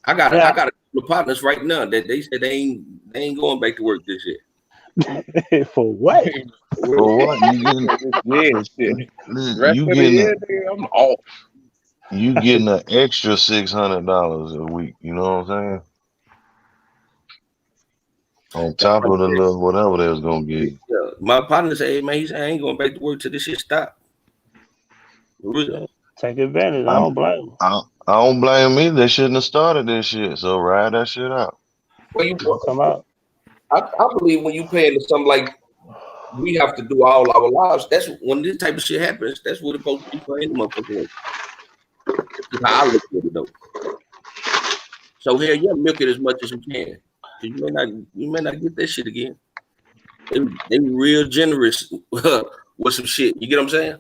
I got Yeah. a couple of partners right now that they said they ain't going back to work this year. For what? For what? Yeah, shit. Rest You of the getting year, nigga, I'm off. you getting an extra $600 a week. You know what I'm saying? On top of the little whatever they was gonna give you. Yeah. My partner said, "Hey man, he said I ain't going back to work till this shit stop." For real. Yeah, take advantage. I I'm- don't blame them. I don't blame me. They shouldn't have started this shit. So ride that shit out. Well, you, Come out. I believe when you paying to something like we have to do all our lives, that's when this type of shit happens. That's what it's supposed to be for any motherfucker. That's how I look at it though. So hell yeah, milk it as much as you can. Cause you may not get that shit again. They real generous with some shit. You get what I'm saying?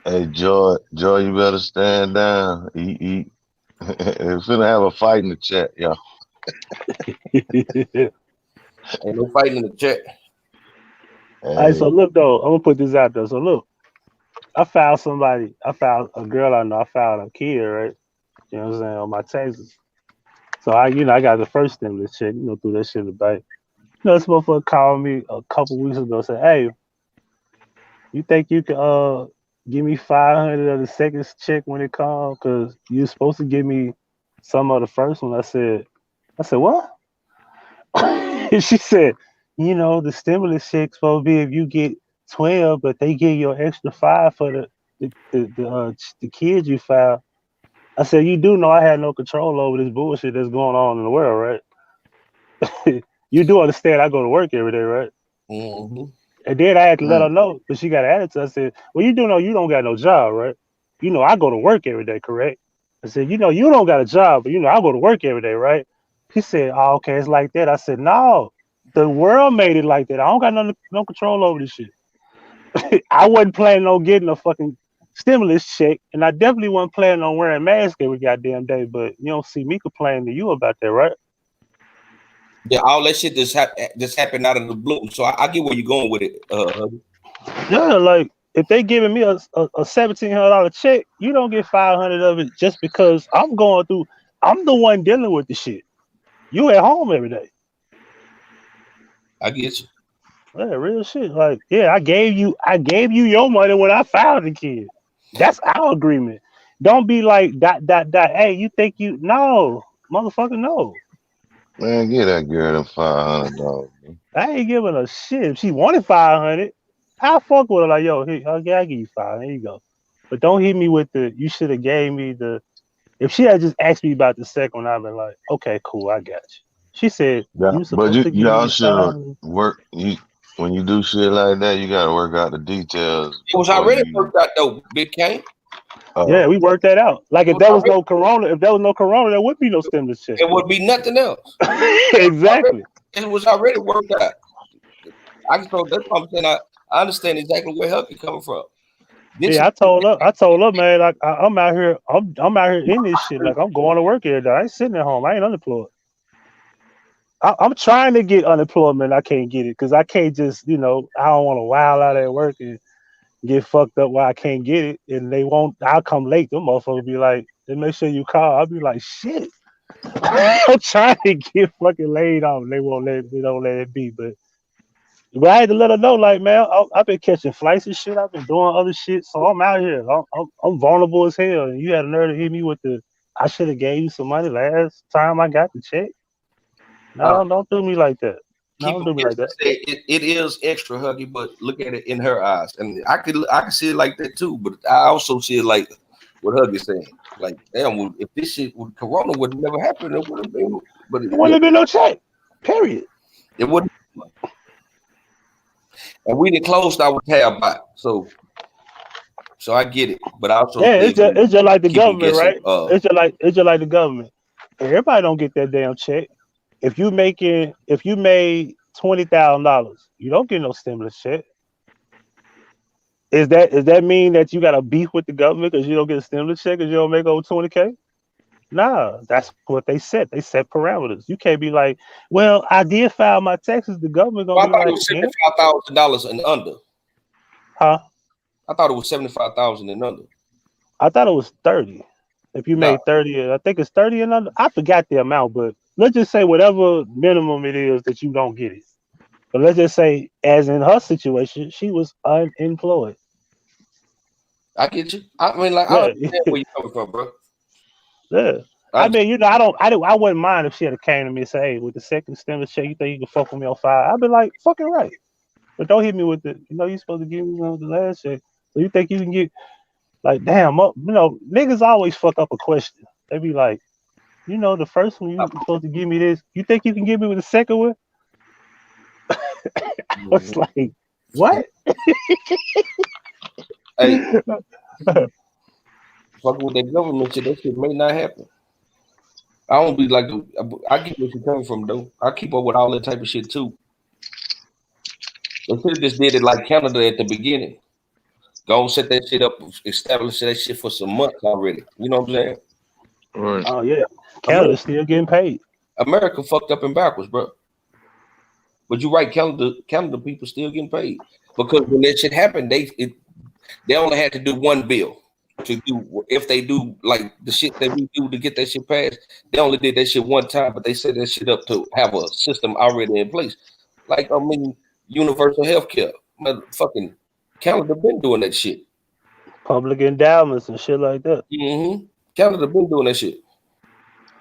Hey Joy, you better stand down. Eat. We're finna have a fight in the chat, y'all. Ain't no fighting in the chat. All right, so look though, I'm gonna put this out there. So look, I found a girl I know. I found a kid, right? You know what I'm saying, on my taxes. So I got the first stimulus check, threw that shit in the bank. This motherfucker called me a couple weeks ago, said, "Hey, you think you can give me 500 of the second check when it comes? Cause you're supposed to give me some of the first one." I said, "What?" She said, the stimulus check's supposed to be if you get 12, but they give you an extra 5 for the kids you filed. I said, "You do know I had no control over this bullshit that's going on in the world, right?" You do understand I go to work every day, right? Mm-hmm. And then I had to let her know, but she got an attitude. I said, "Well, you do know you don't got no job, right? I go to work every day, correct?" I said, "You don't got a job, but I go to work every day, right?" She said, "Oh, okay, it's like that." I said, "No, the world made it like that. I don't got no control over this shit." I wasn't planning on getting a fucking stimulus check, and I definitely wasn't planning on wearing a mask every goddamn day. But you don't see me complaining to you about that, right? Yeah, all that shit just happened out of the blue. So I get where you're going with it. Yeah, like if they giving me a $1,700 check, you don't get 500 of it just because I'm going through. I'm the one dealing with the shit. You at home every day. I get you. Yeah, real shit. Like, yeah, I gave you your money when I filed the kid. That's our agreement. Don't be like ... Hey, you think no, motherfucker, no. Man, get that girl them $500. Man. I ain't giving a shit. If she wanted 500, I fuck with her like, yo, here, okay, I give you 5. There you go. But don't hit me with the. You should have gave me the. If she had just asked me about the second one, I'd been like, okay, cool, I got you. She said Yeah, you but supposed to give y'all me should 5. work. When you do shit like that, you gotta work out the details It was before already you. worked out though, Big K. Yeah, we worked that out. Like It if was there was already, no corona, there would be no stimulus check. it would be nothing else. Exactly. It was already worked out. I so that's what I'm saying. I understand exactly where Hucky coming from. This Yeah, I told her, man, like I'm out here, I'm out here in this shit. Like I'm going to work every day. I ain't sitting at home. I ain't unemployed. I'm trying to get unemployment. I can't get it because I can't just, I don't want to wild out at work and get fucked up while I can't get it. And they won't. I'll come late. Them motherfuckers be like, then make sure you call. I'll be like, shit. I'm trying to get fucking laid off. They won't let. They don't let it be. But I had to let her know, like, man, I've been catching flights and shit. I've been doing other shit, so I'm out here. I'm vulnerable as hell. And you had a nerve to hit me with the. I should have gave you some money last time I got the check. No, don't do me like that. No, don't do me like that. It is extra Huggy, but look at it in her eyes, and I can see it like that too. But I also see it like what Huggy saying, like, damn, if this shit with Corona would never happen, it would have been. But it wouldn't have been no check. Period. It wouldn't. And we didn't close our tab out, so I get it. But I also it's just like the government, right? It's just like the government. Everybody don't get that damn check. If you made $20,000, you don't get no stimulus check. Does that mean that you got a beef with the government because you don't get a stimulus check because you don't make over $20K? Nah, that's what they set. They set parameters. You can't be like, well, I did file my taxes. The government gonna be like, it was $75,000 and under. Huh? I thought it was 75,000 and under. I thought it was 30. If you made 30, I think it's 30 and under. I forgot the amount, but let's just say whatever minimum it is that you don't get it. But let's just say, as in her situation, she was unemployed. I get you. I mean, like, I understand where you coming from, bro. Yeah. I mean, I wouldn't mind if she had came to me and said, hey, with the second stimulus check, you think you can fuck with me on 5? I'd be like, fucking right. But don't hit me with the, you're supposed to give me the last check. So you think you can get, like, damn, niggas always fuck up a question. They be like, the first one, you supposed to give me this. You think you can give me with the second one? I was like, what? Hey, fucking with that government shit, that shit may not happen. I don't be like, I get where you're coming from, though. I keep up with all that type of shit, too. They could have just did it like Canada at the beginning. Go and set that shit up, establish that shit for some months already. You know what I'm saying? Right. Oh, yeah. Canada's still getting paid. America fucked up and backwards, bro. But you're right, Canada people still getting paid. Because when that shit happened, they only had to do one bill to do, if they do like the shit that we do to get that shit passed, they only did that shit one time, but they set that shit up to have a system already in place. Like, I mean, universal health care. Motherfucking Canada been doing that shit. Public endowments and shit like that. Mm-hmm. Canada been doing that shit.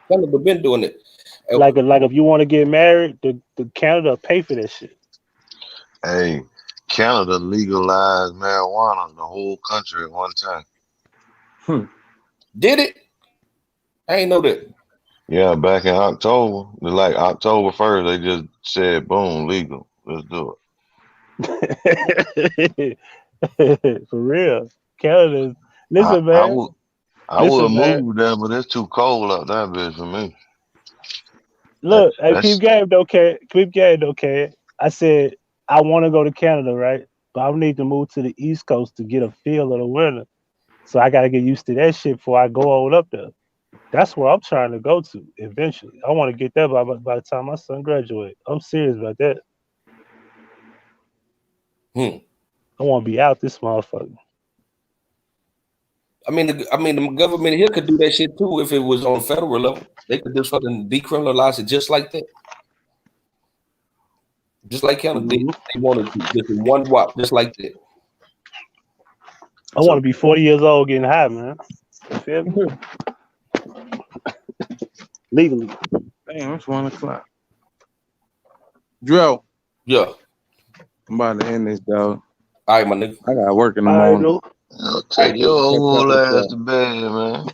Canada been doing it. Like if you want to get married, the Canada pay for that shit. Hey, Canada legalized marijuana in the whole country at one time. Did it? I ain't know that. Yeah, back in October, like October 1st, they just said, boom, legal. Let's do it. For real. Canada. Listen, man. I would move there, but it's too cold out there, bitch, for me. Look, keep game, okay. I said, I want to go to Canada, right? But I need to move to the East Coast to get a feel of the winter. So I got to get used to that shit before I go on up there. That's where I'm trying to go to eventually. I want to get there by the time my son graduates. I'm serious about that. I want to be out this motherfucker. I mean, the government here could do that shit too if it was on federal level. They could just fucking decriminalize it just like that. Just like Canada did. They wanted to just in one whop, just like that. I want to be 40 years old getting high, man. You feel me? Legally. Damn, it's 1 o'clock. Dro. Yeah. I'm about to end this, dog. All right, my nigga. I got work in the All right, morning. no. Take your old Catch up with ass to bed, man.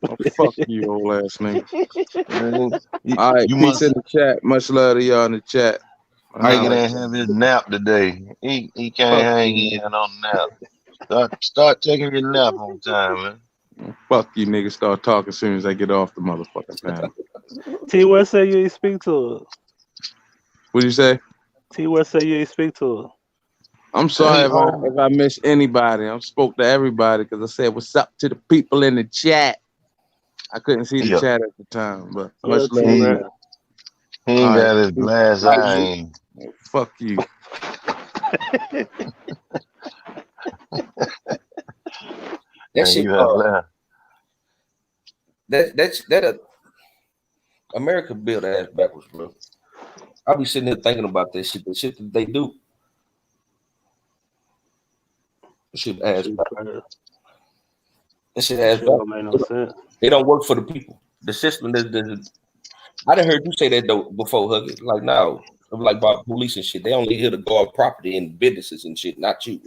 Oh, fuck you, old ass nigga. Man, All right, you peace in must the chat. Much love to y'all in the chat. make it Holla. and have his nap today. He can't Fuck hang you, in on nap. Start taking your nap on time, man. nigga. Fuck you, nigga. Start talking as soon as I get off the motherfucking panel. T West say you ain't speak to her. What'd you say? T West say you ain't speak to her. I'm sorry Hey, if I miss anybody. I spoke to everybody because I said what's up to the people in the chat. I couldn't see the yeah. chat at the time, but Well, much T love. He, West. he ain't All got right. his glass Like, eye. Ain't. Fuck you. That Man, shit, you have glass. that America built ass backwards, bro. I be sitting there thinking about that shit that they do. That shit ass Shit backwards. crazy. That shit ass Shit don't backwards. make no sense. They don't work for the people. The system I done heard you say that though before, Huggy. Like, no, like about police and shit. They only here to guard property and businesses and shit, not you.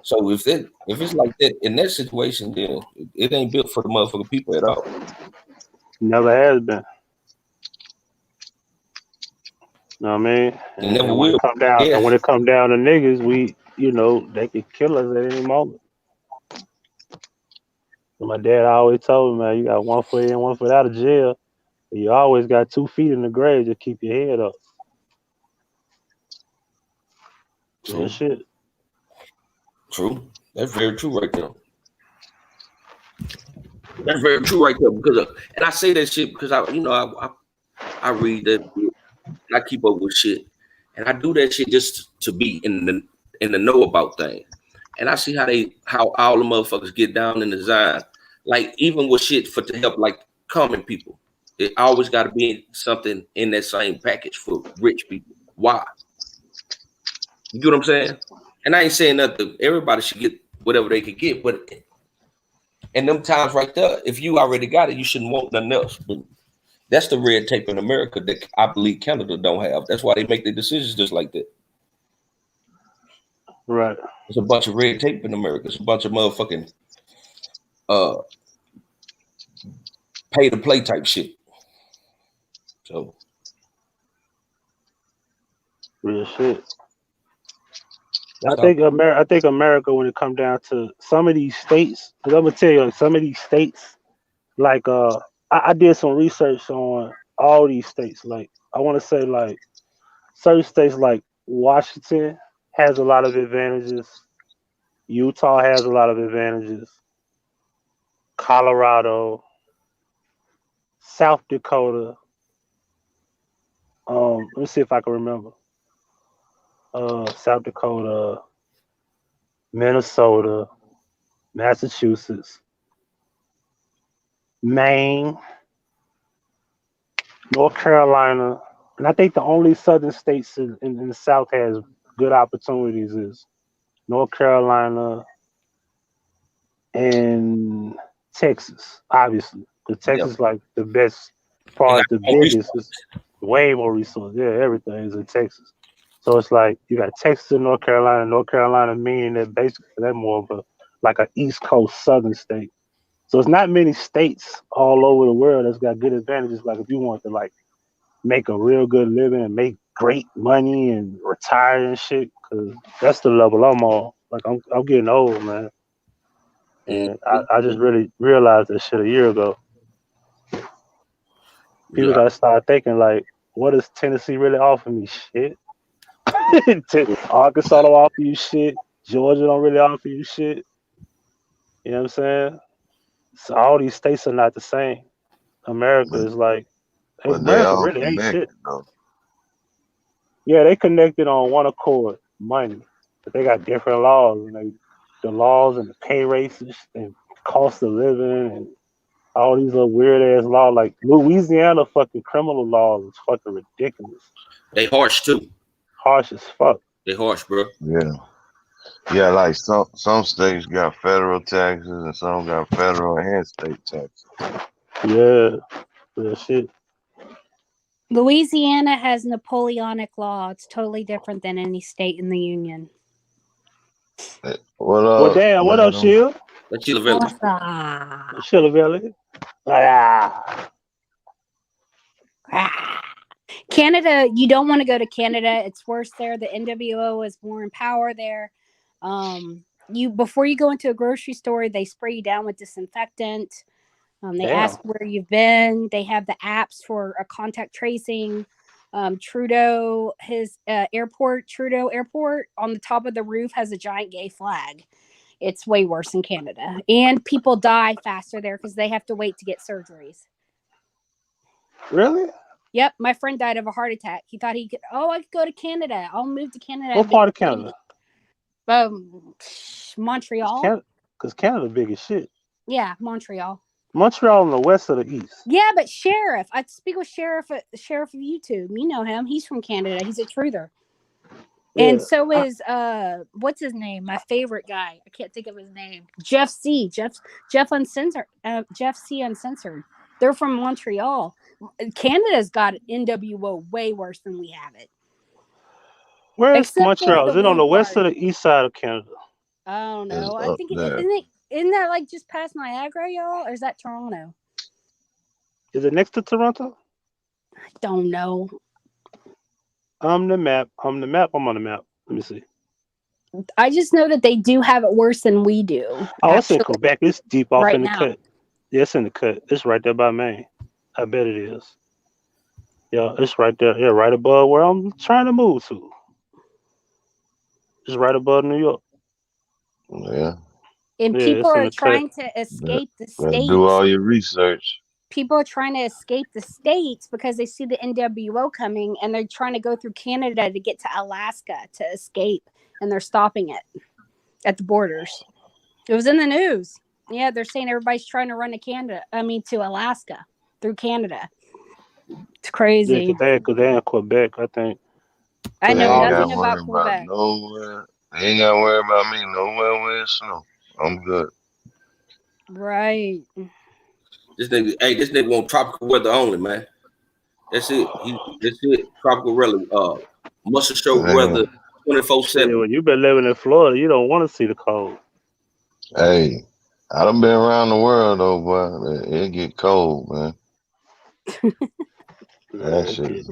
So if it's like that in that situation, then it ain't built for the motherfucking people at all. Never has been. Know what I mean? It never And when will. it come down, Yeah. and when it come down to niggas, they could kill us at any moment. And my dad always told me, man, you got 1 foot in, 1 foot out of jail. You always got 2 feet in the grave to keep your head up. True. Real shit. True. That's very true right there. That's very true right there. Because and I say that shit because I read that and I keep up with shit. And I do that shit just to be in the know about things. And I see how all the motherfuckers get down in the Zion. Like even with shit to help like common people. It always gotta be something in that same package for rich people. Why? You get what I'm saying? And I ain't saying nothing. Everybody should get whatever they could get, but in them times right there, if you already got it, you shouldn't want nothing else. But that's the red tape in America that I believe Canada don't have. That's why they make their decisions just like that. Right. There's a bunch of red tape in America. It's a bunch of motherfucking pay to play type shit. So Real shit. I think America, when it comes down to some of these states, because I'm gonna tell you, like, some of these states, like I did some research on all these states. Like I want to say, like certain states, like Washington has a lot of advantages. Utah has a lot of advantages. Colorado, South Dakota. Let me see if I can remember. South Dakota, Minnesota, Massachusetts, Maine, North Carolina, and I think the only southern states in the South has good opportunities is North Carolina and Texas, obviously. Because Texas is like the best, as far as the biggest, it's way more resources. Yeah, everything is in Texas. So it's like you got Texas and North Carolina meaning that basically they're more of like an East Coast Southern state. So it's not many states all over the world that's got good advantages. Like if you want to like make a real good living and make great money and retire and shit, because that's the level I'm on. Like I'm getting old, man. And I just really realized that shit a year ago. People gotta start thinking like, what does Tennessee really offer me? Shit. Arkansas don't offer you shit. Georgia don't really offer you shit. You know what I'm saying? So all these states are not the same. America is like, But they America all really ain't connected shit. though. Yeah, they connected on one accord, money, but they got different laws, and the laws and the pay rates and cost of living and all these other weird ass laws. Like Louisiana fucking criminal laws is fucking ridiculous. They harsh too. Harsh as fuck. They harsh, bro. Yeah. Yeah, like some states got federal taxes and some got federal and state taxes. Yeah, that shit. Louisiana has Napoleonic law. It's totally different than any state in the union. What Well, up, damn. What up, madam? Shield? That's Sheila Valley. Melissa. Sheila Valley. Ah. Canada, you don't want to go to Canada. It's worse there. The NWO is more in power there. You before you go into a grocery store, they spray you down with disinfectant. They Damn. ask where you've been. They have the apps for a contact tracing. Trudeau, his Trudeau Airport, on the top of the roof has a giant gay flag. It's way worse in Canada. And people die faster there because they have to wait to get surgeries. Really? Yep, my friend died of a heart attack. He thought he could, I could go to Canada. I'll move to Canada. What part of Canada? Montreal. Because Canada big as shit. Yeah, Montreal. Montreal on the west or the east? Yeah, but Sheriff. I speak with Sheriff of YouTube. You know him. He's from Canada. He's a truther. Yeah. And so is what's his name? My favorite guy. I can't think of his name. Jeff C. Jeff Uncensored. Jeff C. Uncensored. They're from Montreal. Canada's got NWO way worse than we have it. Where is Except Montreal? for Is the it on the one west or the east side of Canada? I don't It's know. I up think there. isn't that like just past Niagara, y'all? Or is that Toronto? Is it next to Toronto? I don't know. I'm on the map. I'm on the map. Let me see. I just know that they do have it worse than we do. Oh, it's in actually, Quebec. It's deep off right in the now. cut. Yeah, it's in the cut. It's right there by Maine. I bet it is. Yeah, it's right there. Yeah, right above where I'm trying to move to. It's right above New York. Yeah, And Yeah, people it's in are the cut. trying to escape the better do states. all your research. People are trying to escape the states because they see the NWO coming, and they're trying to go through Canada to get to Alaska to escape, and they're stopping it at the borders. It was in the news. Yeah, they're saying everybody's trying to run to Alaska through Canada. It's Yeah, crazy. because they're in Quebec, I think. I They know ain't got nothing to about worry about Quebec. nowhere. They ain't got to worry about me nowhere where it's snow. I'm good. Right. This nigga want tropical weather only, man. That's it. That's it. Tropical weather. Muscle show Man. weather Yeah, 24/7. when you've been living in Florida, you don't want to see the cold. Hey, I done been around the world though, boy. It get cold, man. That shit is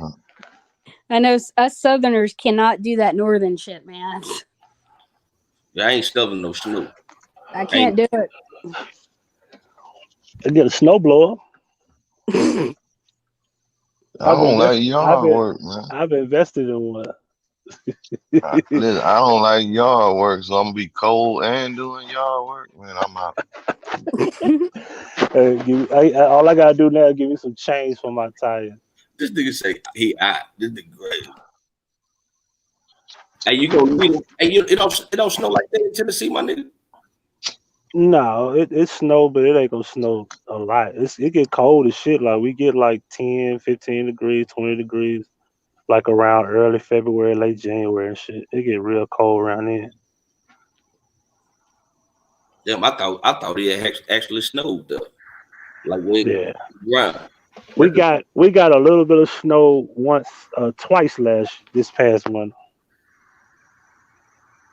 I know us Southerners cannot do that northern shit, man. Yeah, I ain't stuffing no snow. I can't do it. They get a snowblower. I don't like yard work, man. I've invested in one. Listen, I don't like yard work, so I'm gonna be cold and doing yard work. Man, I'm out. All I gotta do now is give me some change for my tire. This nigga say he out. This nigga great. Hey, you gonna need it? Hey, it don't snow like that in Tennessee, my nigga. No, it snow, but it ain't gonna snow a lot. It get cold as shit. Like we get like 10, 15 degrees, 20 degrees, like around early February, late January and shit. It get real cold around then. Damn, I thought it had actually snowed though. Like when ground. We got a little bit of snow twice this past month.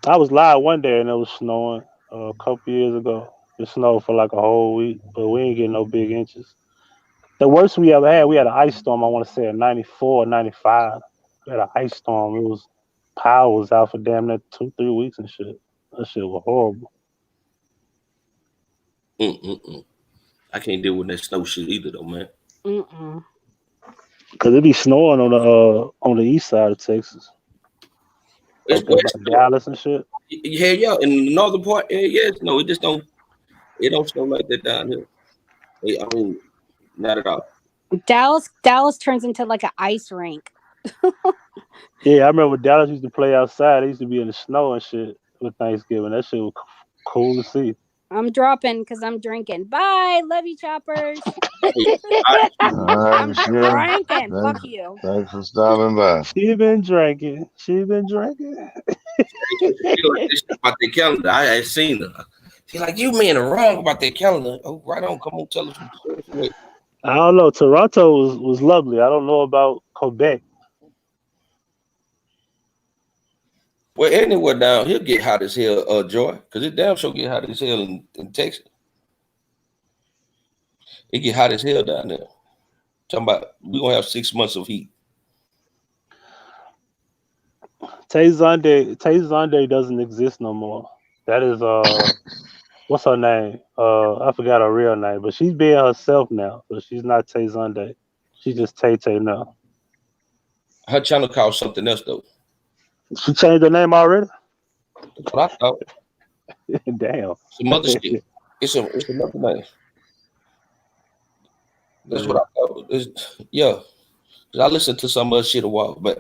I was live one day and it was snowing a couple years ago. It snowed for like a whole week, but we ain't getting no big inches. The worst we ever had, we had an ice storm, I want to say in 94 or 95. We had an ice storm. Power was out for damn near 2-3 weeks and shit. That shit was horrible. I can't deal with that snow shit either though, man. Cause it be snowing on the east side of Texas. It's like Dallas and shit. Yeah. In the northern part, it just don't snow like that down here. I mean, not at all. Dallas turns into like an ice rink. Yeah, I remember Dallas used to play outside. They used to be in the snow and shit with Thanksgiving. That shit was cool to see. I'm dropping because I'm drinking. Bye. Love you, choppers. I'm drinking. Fuck you. Thanks for stopping by. She been drinking. About their calendar. I had seen her. She's like, you men are wrong about their calendar. Oh, right on. Come on, tell us. I don't know. Toronto was lovely. I don't know about Quebec. Well, anywhere down, he'll get hot as hell, Joy, because it damn sure get hot as hell in Texas. It get hot as hell down there. Talking about we gonna have 6 months of heat. Tay Zonde doesn't exist no more. That is what's her name? I forgot her real name, but she's being herself now. So she's not Tay Zonde. She's just Tay Tay now. Her channel called something else though. She changed her name already? That's what I thought. Damn. Some other shit. It's another name. That's what I thought. Yeah. 'Cause I listened to some other shit a while back.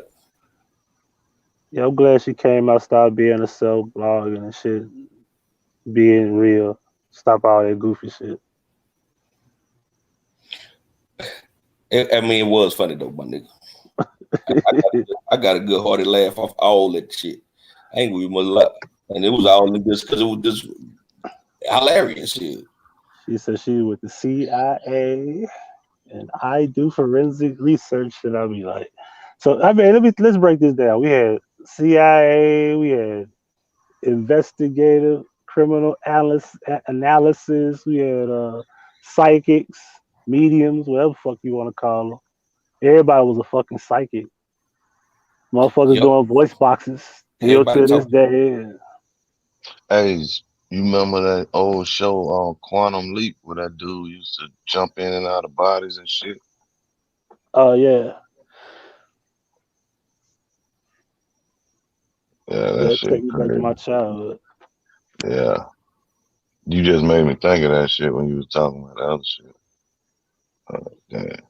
Yeah, I'm glad she came out, started being herself, blogging and shit, being real, stop all that goofy shit. I mean, it was funny though, my nigga. I got a good hearted laugh off all that shit. I ain't gonna even lie. And it was all in this because it was just hilarious shit. She said she was with the CIA and I do forensic research, and I'll be like, so I mean, let's break this down. We had CIA, we had investigative criminal analysis, we had psychics, mediums, whatever the fuck you want to call them. Everybody was a fucking psychic. Motherfuckers doing voice boxes still to this day. Hey, you remember that old show, Quantum Leap, where that dude used to jump in and out of bodies and shit? Oh, yeah. Yeah, that shit take me back to crazy. my childhood. Yeah. You just made me think of that shit when you was talking about the other shit. Damn.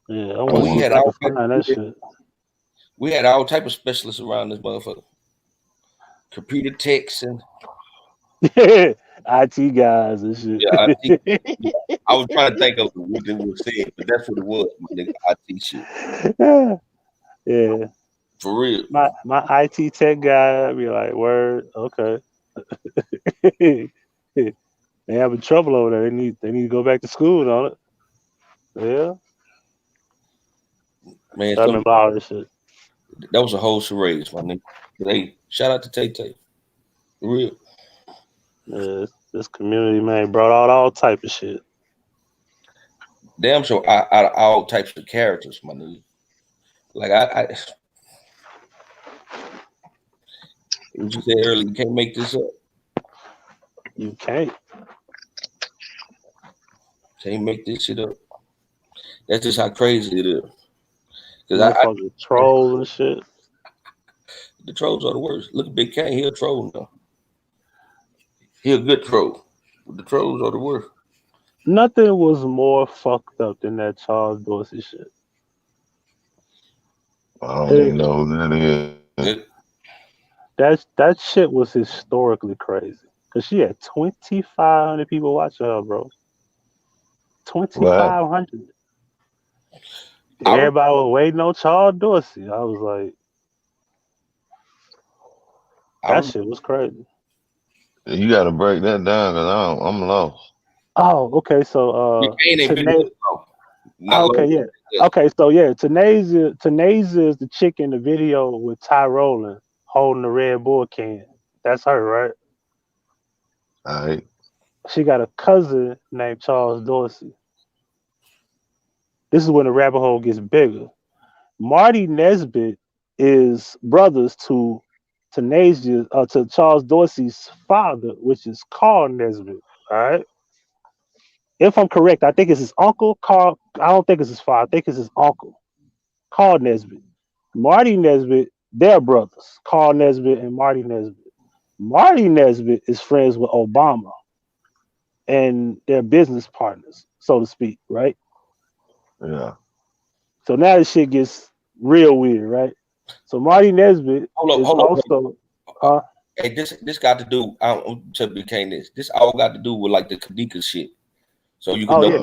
Yeah, I I mean, want to find that shit. We had all type of specialists around this motherfucker. Computer techs and IT guys and shit. yeah, IT. I was trying to think of what they would say, but that's what it was, my nigga. IT shit. Yeah. For real. My IT tech guy be like, word, okay. They having trouble over there. They need to go back to school, don't it? Yeah. Man, I remember all this shit. That was a whole charade, my nigga. But hey, shout out to Tay Tay. For real. Yeah, this community, man, brought out all type of shit. Damn sure out of all types of characters, my nigga. Like I what you said earlier, you can't make this up. You can't. Can't make this shit up. That's just how crazy it is. Because trolls and shit. The trolls are the worst. Look at Big Kane, he a troll now. He a good troll. But the trolls are the worst. Nothing was more fucked up than that Charles Dorsey shit. I don't even know who that is. That shit was historically crazy. Because she had 2,500 people watching her, bro. 2,500. Everybody was waiting on Charles Dorsey. I was like, that shit was crazy. You got to break that down because I'm lost. Oh, okay. So, Okay, so yeah, Tanasia is the chick in the video with Ty Rowland holding the Red Bull can. That's her, right? All right. She got a cousin named Charles Dorsey. This is when the rabbit hole gets bigger. Marty Nesbitt is brothers to to Charles Dorsey's father, which is Carl Nesbitt. All right. If I'm correct, I think it's his uncle, Carl. I don't think it's his father. I think it's his uncle, Carl Nesbitt. Marty Nesbitt, they're brothers, Carl Nesbitt and Marty Nesbitt. Marty Nesbitt is friends with Obama, and they're business partners, so to speak, right? Yeah. So now this shit gets real weird, right? So Marty Nesbitt hold on. Hey, this got to do. To became this. This all got to do with like the Kadika shit. So you can know, yeah.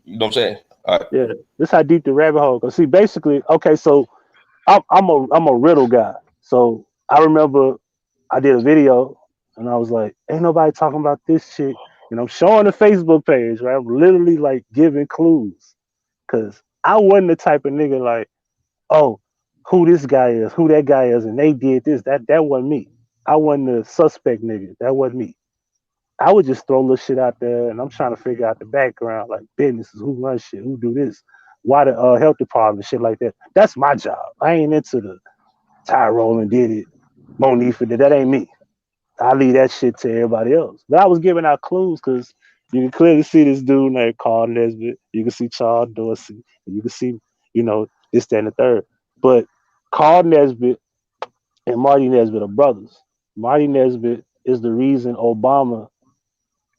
You know what I'm saying? All right. Yeah, this how deep the rabbit hole goes. See, basically, okay, so I'm a riddle guy. So I remember I did a video and I was like, ain't nobody talking about this shit. And I'm showing the Facebook page, right? I'm literally like giving clues. Cause I wasn't the type of nigga like, oh, who this guy is, who that guy is, and they did this. That wasn't me. I wasn't the suspect nigga. That wasn't me. I would just throw little shit out there, and I'm trying to figure out the background, like businesses, who runs shit, who do this, why the health department, shit like that. That's my job. I ain't into the Tyrone and did it, Monifa did. That ain't me. I leave that shit to everybody else. But I was giving out clues because you can clearly see this dude named Carl Nesbitt. You can see Charles Dorsey. And you can see, this, that, and the third. But Carl Nesbitt and Marty Nesbitt are brothers. Marty Nesbitt is the reason Obama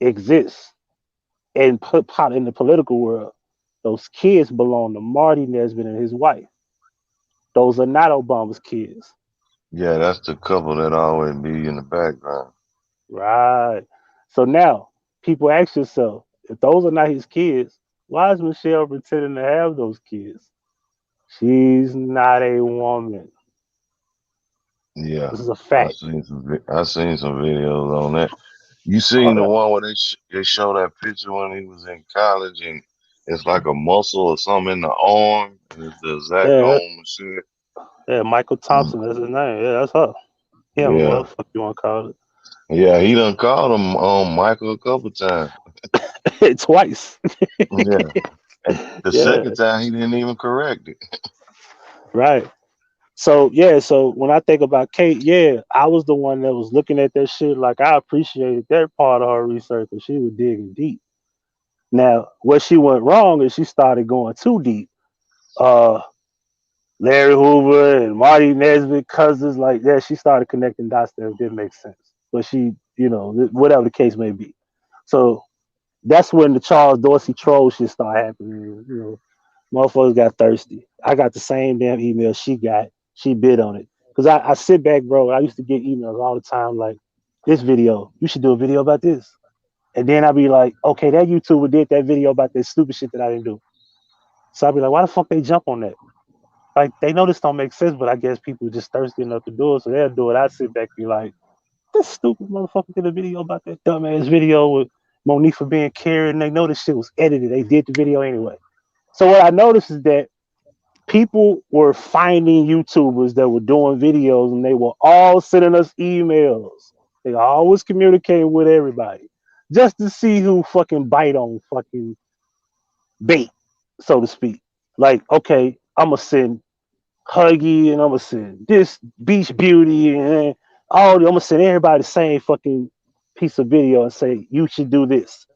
exists and put pot in the political world. Those kids belong to Marty Nesbitt and his wife. Those are not Obama's kids. Yeah, that's the couple that always be in the background. Right. So now people ask yourself, if those are not his kids, why is Michelle pretending to have those kids? She's not a woman. Yeah, This is a I fact. seen some videos on that. You seen the one where they show that picture when he was in college and it's like a muscle or something in the arm and it's the exact Yeah, arm and shit. yeah, Michael Thompson, that's his name. Yeah, that's her. Him, Yeah, what the fuck you want to call yeah, he done called him Michael a couple times. it? Twice. Yeah, and the Yeah, second time he didn't even correct it. right. So yeah, so when I think about Kate, yeah, I was the one that was looking at that shit. Like I appreciated that part of her research because she was digging deep. Now, where she went wrong is she started going too deep. Uh, Larry Hoover and Marty Nesbitt cousins like that. She started connecting dots that didn't make sense. But she, whatever the case may be. So that's when the Charles Dorsey troll shit started happening. Motherfuckers got thirsty. I got the same damn email she got. She bid on it. Because I sit back, bro. I used to get emails all the time like, this video, you should do a video about this. And then I'd be like, okay, that YouTuber did that video about that stupid shit that I didn't do. So I'd be like, why the fuck they jump on that? Like, they know this don't make sense, but I guess people just thirsty enough to do it, so they'll do it. I sit back and be like, this stupid motherfucker did a video about that dumbass video with Monifa being carried, and they know this shit was edited. They did the video anyway. So what I noticed is that people were finding YouTubers that were doing videos, and they were all sending us emails. They always communicating with everybody just to see who fucking bite on fucking bait, so to speak. Like, okay, I'm gonna send Huggy and I'm gonna send this Beach Beauty and I'm gonna send everybody the same fucking piece of video and say you should do this,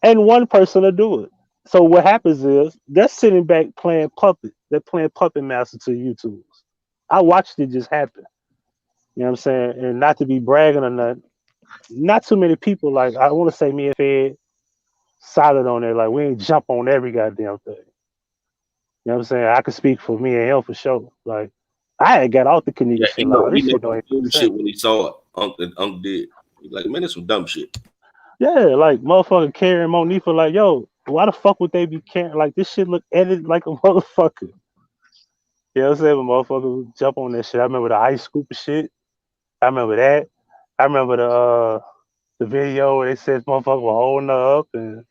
and one person will do it. So what happens is they're sitting back playing puppet. They're playing puppet master to YouTubers. I watched it just happen. You know what I'm saying? And not to be bragging or nothing, not too many people, like I want to say me and Fed solid on there. Like we ain't jump on every goddamn thing. You know what I'm saying? I could speak for me and him for sure. Like I had got out the Kanika Yeah, shit. Like, this shit don't he make knew sense. shit when he saw it. Unc did. He's like, man, that's some dumb shit. Yeah, like motherfucker carrying Monifa, like, yo, why the fuck would they be carrying? Like this shit look edited like a motherfucker. You know what I'm saying? When motherfuckers would jump on that shit. I remember the ice scoop of shit. I remember that. I remember the video where they said motherfucker was holding her up, and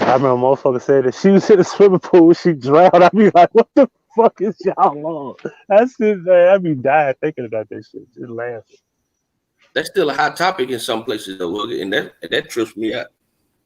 I remember motherfucker said that she was in the swimming pool, she drowned. I'd be like, what the fuck is y'all on? That's it, man. I'd be dying thinking about that shit. Just laughing. That's still a hot topic in some places though, and that trips me out.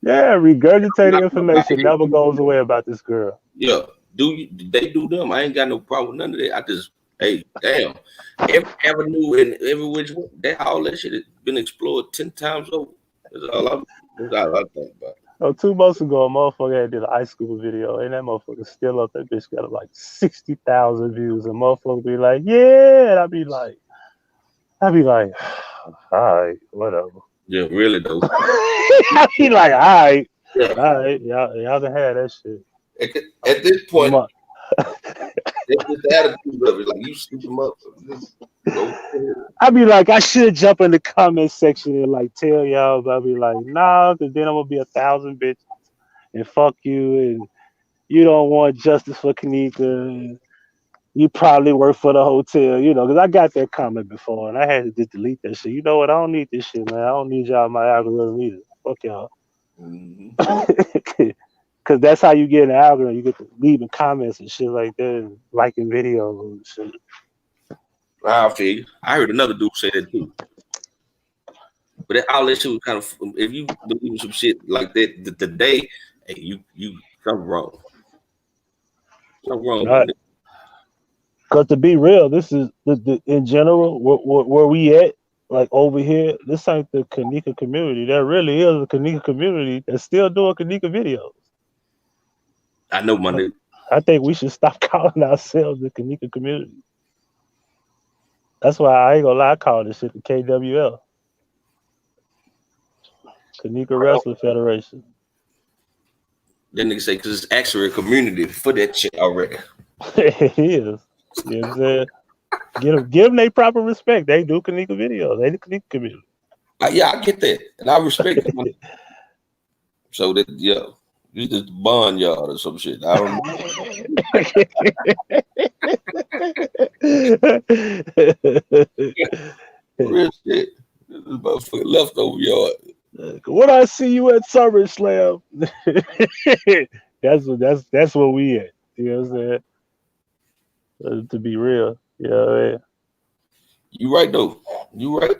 Yeah, regurgitating information never goes away about this girl. Yeah, they do them? I ain't got no problem with none of that. I just, hey, damn, every avenue and every which way, all that shit has been explored 10 times over. That's all I think about. Oh, 2 months ago, a motherfucker did an ice scuba video, and that motherfucker still up. That bitch got like 60,000 views, and motherfucker be like, yeah, and I'd be like, all right, whatever. Yeah, really though. I'd be like, all right, y'all can have that shit. At this point, it's the attitude of it. Like you scoop them up. I'd be like, I should jump in the comment section and like tell y'all, but I'd be like, nah, because then I'm gonna be 1,000 bitches and fuck you, and you don't want justice for Kanika, and you probably work for the hotel, because I got that comment before and I had to just delete that shit. You know what? I don't need this shit, man. I don't need y'all in my algorithm either. Fuck y'all. Because Cause that's how you get an algorithm. You get to leaving comments and shit like that, and liking videos and shit. I feel you. I heard another dude say that too. But all that shit was kind of, if you believe in some shit like that today, hey, you something wrong. Something wrong Right. with it. Cause to be real, this is the in general where we at. Like over here, this ain't the Kanika community. There really is a Kanika community that's still doing Kanika videos. I know my nigga. I think we should stop calling ourselves the Kanika community. That's why I ain't gonna lie, I call this shit the KWL. Kanika Wrestling Federation. That nigga say because it's actually a community for that shit already. It is. You know what I'm saying? Give them their proper respect. They do Kanika videos. They the Kanika community. Yeah, I get that. And I respect it. So that, yeah, you just barnyard or some shit. I don't know. Real shit. This is motherfucking leftover yard. When I see you at SummerSlam, that's what we at. You know what I'm saying? To be real. Yeah, man. You right though. You right.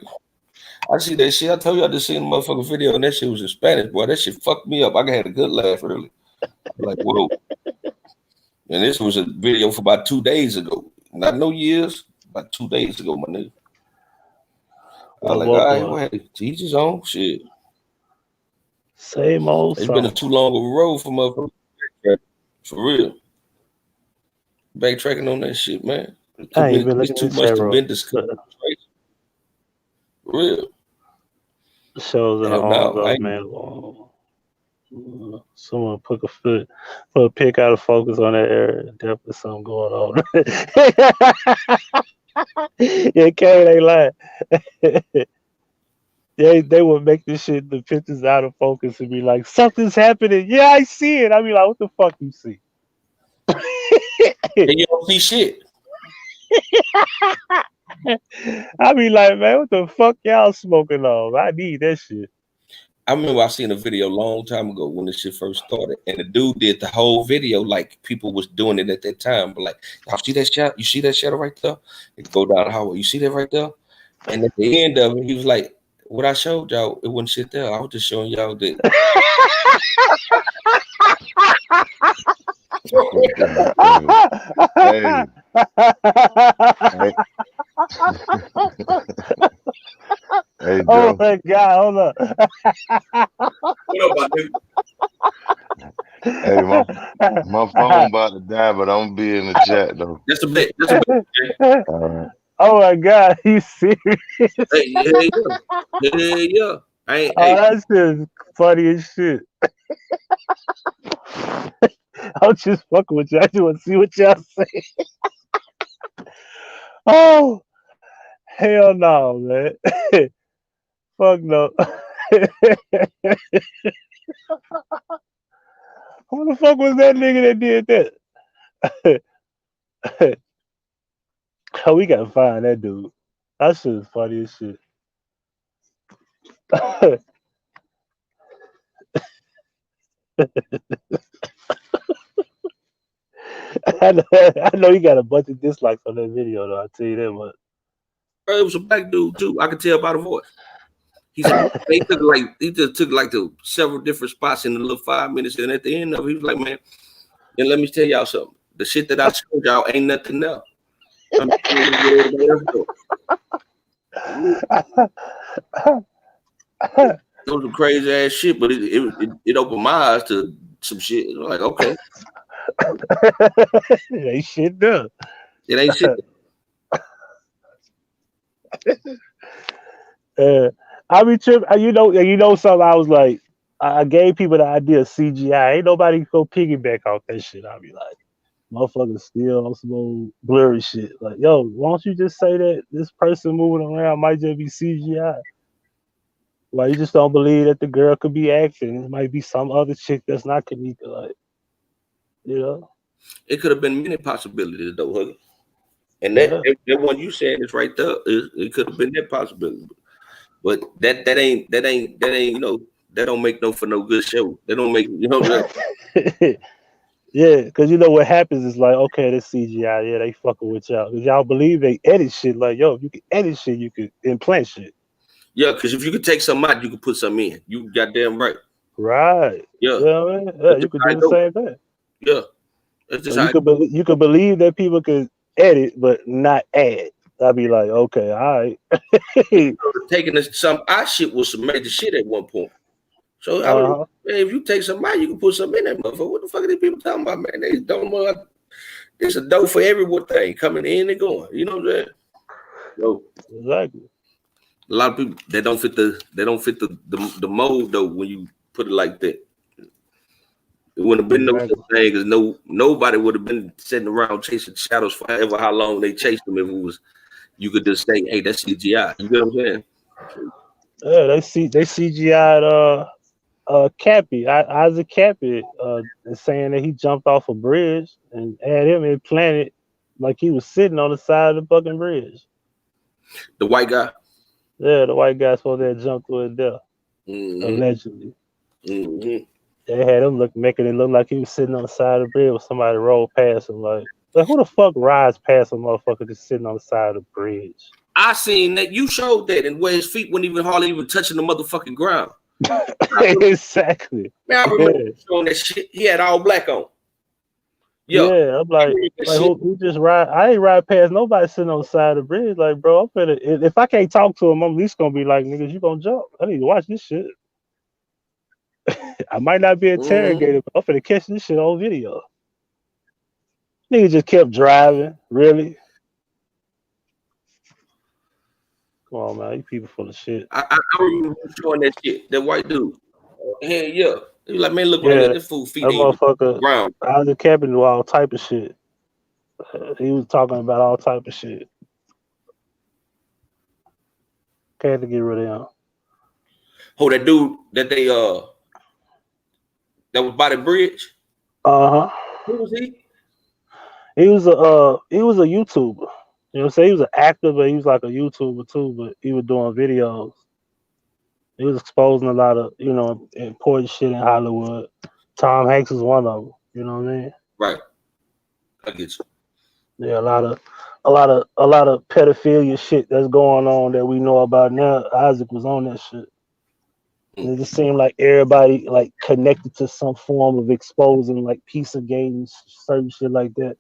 I see that shit. I told you I just seen a motherfucking video and that shit was in Spanish. Boy, that shit fucked me up. I had a good laugh really. Like, whoa. And this was a video for about 2 days ago. Not no years, about 2 days ago, my nigga. I was like, all right, well, hey, teach his own shit. Same old It's song. been too long of a road for motherfuckers. For real. Backtracking on that shit, man. I ain't been looking too at much that to road. been discussed. For real. Shows in the Hell no, I arms, man. Someone put a pick out of focus on that area. Definitely something going on. Yeah, Kane ain't lying. They would make this shit, the pictures out of focus and be like, something's happening. Yeah, I see it. I be like, what the fuck you see? And you don't see shit. I be like, man, what the fuck y'all smoking on? I need that shit. I remember I seen a video a long time ago when this shit first started, and the dude did the whole video like people was doing it at that time. But like, y'all see that shot? You see that shadow right there? It go down the hallway. You see that right there? And at the end of it, he was like, "What I showed y'all, it wasn't shit there. I was just showing y'all that." Hey, Oh Joe. my God, hold up. What up, my dude? Hey, my phone about to die, but I'm gonna be in the chat though. Just a bit. Just a bit. Okay? All right. Oh my God, you serious? Hey, yeah. Hey. That shit is funny as shit. I'm just fucking with you. I just want to see what y'all say. Oh, hell no, man. Fuck no. Who the fuck was that nigga that did that? Oh, we gotta find that dude. That shit is funny as shit. I know you got a bunch of dislikes on that video, though. I'll tell you that much. Bro, it was a black dude too. I could tell by the voice. He said he just took like the several different spots in the little 5 minutes, and at the end of it, he was like, "Man, and let me tell y'all something. The shit that I showed y'all ain't nothing else." It was some crazy ass shit, but it opened my eyes to some shit. It was like, okay, it ain't shit done. it ain't shit. I be tripping. You know something. I was like, I gave people the idea of CGI. Ain't nobody go piggyback off that shit. I'll be like, motherfuckers still on some old blurry shit. Like, yo, why don't you just say that this person moving around might just be CGI? Like, you just don't believe that the girl could be acting. It might be some other chick that's not Kanika. Like, you know, It could have been many possibilities though, Huggy. And that one you said is right there. It could have been that possibility, but that ain't that don't make for no good show. They don't make, you know what I'm saying? Yeah, because you know what happens is like, okay, this CGI, yeah, they fucking with y'all. Because y'all believe they edit shit. Like, yo, if you can edit shit, you can implant shit. Yeah, because if you could take something out, you could put something in. You goddamn right. Right. Yeah. You know what I mean? Yeah, you could do the same thing. Yeah. That's just So you could believe that people could edit but not add. I'd be like, okay, all right. Taking some our shit was some major shit at one point. So man, if you take some out, you can put something in that motherfucker. What the fuck are these people talking about, man? They don't know. There's a dough for every thing coming in and going. You know what I'm saying? So, exactly. A lot of people they don't fit the mold though when you put it like that. It wouldn't have been no such thing because nobody would have been sitting around chasing shadows forever. How long they chased them if it was you could just say, hey, that's CGI. You get what I'm saying? Yeah, they CGI'd Cappy, Isaac Cappy, saying that he jumped off a bridge and had him implanted like he was sitting on the side of the fucking bridge. The white guy? Yeah, the white guy supposed to have jumped through it there. Allegedly. They had him making it look like he was sitting on the side of the bridge when somebody rolled past him. Like who the fuck rides past a motherfucker just sitting on the side of the bridge? I seen that you showed that and where his feet weren't even hardly even touching the motherfucking ground. Exactly. Man, I remember showing that shit. He had all black on. Yeah, I'm like who just ride? I ain't ride past nobody sitting on the side of the bridge. Like, bro, if I can't talk to him, I'm at least gonna be like, niggas, you gonna jump. I need to watch this shit. I might not be interrogated, but I'm finna catch this shit on video. Nigga just kept driving, really. Come on, man, you people full of shit. I remember showing that shit, that white dude. Hell yeah. He was like, man, look at this fool feet. That motherfucker, Isaac Cappy knew all type of shit. He was talking about all type of shit. Can't to get rid of him. Oh, that dude that they that was by the bridge? Who was he? He was a YouTuber. You know what I'm saying? He was an actor, but he was like a YouTuber too, but he was doing videos. He was exposing a lot of, important shit in Hollywood. Tom Hanks is one of them. You know what I mean? Right. I get you. Yeah, a lot of pedophilia shit that's going on that we know about now. Isaac was on that shit. And it just seemed like everybody like connected to some form of exposing like Pizzagate and certain shit like that.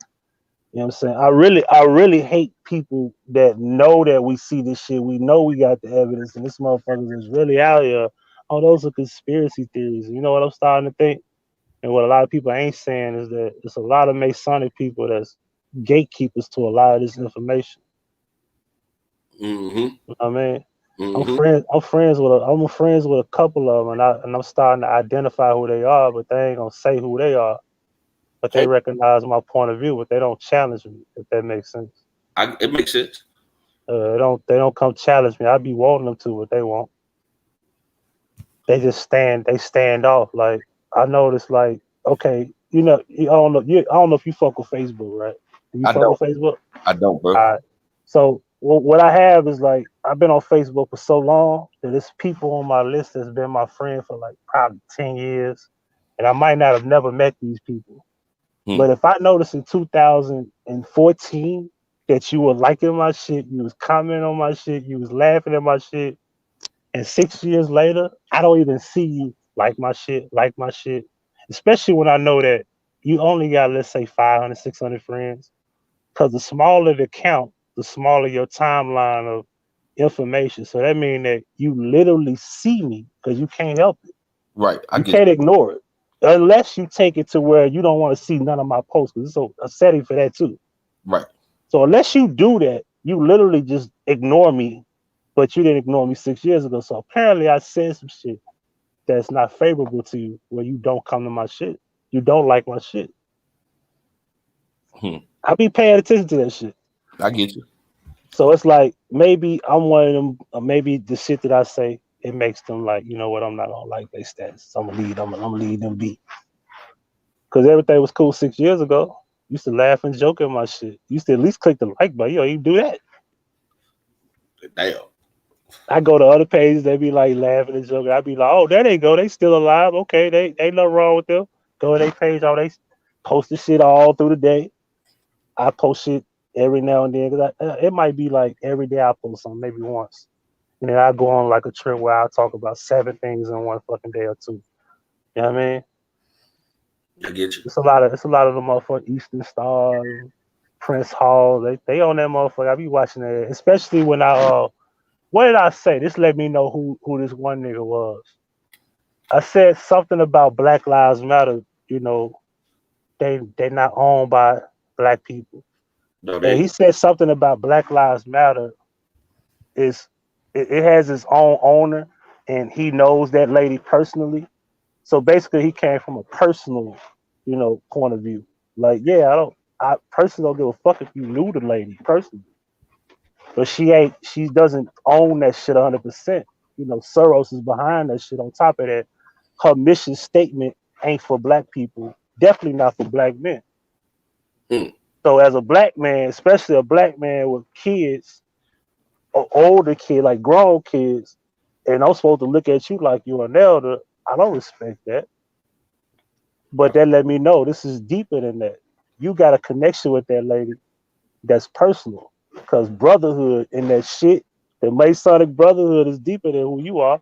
You know what I'm saying? I really hate people that know that we see this shit. We know we got the evidence, and this motherfucker is really out here. Oh, those are conspiracy theories. You know what I'm starting to think? And what a lot of people ain't saying is that it's a lot of Masonic people that's gatekeepers to a lot of this information. You know what I mean? I'm friends with a couple of them, and I'm starting to identify who they are, but they ain't gonna say who they are. But they recognize my point of view, but they don't challenge me. If that makes sense. It makes sense. They don't come challenge me. I be wanting them to, but they won't. They just stand off. Like I noticed, like okay, I don't know if you fuck with Facebook, right? Do you fuck with Facebook? I don't, bro. All right. So what I have is like I've been on Facebook for so long that there's people on my list that's been my friend for like probably 10 years, and I might not have never met these people. But if I noticed in 2014 that you were liking my shit, you was commenting on my shit, you was laughing at my shit, and 6 years later, I don't even see you like my shit, especially when I know that you only got, let's say, 500, 600 friends, because the smaller the count, the smaller your timeline of information. So that means that you literally see me because you can't help it. Right. You can't ignore it. Unless you take it to where you don't want to see none of my posts, because it's a setting for that too. Right. So unless you do that, you literally just ignore me, but you didn't ignore me 6 years ago. So apparently I said some shit that's not favorable to you, where you don't come to my shit. You don't like my shit. I be paying attention to that shit. I get you. So it's like maybe I'm one of them, or maybe the shit that I say, it makes them like, you know what, I'm not gonna like their stats. So I'm gonna leave them be. Because everything was cool 6 years ago. Used to laugh and joke at my shit. Used to at least click the like button. You don't even do that. Damn. I go to other pages, they be like laughing and joking. I be like, oh, there they go, they still alive. Okay, they ain't nothing wrong with them. Go to their page, oh, they post the shit all through the day. I post shit every now and then because it might be like every day I post something, maybe once. And then I go on like a trip where I talk about 7 things in one fucking day or 2. You know what I mean? I get you. It's a lot of the motherfucking Eastern Stars, Prince Hall. They on that motherfucker. I be watching that, especially when I what did I say? This let me know who this one nigga was. I said something about Black Lives Matter. You know, they not owned by black people. No, And he said something about Black Lives Matter is it has its own owner, and he knows that lady personally. So basically, he came from a personal, point of view. Like, yeah, I personally don't give a fuck if you knew the lady personally, but she doesn't own that shit 100%. Soros is behind that shit. On top of that, her mission statement ain't for black people, definitely not for black men. So as a black man, especially a black man with kids, or older kid, like grown kids, and I'm supposed to look at you like you're an elder, I don't respect that. But that let me know this is deeper than that. You got a connection with that lady that's personal. Because brotherhood in that shit, the Masonic brotherhood is deeper than who you are.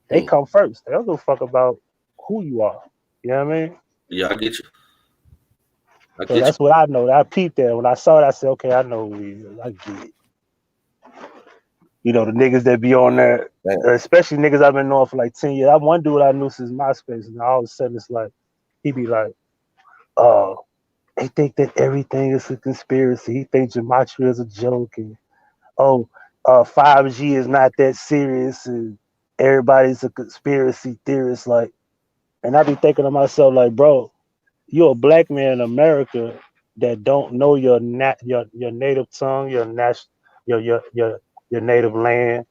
They come first. They don't give a fuck about who you are. You know what I mean? Yeah, I get you. So that's what I know. I peeped that. When I saw it, I said, okay, I know who he is. I get it. The niggas that be on there, especially niggas I've been knowing for like 10 years. I one dude I knew since MySpace, and all of a sudden it's like, he be like, they think that everything is a conspiracy. He thinks Gematria is a joke, and 5G is not that serious, and everybody's a conspiracy theorist. Like, and I be thinking to myself, like, bro, you're a black man in America that don't know your native tongue, your native land.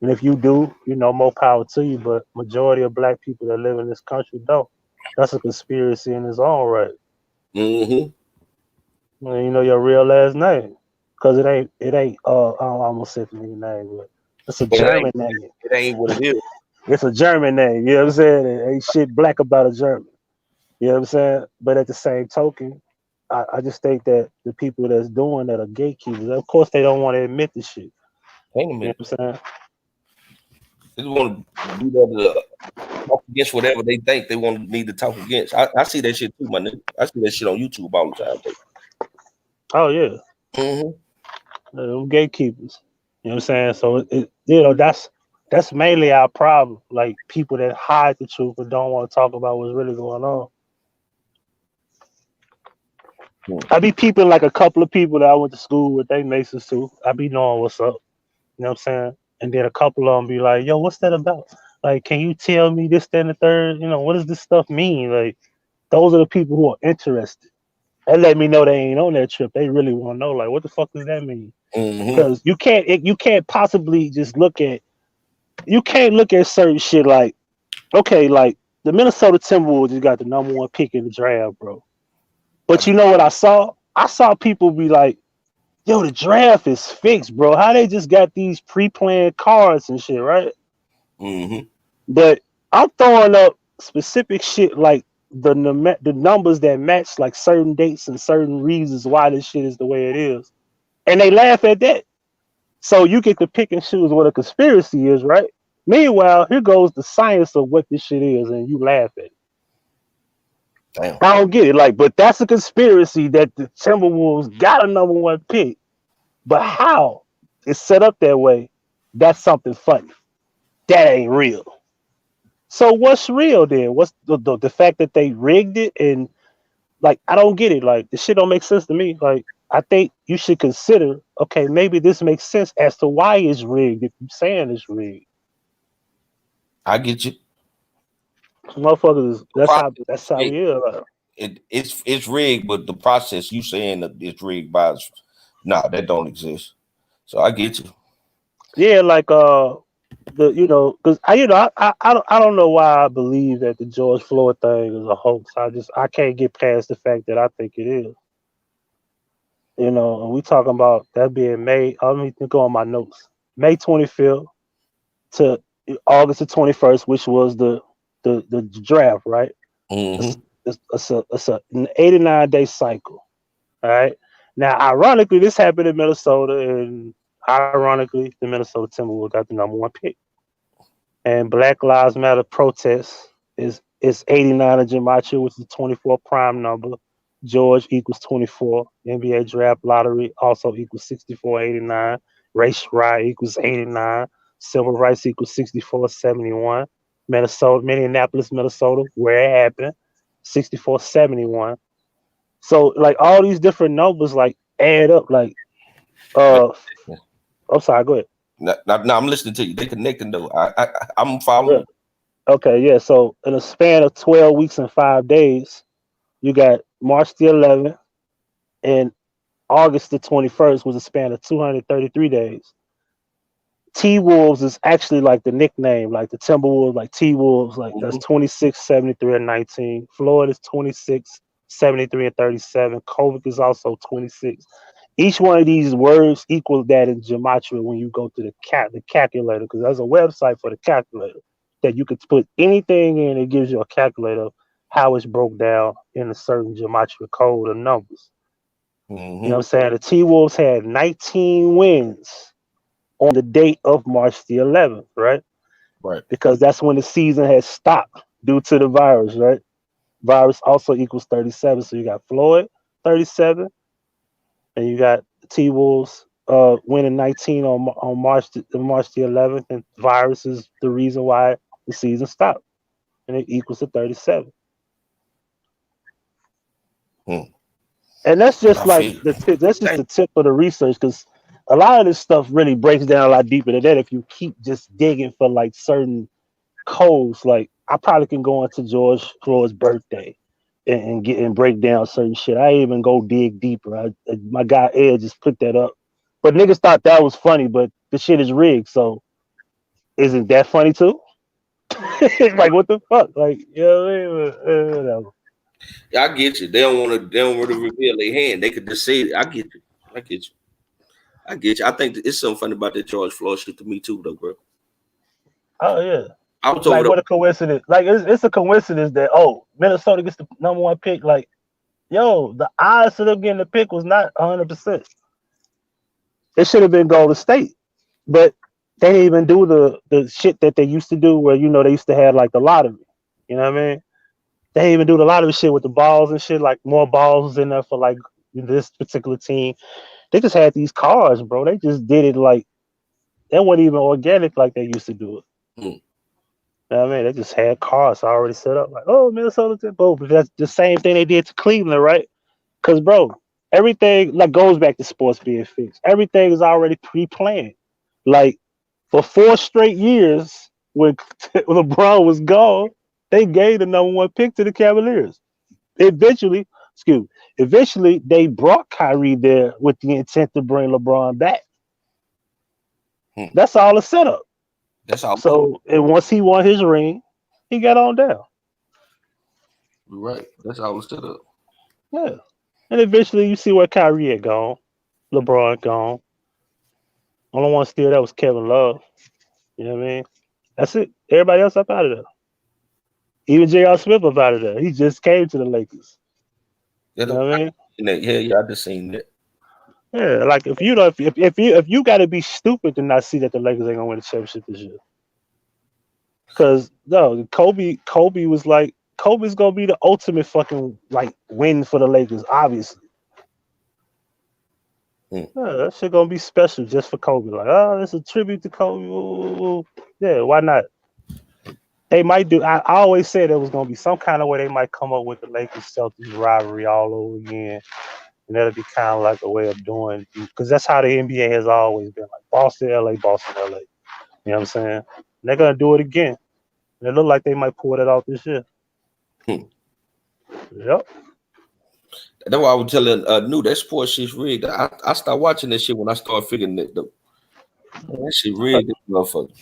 And if you do, more power to you. But majority of black people that live in this country don't. That's a conspiracy in its own right. Mm-hmm. And you know your real last name, because it ain't. I almost said the name, but it's a German name. It ain't what it is. It's a German name. You know what I'm saying? It ain't shit black about a German. You know what I'm saying? But at the same token, I just think that the people that's doing that are gatekeepers. Of course, they don't want to admit the shit. Hang a You know minute. what I'm saying? They just want to do that to talk against whatever they think they need to talk against. I see that shit too, my nigga. I see that shit on YouTube all the time. Oh yeah. Mm-hmm. Gatekeepers. You know what I'm saying? So that's mainly our problem. Like people that hide the truth and don't want to talk about what's really going on. I be peeping like a couple of people that I went to school with, they Masons too. I be knowing what's up. You know what I'm saying? And then a couple of them be like, yo, what's that about? Like, can you tell me this, that, and the third? What does this stuff mean? Like, those are the people who are interested. They let me know they ain't on that trip. They really want to know, like, what the fuck does that mean? Because you can't possibly just look at certain shit like, okay, like the Minnesota Timberwolves just got the #1 pick in the draft, bro. But you know what I saw? I saw people be like, yo, the draft is fixed, bro. How they just got these pre-planned cards and shit, right? Mm-hmm. But I'm throwing up specific shit like the numbers that match like certain dates and certain reasons why this shit is the way it is. And they laugh at that. So you get to pick and choose what a conspiracy is, right? Meanwhile, here goes the science of what this shit is, and you laugh at it. Damn. I don't get it. Like, but that's a conspiracy that the Timberwolves got a #1 pick. But how it's set up that way, that's something funny. That ain't real. So what's real then? What's the fact that they rigged it? And like, I don't get it. Like, this shit don't make sense to me. Like, I think you should consider, okay, maybe this makes sense as to why it's rigged if you're saying it's rigged. I get you. Motherfuckers, that's how we are. It's rigged, but the process you saying that it's rigged by that don't exist. So I get you. Yeah, like because I don't know why I believe that the George Floyd thing is a hoax. I can't get past the fact that I think it is. And we talking about that being May. Let me go on my notes. May 25th, to August the 21st, which was the draft, right? Mm-hmm. It's an 89-day cycle. All right. Now, ironically, this happened in Minnesota, and ironically, the Minnesota Timberwolves got the #1 pick. And Black Lives Matter protests is 89 of Gematria, which is 24 prime number. George equals 24. NBA draft lottery also equals 6489. Race riot equals 89. Civil rights equals 6471. Minneapolis, Minnesota, where it happened, 6471. So like all these different numbers like add up. Like I'm sorry, go ahead. Now, I'm listening to you. They connecting though. I'm following. Okay, yeah. So in a span of 12 weeks and 5 days, you got March the 11th and August the 21st was a span of 233 days. T-Wolves is actually like the nickname, like the Timberwolves, like T-Wolves, like that's 26, 73, and 19. Floyd is 26, 73, and 37. Kovic is also 26. Each one of these words equals that in Gematria when you go to the calculator, because there's a website for the calculator that you could put anything in. It gives you a calculator of how it's broke down in a certain Gematria code of numbers. Mm-hmm. You know what I'm saying? The T-Wolves had 19 wins on the date of March the 11th, right? Right. Because that's when the season has stopped due to the virus, right? Virus also equals 37. So you got Floyd, 37. And you got T-Wolves winning 19 on March the 11th, and virus is the reason why the season stopped, and it equals to 37. And that's just like that's just the tip of the research, because a lot of this stuff really breaks down a lot deeper than that. If you keep just digging for like certain codes, like I probably can go into George Floyd's birthday and break down certain shit. I even go dig deeper. My guy Ed just put that up, but niggas thought that was funny, but the shit is rigged. So isn't that funny too? Like what the fuck? Like you know what I mean? Whatever. Yeah, I get you. They don't want to reveal their hand. They could just say it. I get you. I think it's something funny about that George Floyd shit to me too, though, bro. Oh yeah. I was like what a coincidence. Like it's a coincidence that Minnesota gets the #1 pick. Like, yo, the odds of them getting the pick was not 100%. It should have been Golden State, but they didn't even do the shit that they used to do, where they used to have like the lottery. You know what I mean? They didn't even do the lottery shit with the balls and shit. Like more balls in there for like this particular team. They just had these cards, bro. They just did it like they weren't even organic like they used to do it. You know what I mean? They just had cards already set up. Like, oh, Minnesota, but that's the same thing they did to Cleveland, right? Because, bro, everything like goes back to sports being fixed. Everything is already pre-planned. Like for 4 straight years, when LeBron was gone, they gave the #1 pick to the Cavaliers. Eventually, they brought Kyrie there with the intent to bring LeBron back. That's all a setup. That's all. So, and once he won his ring, he got on down. Right. That's all set up. Yeah. And eventually you see where Kyrie had gone. LeBron gone. Only one still that was Kevin Love. You know what I mean? That's it. Everybody else up out of there. Even J.R. Smith up out of there. He just came to the Lakers. You know what I mean? Yeah, I just seen that. Yeah, like if you got to be stupid to not see that the Lakers ain't gonna win the championship this year. Because no, Kobe was like, Kobe's gonna be the ultimate fucking like win for the Lakers, obviously. Yeah, that shit gonna be special just for Kobe. Like, oh, it's a tribute to Kobe. Ooh. Yeah, why not? They might do. I always said there was gonna be some kind of way they might come up with the Lakers Celtics rivalry all over again. And that'll be kind of like a way of doing, because that's how the NBA has always been, like Boston, LA, Boston, LA. You know what I'm saying? And they're gonna do it again. And it look like they might pull that off this year. Yep. That's why I was telling New that sports shit's rigged. I started watching that shit when I started figuring that though. That shit rigged, motherfucker.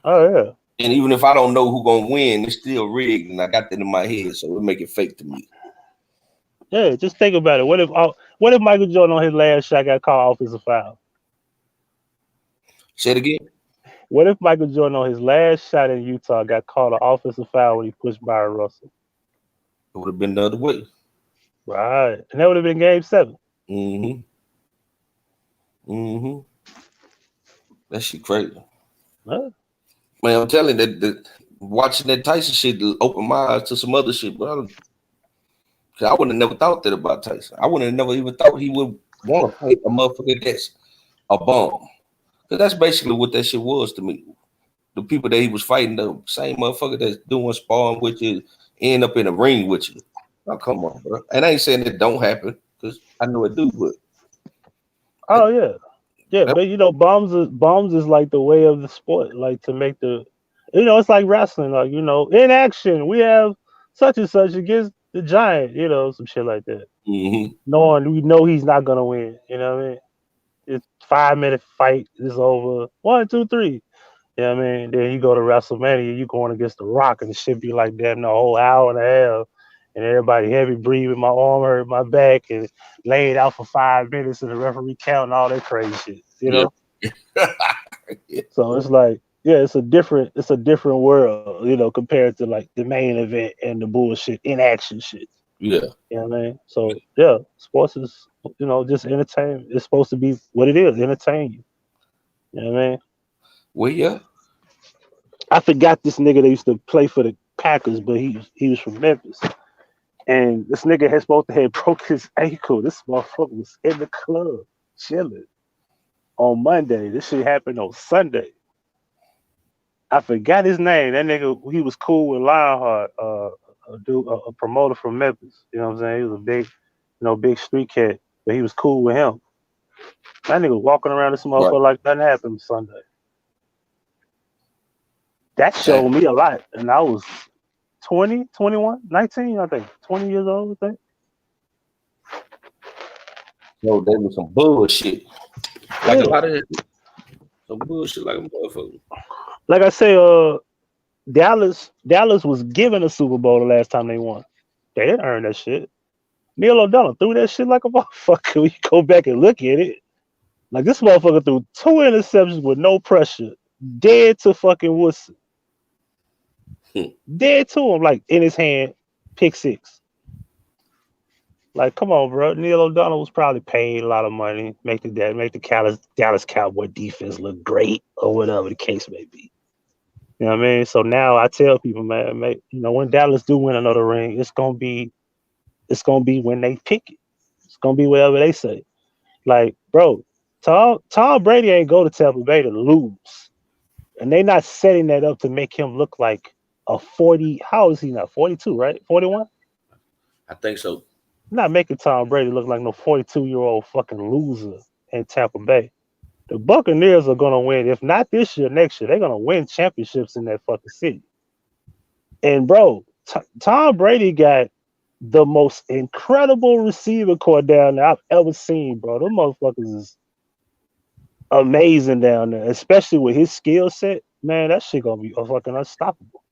Oh yeah. And even if I don't know who gonna win, it's still rigged, and I got that in my head, so it make it fake to me. Yeah, just think about it. What if Michael Jordan on his last shot got called offensive foul? Say it again. What if Michael Jordan on his last shot in Utah got called an offensive foul when he pushed Byron Russell? It would have been the other way. Right. And that would have been game 7. Mm-hmm. Mm-hmm. That shit crazy. Huh? Man, I'm telling you that watching that Tyson shit opened my eyes to some other shit, bro. Cause I would have never thought that about Tyson. I would have never even thought he would want to fight a motherfucker that's a bomb. Cause that's basically what that shit was to me. The people that he was fighting, the same motherfucker that's doing sparring with you, end up in a ring with you. Oh, come on, bro. And I ain't saying it don't happen, because I know it do, but Oh yeah. Yeah, but you know, bombs is like the way of the sport, like to make the, you know, it's like wrestling, like, you know, in action we have such and such against the giant, you know, some shit like that. mm-hmm. Knowing we know he's not gonna win, you know what I mean? It's 5-minute fight, it's over 1, 2, 3. You know what I mean? Then you go to WrestleMania, you going against The Rock, and it should be like that in the whole hour and a half. And everybody heavy breathing, my arm hurt, my back, and laid out for 5 minutes, and the referee counting all that crazy shit. You know? Yeah. So it's like, yeah, it's a different world, you know, compared to like the main event and the bullshit in action shit. Yeah. You know what I mean? So yeah, sports is, you know, just entertainment. It's supposed to be what it is, entertain you. You know what I mean? Well, yeah. I forgot this nigga that used to play for the Packers, but he was from Memphis. And this nigga had supposed to have broke his ankle. This motherfucker was in the club chilling on Monday. This shit happened on Sunday. I forgot his name. That nigga, he was cool with Lionheart, a promoter from Memphis. You know what I'm saying? He was a big, you know, big street cat, but he was cool with him. That nigga walking around this motherfucker like nothing happened Sunday. That showed me a lot. And I was 20, 21, 19, I think. 20 years old, I think. No, they was some bullshit. Like a lot of some bullshit like a motherfucker. Like I say, Dallas was given a Super Bowl the last time they won. They didn't earn that shit. Neil O'Donnell threw that shit like a motherfucker. We go back and look at it. Like this motherfucker threw 2 interceptions with no pressure. Dead to fucking Woodson. Dead to him, like in his hand, pick 6. Like, come on, bro. Neil O'Donnell was probably paid a lot of money, make the Dallas Cowboy defense look great, or whatever the case may be. You know what I mean? So now I tell people, man, you know, when Dallas do win another ring, it's gonna be when they pick it. It's gonna be whatever they say. Like, bro, Tom Brady ain't go to Tampa Bay to lose, and they not setting that up to make him look like a 40. How is he now? 42, right? 41? I think so. Not making Tom Brady look like no 42-year-old fucking loser in Tampa Bay. The Buccaneers are gonna win. If not this year, next year, they're gonna win championships in that fucking city. And bro, Tom Brady got the most incredible receiver core down there I've ever seen, bro. Them motherfuckers is amazing down there, especially with his skill set. Man, that shit gonna be fucking unstoppable.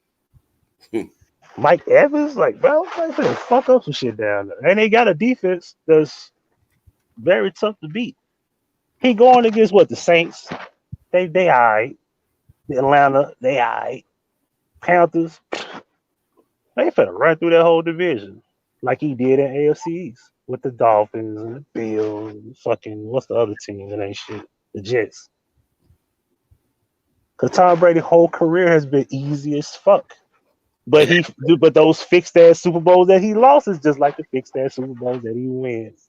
Mike Evans, like, bro, they fuck up some shit down there. And they got a defense that's very tough to beat. He going against what, the Saints? They all right. The Atlanta, they all right. Panthers, they finna run through that whole division like he did in AFC East with the Dolphins and the Bills and fucking, what's the other team that ain't shit? The Jets. Because Tom Brady's whole career has been easy as fuck. But those fixed ass Super Bowls that he lost is just like the fixed ass Super Bowls that he wins.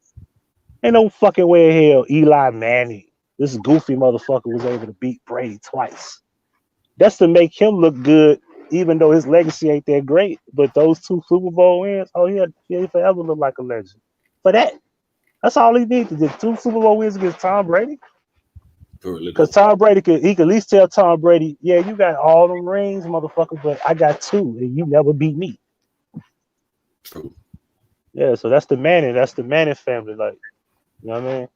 Ain't no fucking way in hell Eli Manning, this goofy motherfucker, was able to beat Brady twice. That's to make him look good, even though his legacy ain't that great. But those 2 Super Bowl wins, he forever look like a legend. For that's all he needs to do. 2 Super Bowl wins against Tom Brady. Because Tom Brady he could at least tell Tom Brady, yeah, you got all them rings, motherfucker, but I got 2 and you never beat me. True. Yeah, so that's the Manning family, like, you know what I mean?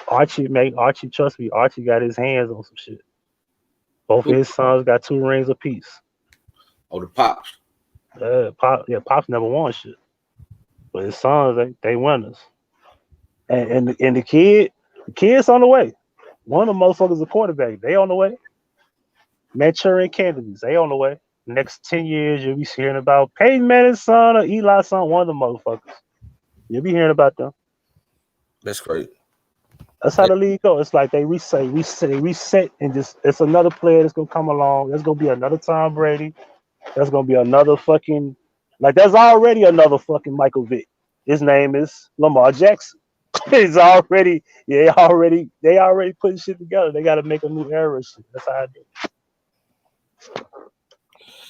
Archie, trust me, Archie got his hands on some shit. Both of his sons got 2 rings apiece. Oh, the Pops. Pops never won shit. But his sons, they winners. And the kid's on the way. One of the motherfuckers a quarterback. They on the way. Manchurian candidates. They on the way. Next 10 years, you'll be hearing about Peyton Manning's son or Eli's son. One of the motherfuckers. You'll be hearing about them. That's great. That's how the league goes. It's like they reset, and just it's another player that's gonna come along. There's gonna be another Tom Brady. There's gonna be another fucking there's already another fucking Michael Vick. His name is Lamar Jackson. It's already they already putting shit together. They got to make a new era. That's how I do.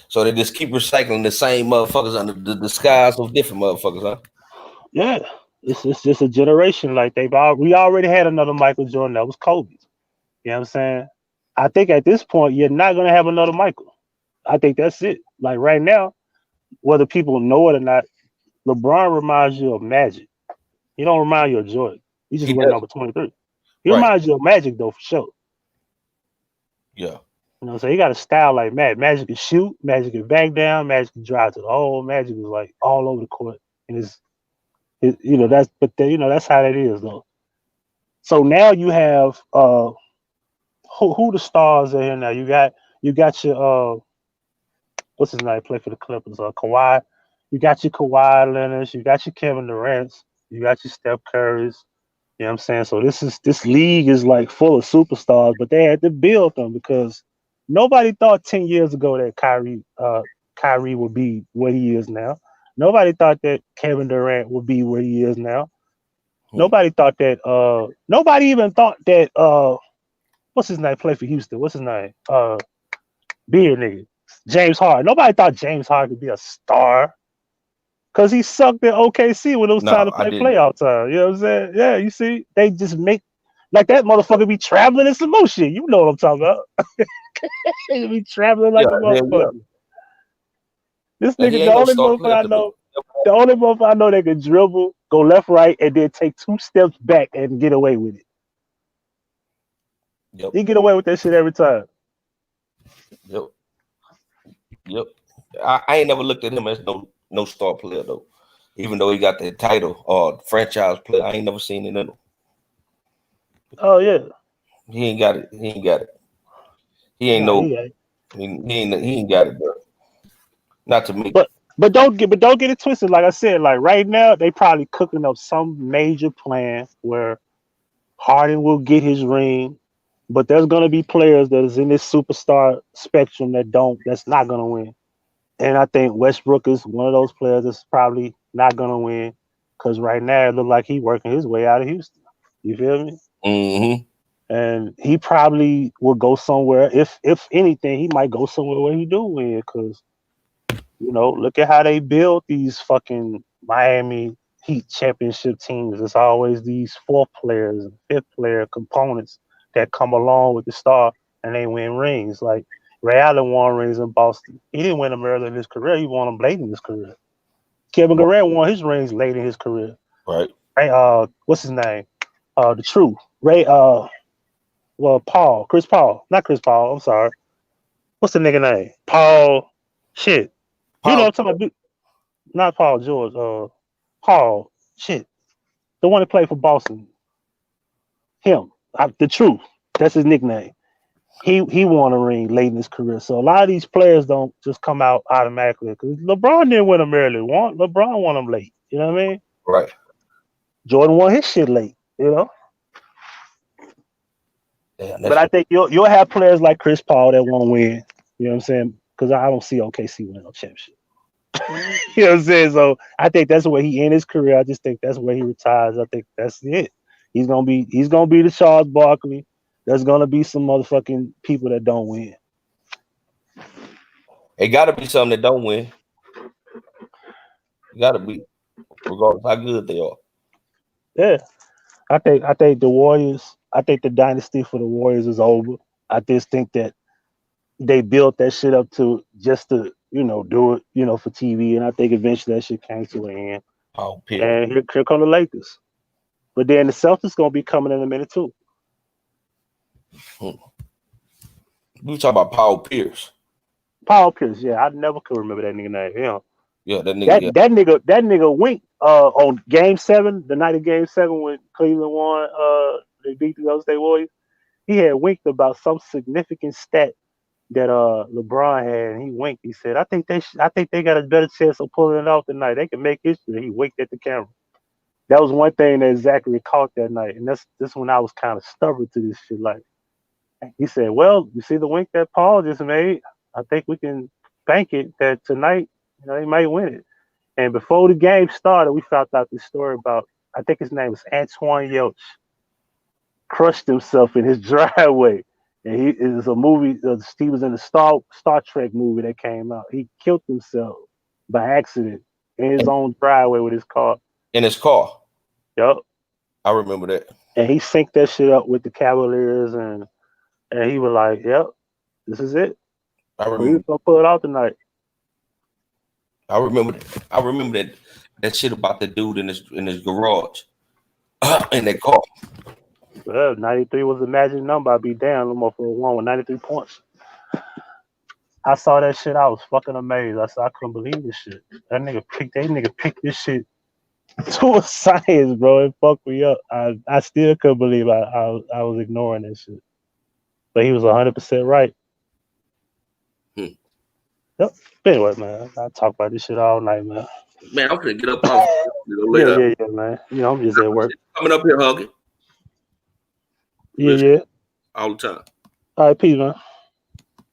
So they just keep recycling the same motherfuckers under the disguise of different motherfuckers, huh? Yeah, it's just a generation. Like we already had another Michael Jordan. That was Kobe. You know what I'm saying? I think at this point you're not gonna have another Michael. I think that's it. Like right now, whether people know it or not, LeBron reminds you of Magic. He don't remind you of Jordan. He just went number 23. He reminds you of Magic though, for sure. Yeah. You know, so he got a style like Magic. Magic can shoot, Magic can back down, Magic can drive to the hole. Magic is like all over the court, and that's how it is though. So now you have who the stars are here now? You got your what's his name? Play for the Clippers? Kawhi. You got your Kawhi Leonard. You got your Kevin Durant. You got your Steph Curry's. You know what I'm saying? So this league is like full of superstars, but they had to build them because nobody thought 10 years ago that Kyrie would be what he is now. Nobody thought that Kevin Durant would be where he is now. Nobody thought that nobody even thought that what's his name? Play for Houston. What's his name? Beard nigga. James Harden. Nobody thought James Harden could be a star. Cause he sucked at OKC when it was time to play playoff time. You know what I'm saying? Yeah, you see, they just make like that motherfucker be traveling in some more shit. You know what I'm talking about? He be traveling like a motherfucker. Yeah. This nigga, the only motherfucker I know that can dribble, go left, right, and then take 2 steps back and get away with it. Yep. He get away with that shit every time. Yep. I ain't never looked at him as no star player though. Even though he got the title or franchise player, I ain't never seen it in him. Oh yeah. He ain't got it. He ain't got it, bro. Not to me. But don't get it twisted. Like I said, like right now they probably cooking up some major plan where Harden will get his ring, but there's gonna be players that is in this superstar spectrum that's not gonna win. And I think Westbrook is one of those players that's probably not gonna win because right now it looks like he's working his way out of Houston. You feel me? Mm-hmm. And he probably will go somewhere. If anything, he might go somewhere where he do win because look at how they build these fucking Miami Heat championship teams. It's always these 4th players and 5th player components that come along with the star and they win rings. Like Ray Allen won rings in Boston. He didn't win them early in his career. He won them late in his career. Kevin Durant won his rings late in his career. Right. Hey, what's his name? The Truth. Ray. Chris Paul. Not Chris Paul. I'm sorry. What's the nigga name? Paul. Shit. Paul. You know what I'm talking about? Not Paul George. Paul. Shit. The one that played for Boston. Him. The Truth. That's his nickname. He won a ring late in his career. So a lot of these players don't just come out automatically because LeBron didn't win them early. LeBron won them late. You know what I mean? Right. Jordan won his shit late. Yeah, but I think you'll have players like Chris Paul that won't win. You know what I'm saying? Because I don't see OKC winning no championship. You know what I'm saying? So I think that's where he ends his career. I just think that's where he retires. I think that's it. He's gonna be the Charles Barkley. There's gonna be some motherfucking people that don't win. It gotta be some that don't win. It gotta be, regardless how good they are. Yeah. I think the Warriors, I think the dynasty for the Warriors is over. I just think that they built that shit up to do it, for TV. And I think eventually that shit came to an end. Oh, and here come the Lakers. But then the Celtics gonna be coming in a minute too. We talk about Paul Pierce. Paul Pierce, yeah, I never could remember that nigga name. Yeah, that nigga. That nigga winked on Game 7, the night of Game 7 when Cleveland won. They beat the Golden State Warriors. he had winked about some significant stat that LeBron had, and he winked. He said, I think they got a better chance of pulling it off tonight. They can make history. He winked at the camera. That was one thing that Zachary caught that night, and that's when I was kind of stubborn to this shit. Like, he said, well, you see the wink that Paul just made? I think we can bank it that tonight, they might win it. And before the game started, we found out this story about, I think his name was Antoine Yelch, crushed himself in his driveway. And it was a movie, he was in the Star Trek movie that came out. He killed himself by accident in his own driveway with his car. In his car. Yep. I remember that. And he synced that shit up with the Cavaliers, and he was like, yep, this is it. I We remember. was gonna pull it out tonight. I remember that shit about the dude in his garage. In that car. Well, 93 was the magic number. I'd be damn, no more for one with 93 points. I saw that shit. I was fucking amazed. I said, I couldn't believe this shit. That nigga picked this shit to a science, bro. It fucked me up. I still couldn't believe I was ignoring that shit. But he was 100% right. Yep. But anyway, man, I talk about this shit all night, man. Man, I'm gonna get up off later. Yeah, man. I'm just at work. Coming up here, hugging. Yeah. All the time. All right, peace, man.